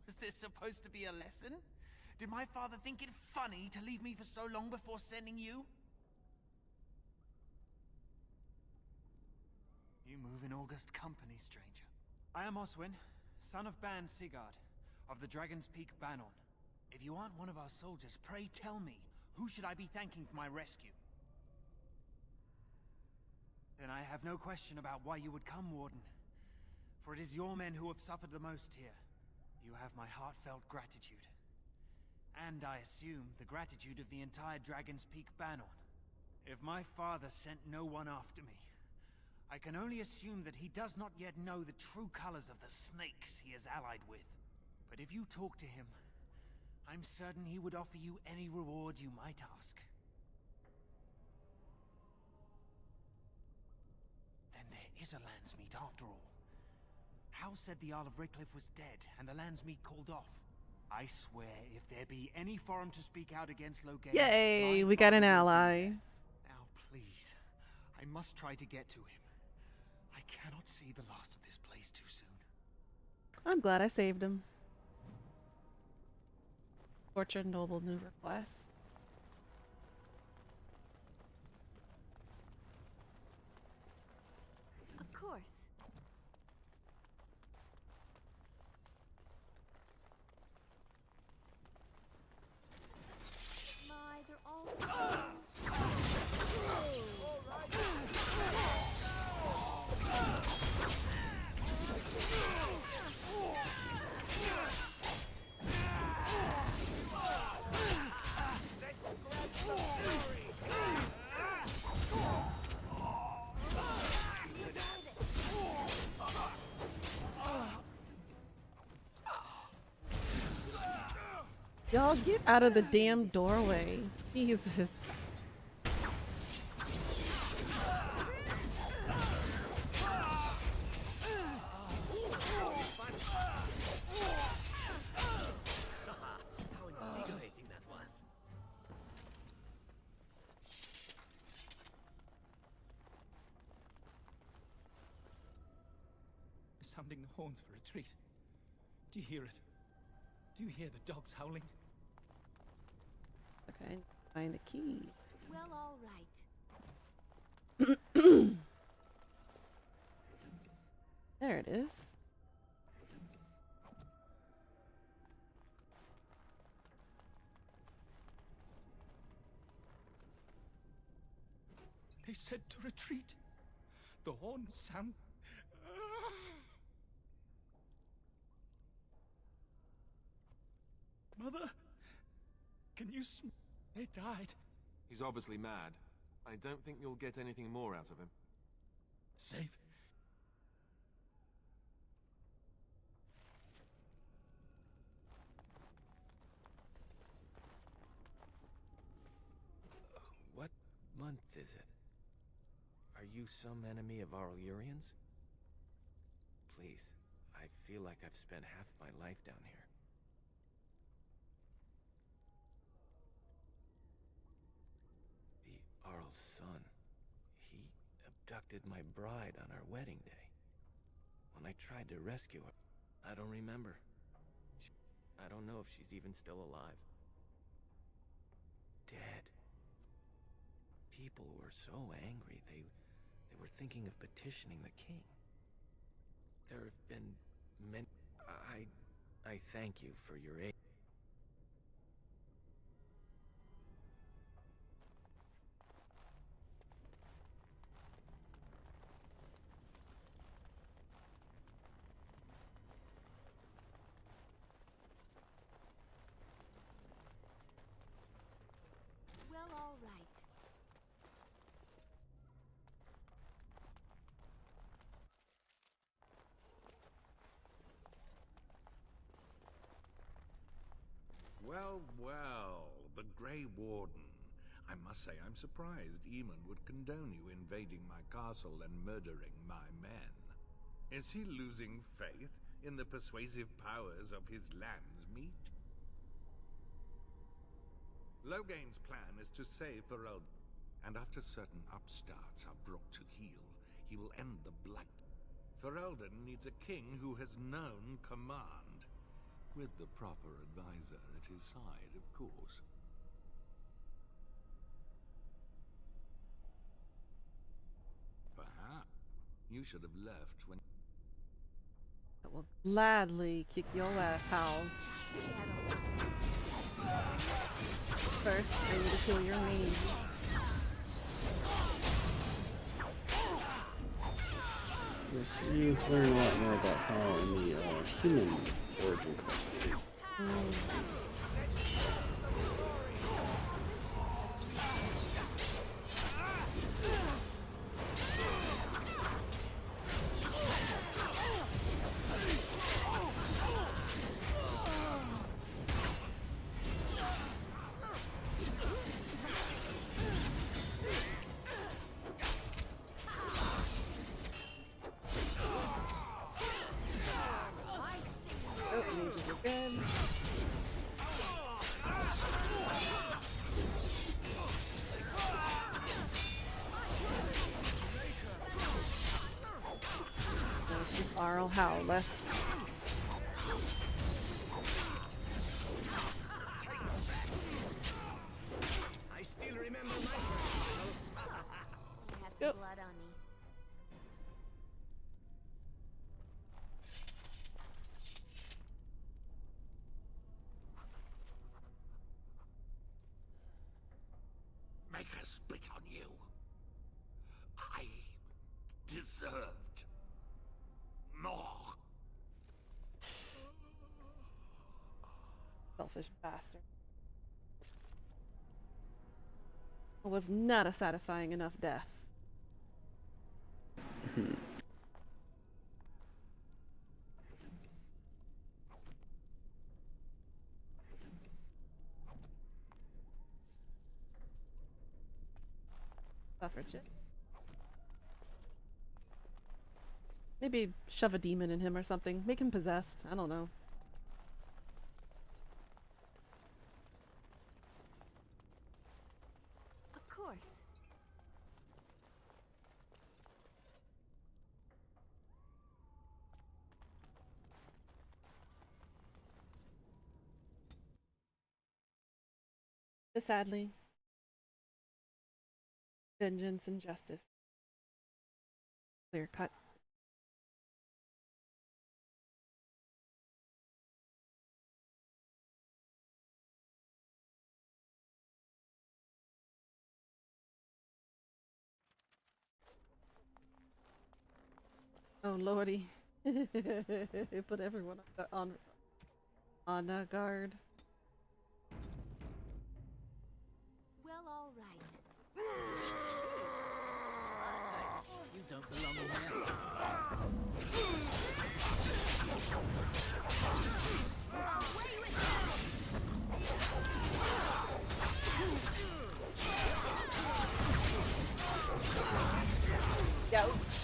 Was this supposed to be a lesson? Did my father think it funny to leave me for so long before sending you? You move in august company, stranger. I am Oswin, son of Ban Sigurd, of the Dragon's Peak Banon. If you aren't one of our soldiers, pray tell me, who should I be thanking for my rescue? Then I have no question about why you would come, Warden. For it is your men who have suffered the most here. You have my heartfelt gratitude. And I assume the gratitude of the entire Dragon's Peak Banon. If my father sent no one after me, I can only assume that he does not yet know the true colors of the snakes he is allied with. But if you talk to him, I'm certain he would offer you any reward you might ask. Then there is a Landsmeet after all. Hal said the Jarl of Redcliffe was dead, and the Landsmeet called off. I swear, if there be any forum to speak out against Loghain... Yay, we got an ally. Now, please, I must try to get to him. I cannot see the last of this place too soon. I'm glad I saved him. Tortured Noble new request. Of course. My, they're all so... Y'all get out of the damn doorway. Jesus. How invigorating that was. Sounding the horns for retreat. Do you hear it? Do you hear the dogs howling? Okay, find a key. Well, all right. There it is. They said to retreat. The horns sound... Mother? Can you smell? They died. He's obviously mad. I don't think you'll get anything more out of him. Safe. What month is it? Are you some enemy of Arl Urian's? Please, I feel like I've spent half my life down here. The Arl's son. He abducted my bride on our wedding day. When I tried to rescue her, I don't remember. I don't know if she's even still alive. people were so angry they were thinking of petitioning the king. There have been many... I thank you for your aid. Well, all right. Well, well, the Grey Warden. I must say I'm surprised Eamon would condone you invading my castle and murdering my men. Is he losing faith in the persuasive powers of his land's meat? Logain's plan is to save Ferelden, and after certain upstarts are brought to heel, he will end the blight. Ferelden needs a king who has known command, with the proper advisor at his side, of course. Perhaps you should have left when... I will gladly kick your ass, Howl. First, I need to kill your mage. Yes, you learn a lot more about how in the human origin quest. Arl Howl left. I still remember my I have some blood on me. Make her spit on you. I deserved more. Selfish bastard. It was not a satisfying enough death. Suffrage it. Maybe shove a demon in him or something. Make him possessed. I don't know. Of course. But sadly, vengeance and justice. Clear cut. Oh lordy. Put everyone on guard. Well, all right. You don't belong in here. Ouch.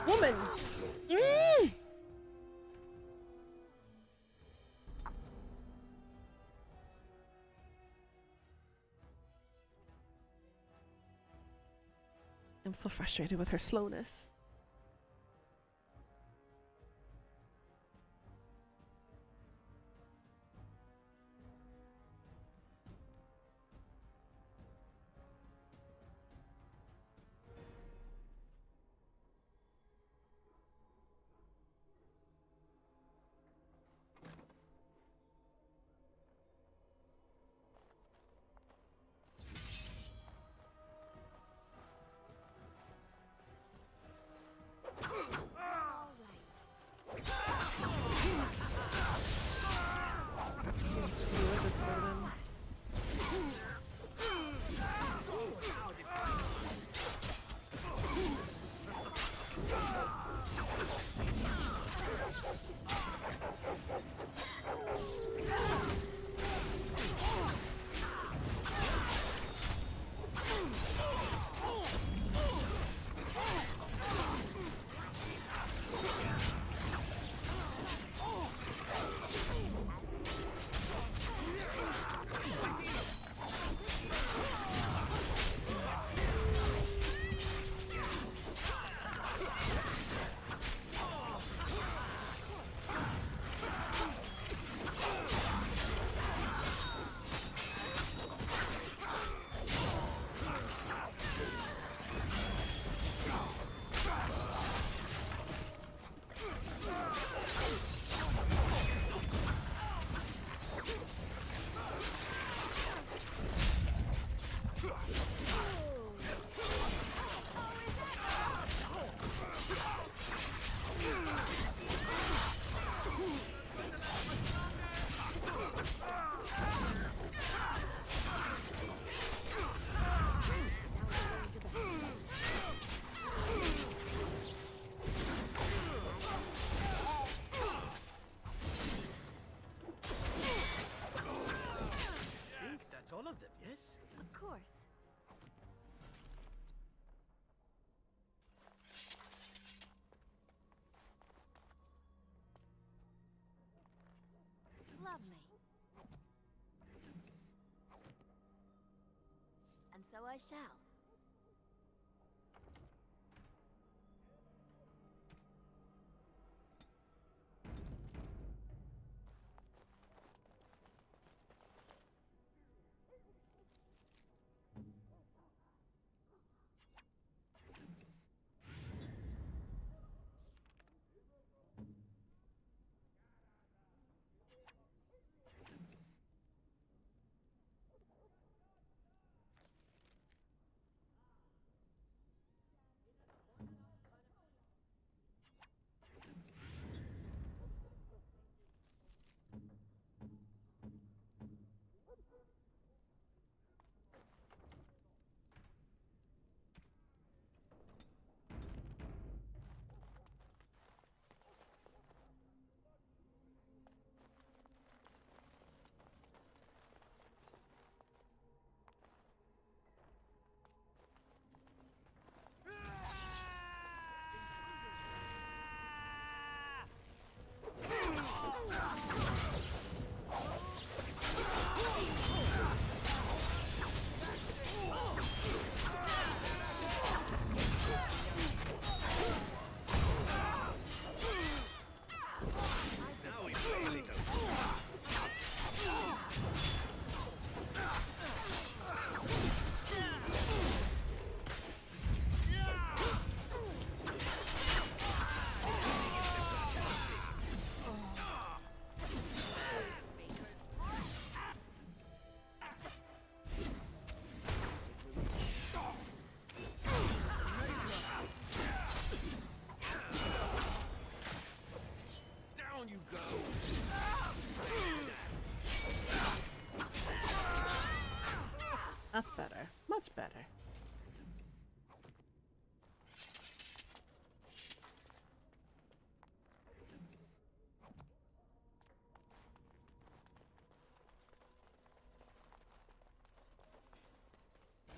Woman! I'm so frustrated with her slowness. All of them, yes? Of course. Lovely. And so I shall. That's better. Much better.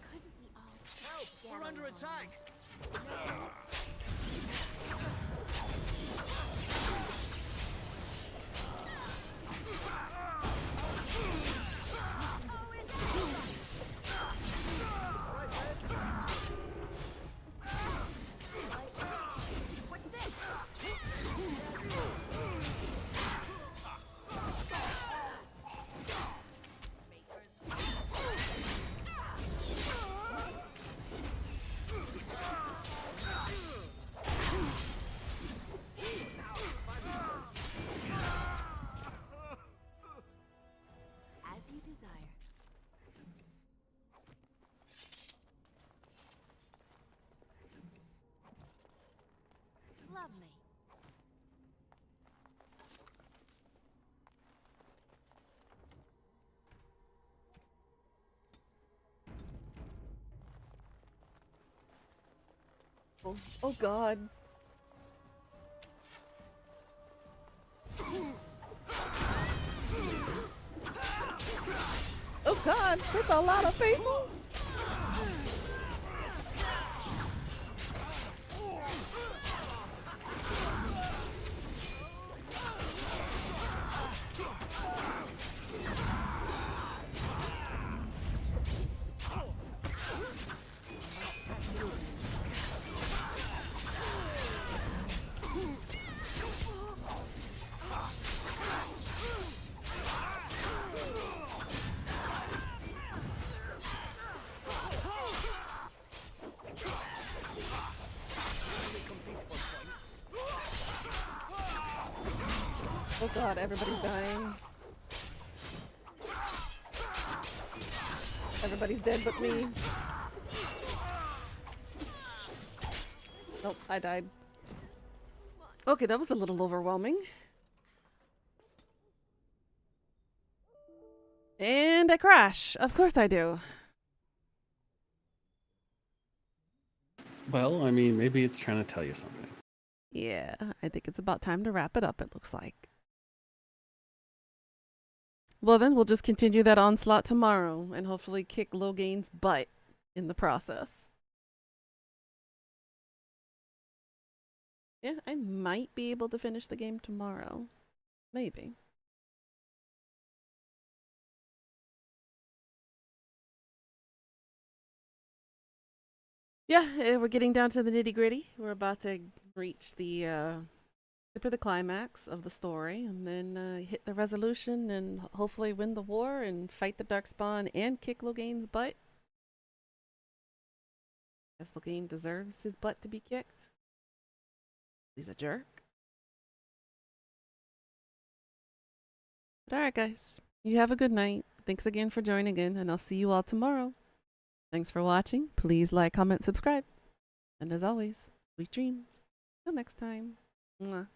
Couldn't we all Help! We're under attack! you desire. Lovely. Oh God. Oh God, that's a lot of people. Oh God, everybody's dying. Everybody's dead but me. Nope, I died. Okay, that was a little overwhelming. And I crash. Of course I do. Well, I mean, maybe it's trying to tell you something. Yeah, I think it's about time to wrap it up, it looks like. Well then, we'll just continue that onslaught tomorrow and hopefully kick Loghain's butt in the process. Yeah, I might be able to finish the game tomorrow. Maybe. Yeah, we're getting down to the nitty-gritty. We're about to reach the the climax of the story, and then hit the resolution, and hopefully win the war, and fight the Darkspawn, and kick Loghain's butt. Guess Loghain deserves his butt to be kicked. He's a jerk. But alright, guys. You have a good night. Thanks again for joining in, and I'll see you all tomorrow. Thanks for watching. Please like, comment, subscribe. And as always, sweet dreams. Till next time. Mwah.